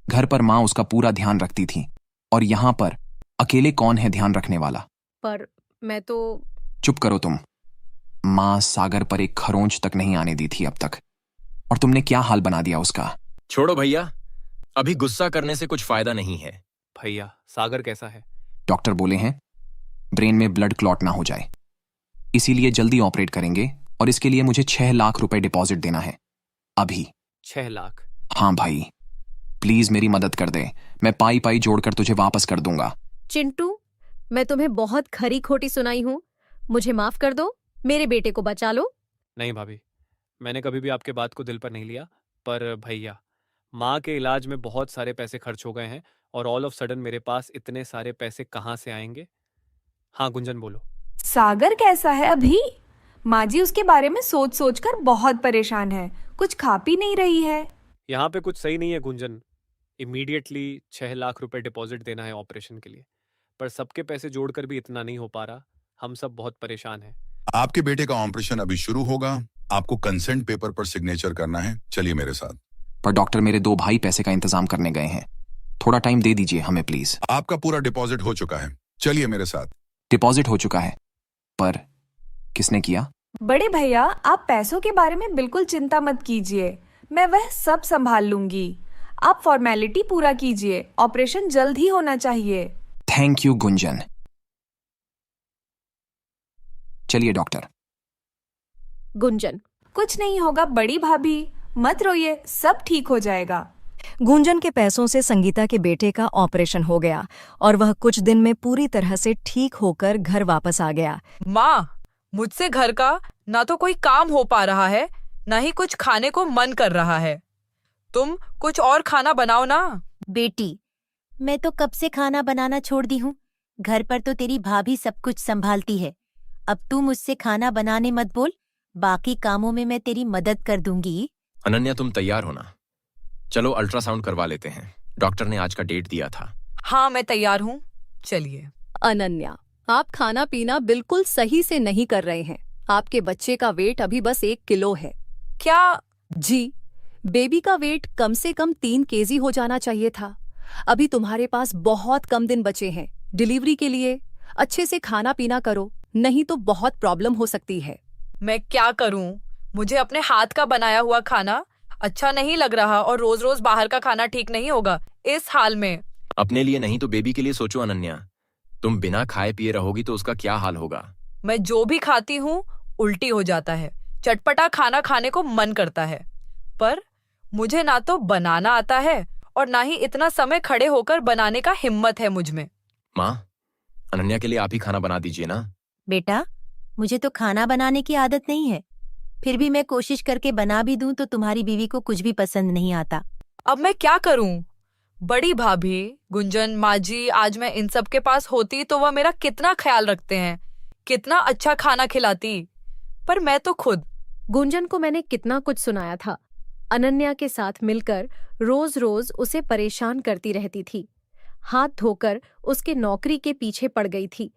Speaker 19: घर पर माँ उसका पूरा ध्यान रखती थी और यहाँ पर अकेले कौन है ध्यान रखने वाला?
Speaker 6: पर मैं तो।
Speaker 19: चुप करो तुम। माँ सागर पर एक खरोंच तक नहीं आने दी थी अब तक, और तुमने क्या हाल बना दिया उसका।
Speaker 16: छोड़ो भैया, अभी गुस्सा करने से कुछ फायदा नहीं है।
Speaker 10: भैया, सागर कैसा है?
Speaker 19: डॉक्टर बोले हैं ब्रेन में ब्लड क्लॉट ना हो जाए, इसीलिए जल्दी ऑपरेट करेंगे और इसके लिए मुझे 6 लाख रुपए डिपॉजिट देना है अभी।
Speaker 10: 6 लाख?
Speaker 19: हाँ भाई, प्लीज मेरी मदद कर दे। मैं पाई पाई जोड़कर तुझे वापस कर दूंगा।
Speaker 6: चिंटू, मैं तुम्हें बहुत खरी खोटी सुनाई हूँ, मुझे माफ कर दो, मेरे बेटे को बचा लो।
Speaker 10: नहीं भाभी, मैंने कभी भी आपके बात को दिल पर नहीं लिया। पर भैया, माँ के इलाज में बहुत सारे पैसे खर्च हो गए हैं और ऑल ऑफ सडन मेरे पास इतने सारे पैसे कहाँ से आएंगे? हाँ गुंजन बोलो।
Speaker 1: सागर कैसा है अभी? माँ जी उसके बारे में सोच सोच कर बहुत परेशान है, कुछ खा पी नहीं रही है।
Speaker 10: यहाँ पे कुछ सही नहीं है गुंजन। इमीडिएटली 6 लाख रुपए डिपॉजिट देना है ऑपरेशन के लिए, पर सबके पैसे जोड़कर भी इतना नहीं हो पा रहा। हम सब बहुत परेशान हैं।
Speaker 18: आपके बेटे का ऑपरेशन अभी शुरू होगा। आपको कंसेंट पेपर पर सिग्नेचर करना है। चलिए मेरे साथ।
Speaker 19: पर डॉक्टर, मेरे 2 भाई पैसे का इंतजाम करने गए हैं, थोड़ा टाइम दे दीजिए हमें प्लीज।
Speaker 18: आपका पूरा डिपॉजिट हो चुका है, चलिए मेरे साथ।
Speaker 19: डिपॉजिट हो चुका है, पर किसने किया?
Speaker 1: बड़े भैया, आप पैसों के बारे में बिल्कुल चिंता मत कीजिए, मैं वह सब संभाल लूंगी। आप फॉर्मेलिटी पूरा कीजिए, ऑपरेशन जल्द ही होना चाहिए।
Speaker 19: Thank you Gunjan. चलिए डॉक्टर।
Speaker 6: गुंजन,
Speaker 1: कुछ नहीं होगा बड़ी भाभी, मत रोइए, सब ठीक हो जाएगा।
Speaker 5: गुंजन के पैसों से संगीता के बेटे का ऑपरेशन हो गया और वह कुछ दिन में पूरी तरह से ठीक होकर घर वापस आ गया।
Speaker 12: माँ, मुझसे घर का ना तो कोई काम हो पा रहा है, ना ही कुछ खाने को मन कर रहा है। तुम कुछ और खाना बनाओ ना।
Speaker 20: बेटी, मैं तो कब से खाना बनाना छोड़ दी हूँ। घर पर तो तेरी भाभी सब कुछ संभालती है। अब तू मुझसे खाना बनाने मत बोल, बाकी कामों में मैं तेरी मदद कर दूंगी।
Speaker 16: अनन्या, तुम तैयार हो ना? चलो अल्ट्रासाउंड करवा लेते हैं, डॉक्टर ने आज का डेट दिया था।
Speaker 12: हाँ, मैं तैयार हूँ, चलिए।
Speaker 6: अनन्या, आप खाना पीना बिल्कुल सही से नहीं कर रहे हैं। आपके बच्चे का वेट अभी बस 1 किलो है।
Speaker 12: क्या?
Speaker 6: जी, बेबी का वेट कम से कम 3 केजी हो जाना चाहिए था। अभी तुम्हारे पास बहुत कम दिन बचे हैं डिलीवरी के लिए। अच्छे से खाना पीना करो, नहीं तो बहुत प्रॉब्लम हो सकती है।
Speaker 12: मैं क्या करूं? मुझे अपने हाथ का बनाया हुआ खाना अच्छा नहीं लग रहा और रोज रोज बाहर का खाना ठीक नहीं होगा इस हाल में।
Speaker 16: अपने लिए नहीं तो बेबी के लिए सोचो अनन्या। तुम बिना खाए पिए रहोगी तो उसका क्या हाल होगा?
Speaker 12: मैं जो भी खाती हूँ उल्टी हो जाता है। चटपटा खाना खाने को मन करता है, पर मुझे ना तो बनाना आता है और ना ही इतना समय खड़े होकर बनाने का हिम्मत है मुझ में।
Speaker 16: माँ, अनन्या के लिए आप ही खाना बना दीजिए ना।
Speaker 20: बेटा, मुझे तो खाना बनाने की आदत नहीं है, फिर भी मैं कोशिश करके बना भी दूं तो तुम्हारी बीवी को कुछ भी पसंद नहीं आता।
Speaker 12: अब मैं क्या करूं? बड़ी भाभी, गुंजन, माँ जी, आज मैं इन सब के पास होती तो वह मेरा कितना ख्याल रखते हैं, कितना अच्छा खाना खिलाती, पर मैं तो खुद।
Speaker 6: गुंजन को मैंने कितना कुछ सुनाया था। अनन्या के साथ मिलकर रोज रोज उसे परेशान करती रहती थी, हाथ धोकर उसके नौकरी के पीछे पड़ गई थी।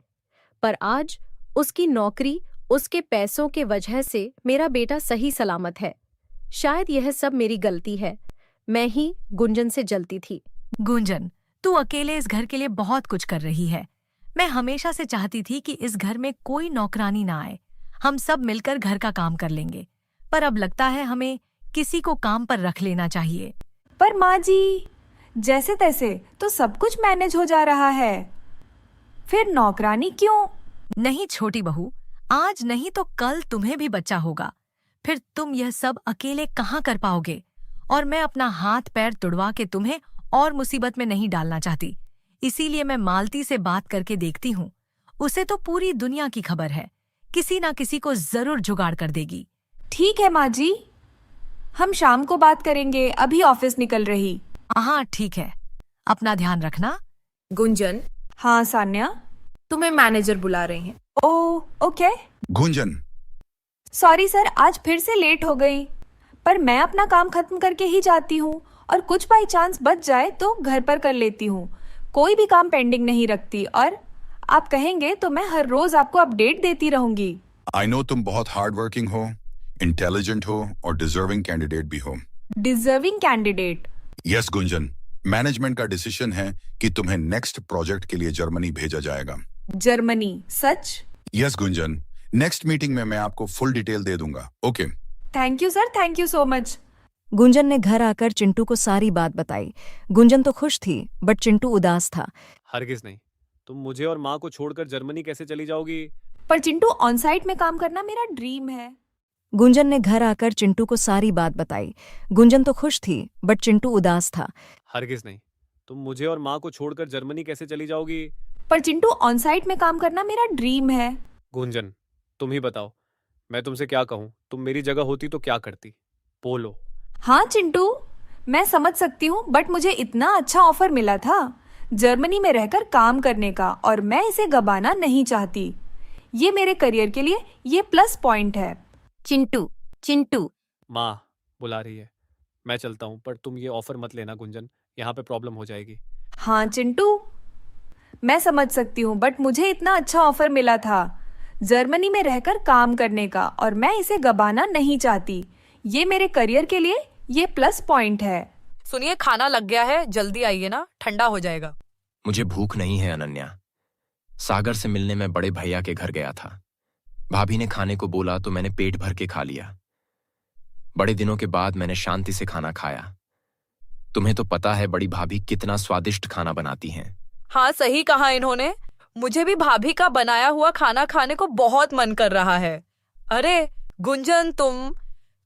Speaker 6: पर आज उसकी नौकरी, उसके पैसों के वजह से मेरा बेटा सही सलामत है। शायद यह सब मेरी गलती है, मैं ही गुंजन से जलती थी।
Speaker 11: गुंजन, तू अकेले इस घर के लिए बहुत कुछ कर रही है। मैं हमेशा से चाहती थी कि इस घर में कोई नौकरानी ना आए, हम सब मिलकर घर का काम कर लेंगे। पर अब लगता है हमें किसी को काम पर रख लेना चाहिए।
Speaker 1: पर माँ जी, जैसे तैसे तो सब कुछ मैनेज हो जा रहा है, फिर नौकरानी क्यों?
Speaker 11: नहीं छोटी बहू, आज नहीं तो कल तुम्हें भी बच्चा होगा, फिर तुम यह सब अकेले कहाँ कर पाओगे। और मैं अपना हाथ पैर तुड़वा के तुम्हें और मुसीबत में नहीं डालना चाहती, इसीलिए मैं मालती से बात करके देखती हूँ। उसे तो पूरी दुनिया की खबर है, किसी ना किसी को जरूर जुगाड़ कर देगी।
Speaker 1: ठीक है माँ जी, हम शाम को बात करेंगे, अभी ऑफिस निकल रही।
Speaker 11: हाँ ठीक है, अपना ध्यान रखना।
Speaker 1: गुंजन। हाँ सान्या,
Speaker 21: तुम्हें मैनेजर बुला रही हैं।
Speaker 1: ओके।
Speaker 18: गुंजन।
Speaker 1: सॉरी सर, आज फिर से लेट हो गई, पर मैं अपना काम खत्म करके ही जाती हूँ और कुछ बाई चांस बच जाए तो घर पर कर लेती हूँ। कोई भी काम पेंडिंग नहीं रखती और आप कहेंगे तो मैं हर रोज आपको अपडेट देती रहूंगी।
Speaker 18: आई नो तुम बहुत हार्ड वर्किंग हो, इंटेलिजेंट हो और डिजर्विंग कैंडिडेट भी हो।
Speaker 1: Deserving candidate?
Speaker 18: Yes Gunjan, management का डिसीजन है कि तुम्हें नेक्स्ट प्रोजेक्ट के लिए जर्मनी भेजा जाएगा।
Speaker 1: जर्मनी? सच?
Speaker 18: यस गुंजन, नेक्स्ट मीटिंग में मैं आपको फुल डिटेल दे दूंगा। Okay.
Speaker 1: Thank you sir, thank you so much.
Speaker 5: Gunjan ने घर आकर चिंटू को सारी बात बताई। गुंजन तो खुश थी, बट चिंटू उदास था।
Speaker 10: हरगिज नहीं, तुम मुझे और माँ को छोड़कर जर्मनी कैसे चली जाओगी?
Speaker 1: पर चिंटू, ऑन साइट में काम करना मेरा ड्रीम है।
Speaker 5: गुंजन ने घर आकर चिंटू को सारी बात बताई। गुंजन तो खुश थी, बट चिंटू उदास था।
Speaker 10: हरगिज नहीं, तुम मुझे और माँ को छोड़कर जर्मनी कैसे चली जाओगी?
Speaker 1: पर चिंटू, ऑन साइट में काम करना मेरा ड्रीम है।
Speaker 10: गुंजन, तुम ही बताओ, मैं तुमसे क्या कहूँ? तुम मेरी जगह होती तो क्या करती? बोलो।
Speaker 1: हाँ चिंटू, मैं समझ सकती हूँ, बट मुझे इतना अच्छा ऑफर मिला था जर्मनी में रहकर काम करने का और मैं इसे गंवाना नहीं चाहती। ये मेरे करियर के लिए ये प्लस पॉइंट है।
Speaker 20: चिंटू, चिंटू।
Speaker 10: माँ बुला रही है, मैं चलता हूँ, पर तुम ये ऑफर मत लेना गुंजन, यहाँ पे प्रॉब्लम हो जाएगी।
Speaker 1: हाँ चिंटू, मैं समझ सकती हूँ, बट मुझे इतना अच्छा ऑफर मिला था जर्मनी में रहकर काम करने का और मैं इसे गंवाना नहीं चाहती। ये मेरे करियर के लिए ये प्लस पॉइंट है।
Speaker 12: सुनिए, खाना लग गया है, जल्दी आइए ना, ठंडा हो जाएगा।
Speaker 16: मुझे भूख नहीं है अनन्या। सागर से मिलने में बड़े भैया के घर गया था। भाभी ने खाने को बोला तो मैंने पेट भर के खा लिया। बड़े दिनों के बाद मैंने शांति से खाना खाया। तुम्हें तो पता है बड़ी भाभी कितना स्वादिष्ट खाना बनाती हैं।
Speaker 12: हाँ, सही कहा इन्होंने। मुझे भी भाभी का बनाया हुआ खाना खाने को बहुत मन कर रहा है। अरे गुंजन,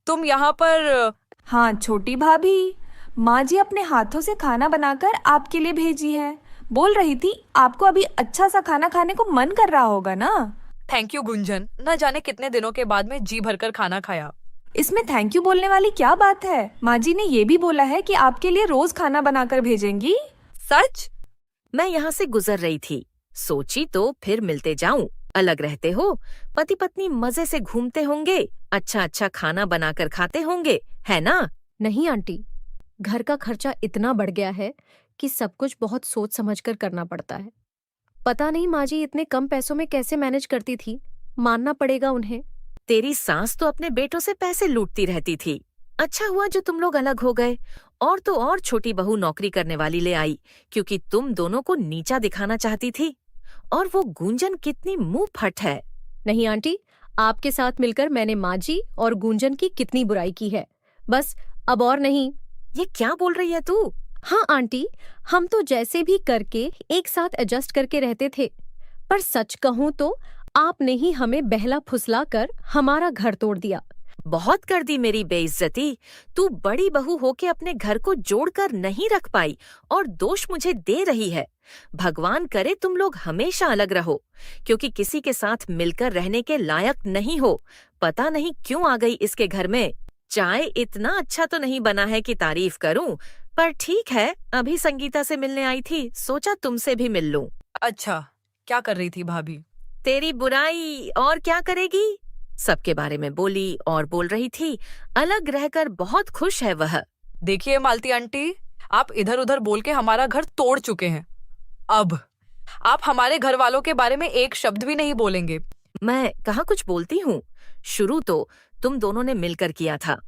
Speaker 12: तुम यहाँ पर?
Speaker 1: हाँ छोटी भाभी, माँ जी अपने हाथों से खाना बनाकर आपके लिए भेजी है। बोल रही थी आपको अभी अच्छा सा खाना खाने को मन कर रहा होगा ना।
Speaker 12: थैंक यू गुंजन, न जाने कितने दिनों के बाद मैं जी भरकर खाना खाया।
Speaker 1: इसमें थैंक यू बोलने वाली क्या बात है? माँ जी ने ये भी बोला है कि आपके लिए रोज खाना बनाकर भेजेंगी।
Speaker 12: सच?
Speaker 17: मैं यहाँ से गुजर रही थी, सोची तो फिर मिलते जाऊं। अलग रहते हो, पति पत्नी मजे से घूमते होंगे, अच्छा अच्छा खाना बनाकर खाते होंगे, है ना?
Speaker 6: नहीं आंटी, घर का खर्चा इतना बढ़ गया है कि सब कुछ बहुत सोच समझकर करना पड़ता है। पता नहीं माँ जी इतने कम पैसों में कैसे मैनेज करती थी, मानना पड़ेगा उन्हें।
Speaker 17: तेरी सास तो अपने बेटों से पैसे लूटती रहती थी। अच्छा हुआ जो तुम लोग अलग हो गए, और तो और छोटी बहू नौकरी करने वाली ले आई, क्योंकि तुम दोनों को नीचा दिखाना चाहती थी। और वो गूंजन कितनी मुंह फट है।
Speaker 6: नहीं आंटी, आपके साथ मिलकर मैंने माँ जी और गूंजन की कितनी बुराई की है, बस अब और नहीं।
Speaker 17: ये क्या बोल रही है तू?
Speaker 6: हाँ आंटी, हम तो जैसे भी करके एक साथ एडजस्ट करके रहते थे, पर सच कहूँ तो आपने ही हमें बहला फुसला कर हमारा घर तोड़ दिया।
Speaker 17: बहुत कर दी मेरी बेइज्जती। तू बड़ी बहू होके अपने घर को जोड़कर नहीं रख पाई और दोष मुझे दे रही है। भगवान करे तुम लोग हमेशा अलग रहो, क्योंकि किसी के साथ मिलकर रहने के लायक नहीं हो। पता नहीं क्यों आ गई इसके घर में। चाय इतना अच्छा तो नहीं बना है कि तारीफ करूं, पर ठीक है, अभी संगीता से मिलने आई थी, सोचा तुमसे भी मिल लूं।
Speaker 12: अच्छा, क्या कर रही थी भाभी?
Speaker 17: तेरी बुराई और क्या करेगी। सबके बारे में बोली और बोल रही थी। अलग रहकर बहुत खुश है वह।
Speaker 12: देखिए मालती आंटी, आप इधर उधर बोल के हमारा घर तोड़ चुके हैं। अब आप हमारे घर वालों के बारे में एक शब्द भी नहीं बोलेंगे।
Speaker 17: मैं कहाँ कुछ बोलती हूँ? शुरू तो तुम दोनों ने मिलकर किया था।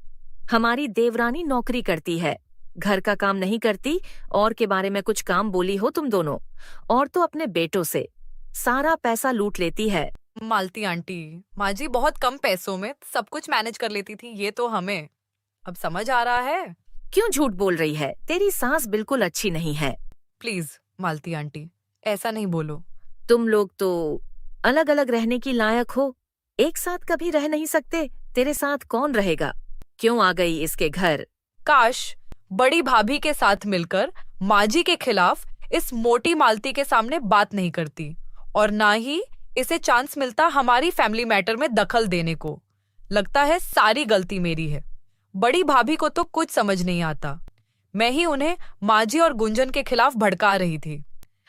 Speaker 17: हमारी देवरानी नौकरी करती है, घर का काम नहीं करती, और के बारे में कुछ काम बोली हो तुम दोनों, और तो अपने बेटों से सारा पैसा लूट लेती है।
Speaker 12: मालती आंटी, माँ जी बहुत कम पैसों में सब कुछ मैनेज कर लेती थी, ये तो हमें अब समझ आ रहा है।
Speaker 17: क्यों झूठ बोल रही है? तेरी सास बिल्कुल अच्छी नहीं है।
Speaker 12: प्लीज मालती आंटी, ऐसा नहीं बोलो।
Speaker 17: तुम लोग तो अलग अलग रहने की लायक हो, एक साथ कभी रह नहीं सकते। तेरे साथ कौन रहेगा? क्यों आ गई इसके घर?
Speaker 12: काश बड़ी भाभी के साथ मिलकर माँ जी के खिलाफ इस मोटी मालती के सामने बात नहीं करती, और ना ही इसे चांस मिलता हमारी फैमिली मैटर में दखल देने को। लगता है सारी गलती मेरी है। बड़ी भाभी को तो कुछ समझ नहीं आता। मैं ही उन्हें माँ जी और गुंजन के खिलाफ भड़का रही थी।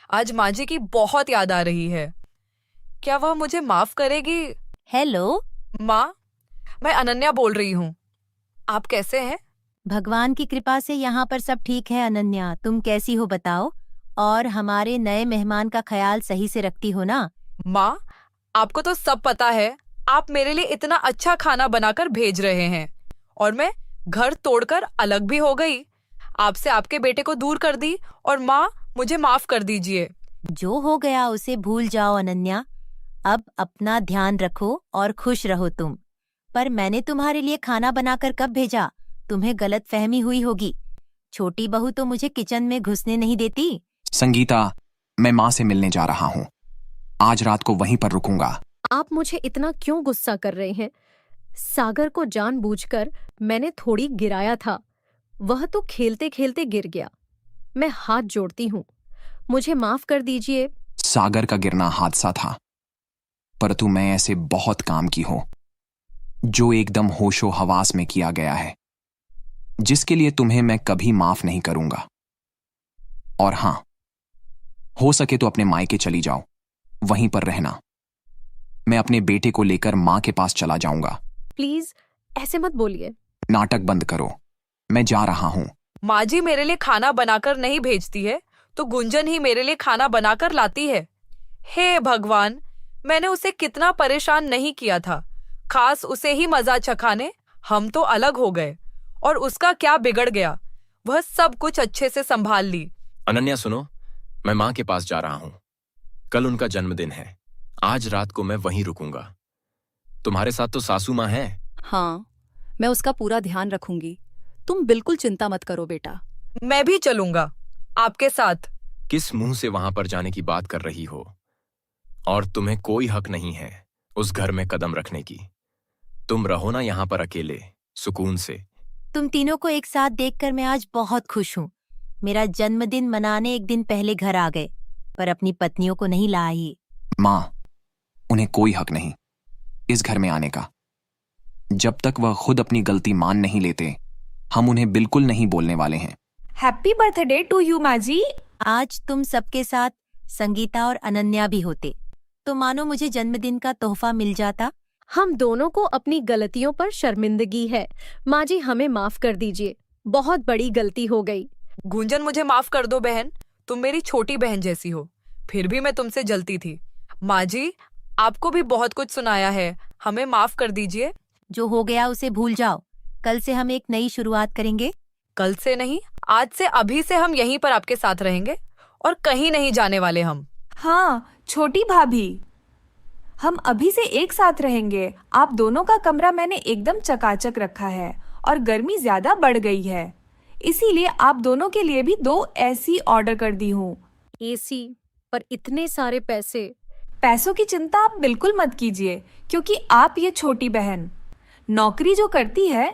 Speaker 12: आज माँ जी की बहुत याद आ रही है। क्या वह मुझे माफ करेगी?
Speaker 20: हेलो
Speaker 12: माँ, मैं अनन्या बोल रही हूँ। आप कैसे हैं?
Speaker 20: भगवान की कृपा से यहाँ पर सब ठीक है। अनन्या, तुम कैसी हो बताओ? और हमारे नए मेहमान का ख्याल सही से रखती हो ना?
Speaker 12: माँ, आपको तो सब पता है। आप मेरे लिए इतना अच्छा खाना बनाकर भेज रहे हैं, और मैं घर तोड़कर अलग भी हो गई, आपसे आपके बेटे को दूर कर दी, और माँ मुझे माफ कर दीजिए।
Speaker 20: जो हो गया उसे भूल जाओ अनन्या। अब अपना ध्यान रखो और खुश रहो तुम। पर मैंने तुम्हारे लिए खाना बनाकर कब भेजा? तुम्हें गलत फहमी हुई होगी। छोटी बहू तो मुझे किचन में घुसने नहीं देती।
Speaker 19: संगीता, मैं माँ से मिलने जा रहा हूँ। आज रात को वहीं पर रुकूंगा।
Speaker 6: आप मुझे इतना क्यों गुस्सा कर रहे हैं? सागर को जानबूझकर मैंने थोड़ी गिराया था, वह तो खेलते खेलते गिर गया। मैं हाथ जोड़ती हूँ, मुझे माफ कर दीजिए।
Speaker 19: सागर का गिरना हादसा था, परंतु मैं ऐसे बहुत काम की हो जो एकदम होशो हवास में किया गया है, जिसके लिए तुम्हें मैं कभी माफ नहीं करूंगा। और हां, हो सके तो अपने मायके चली जाओ, वहीं पर रहना। मैं अपने बेटे को लेकर मां के पास चला जाऊंगा।
Speaker 6: प्लीज ऐसे मत बोलिए।
Speaker 19: नाटक बंद करो, मैं जा रहा हूं।
Speaker 12: माँ जी मेरे लिए खाना बनाकर नहीं भेजती है तो गुंजन ही मेरे लिए खाना बनाकर लाती है। हे भगवान, मैंने उसे कितना परेशान नहीं किया था, खास उसे ही मजा चखाने। हम तो अलग हो गए, और उसका क्या बिगड़ गया? वह सब कुछ अच्छे से संभाल ली।
Speaker 16: अनन्या सुनो, मैं माँ के पास जा रहा हूँ। कल उनका जन्मदिन है, आज रात को मैं वहीं रुकूंगा। तुम्हारे साथ तो सासू माँ है।
Speaker 4: हाँ, मैं उसका पूरा ध्यान रखूंगी। तुम बिल्कुल चिंता मत करो बेटा।
Speaker 12: मैं भी चलूंगा आपके साथ।
Speaker 16: किस मुंह से वहां पर जाने की बात कर रही हो?
Speaker 19: और तुम्हें कोई हक नहीं है उस घर में कदम रखने की। तुम रहो ना यहाँ पर अकेले, सुकून से।
Speaker 20: तुम तीनों को एक साथ देखकर मैं आज बहुत खुश हूँ। मेरा जन्मदिन मनाने एक दिन पहले घर आ गए, पर अपनी पत्नियों को नहीं लाई।
Speaker 19: माँ, उन्हें कोई हक नहीं इस घर में आने का। जब तक वह खुद अपनी गलती मान नहीं लेते, हम उन्हें बिल्कुल नहीं बोलने वाले हैं।
Speaker 1: हैप्पी बर्थडे टू यू माँ जी।
Speaker 20: आज तुम सबके साथ संगीता और अनन्या भी होते तो मानो मुझे जन्मदिन का तोहफा मिल जाता।
Speaker 6: हम दोनों को अपनी गलतियों पर शर्मिंदगी है। माँ जी, हमें माफ कर दीजिए, बहुत बड़ी गलती हो गई।
Speaker 12: गुंजन, मुझे माफ कर दो बहन, तुम मेरी छोटी बहन जैसी हो, फिर भी मैं तुमसे जलती थी। माँ जी, आपको भी बहुत कुछ सुनाया है, हमें माफ कर दीजिए।
Speaker 20: जो हो गया उसे भूल जाओ, कल से हम एक नई शुरुआत करेंगे।
Speaker 12: कल से नहीं, आज से, अभी से हम यहीं पर आपके साथ रहेंगे और कहीं नहीं जाने वाले हम।
Speaker 1: हाँ छोटी भाभी, हम अभी से एक साथ रहेंगे। आप दोनों का कमरा मैंने एकदम चकाचक रखा है और गर्मी ज्यादा बढ़ गई है, इसीलिए आप दोनों के लिए भी 2 एसी ऑर्डर कर दी हूँ।
Speaker 6: एसी? पर इतने सारे पैसे?
Speaker 1: पैसों की चिंता आप बिल्कुल मत कीजिए, क्योंकि आप ये छोटी बहन नौकरी जो करती है।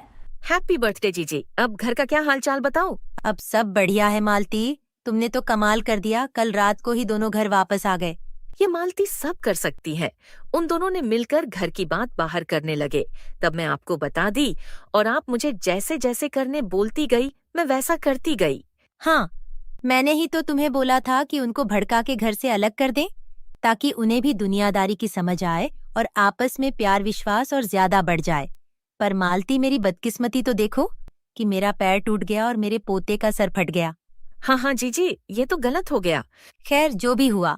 Speaker 17: हैप्पी बर्थडे जीजी। अब घर का क्या हालचाल बताओ।
Speaker 20: अब सब बढ़िया है मालती, तुमने तो कमाल कर दिया, कल रात को ही दोनों घर वापस आ गए।
Speaker 17: ये मालती सब कर सकती है। उन दोनों ने मिलकर घर की बात बाहर करने लगे, तब मैं आपको बता दी और आप मुझे जैसे जैसे करने बोलती गई मैं वैसा करती गई।
Speaker 20: हाँ, मैंने ही तो तुम्हें बोला था कि उनको भड़का के घर से अलग कर दें, ताकि उन्हें भी दुनियादारी की समझ आए और आपस में प्यार विश्वास और ज्यादा बढ़ जाए। पर मालती, मेरी बदकिस्मती तो देखो कि मेरा पैर टूट गया और मेरे पोते का सर फट गया।
Speaker 17: हाँ जीजी, ये तो गलत हो गया।
Speaker 20: खैर, जो भी हुआ,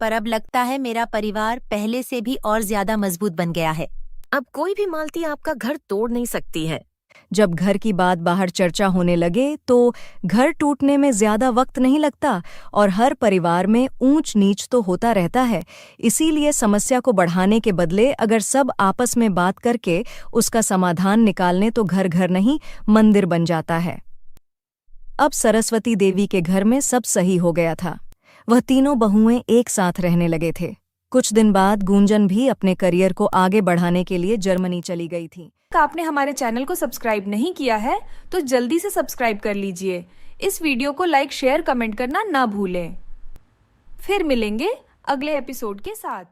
Speaker 20: पर अब लगता है मेरा परिवार पहले से भी और ज्यादा मजबूत बन गया है।
Speaker 17: अब कोई भी मालती आपका घर तोड़ नहीं सकती है।
Speaker 5: जब घर की बात बाहर चर्चा होने लगे तो घर टूटने में ज्यादा वक्त नहीं लगता और हर परिवार में ऊंच नीच तो होता रहता है। इसीलिए समस्या को बढ़ाने के बदले अगर सब आपस में बात करके उसका समाधान निकालने तो घर घर नहीं मंदिर बन जाता है। अब सरस्वती देवी के घर में सब सही हो गया था। वह तीनों बहुएं एक साथ रहने लगे थे। कुछ दिन बाद गुंजन भी अपने करियर को आगे बढ़ाने के लिए जर्मनी चली गई थी।
Speaker 1: आपने हमारे चैनल को सब्सक्राइब नहीं किया है तो जल्दी से सब्सक्राइब कर लीजिए। इस वीडियो को लाइक, शेयर, कमेंट करना ना भूलें। फिर मिलेंगे अगले एपिसोड के साथ।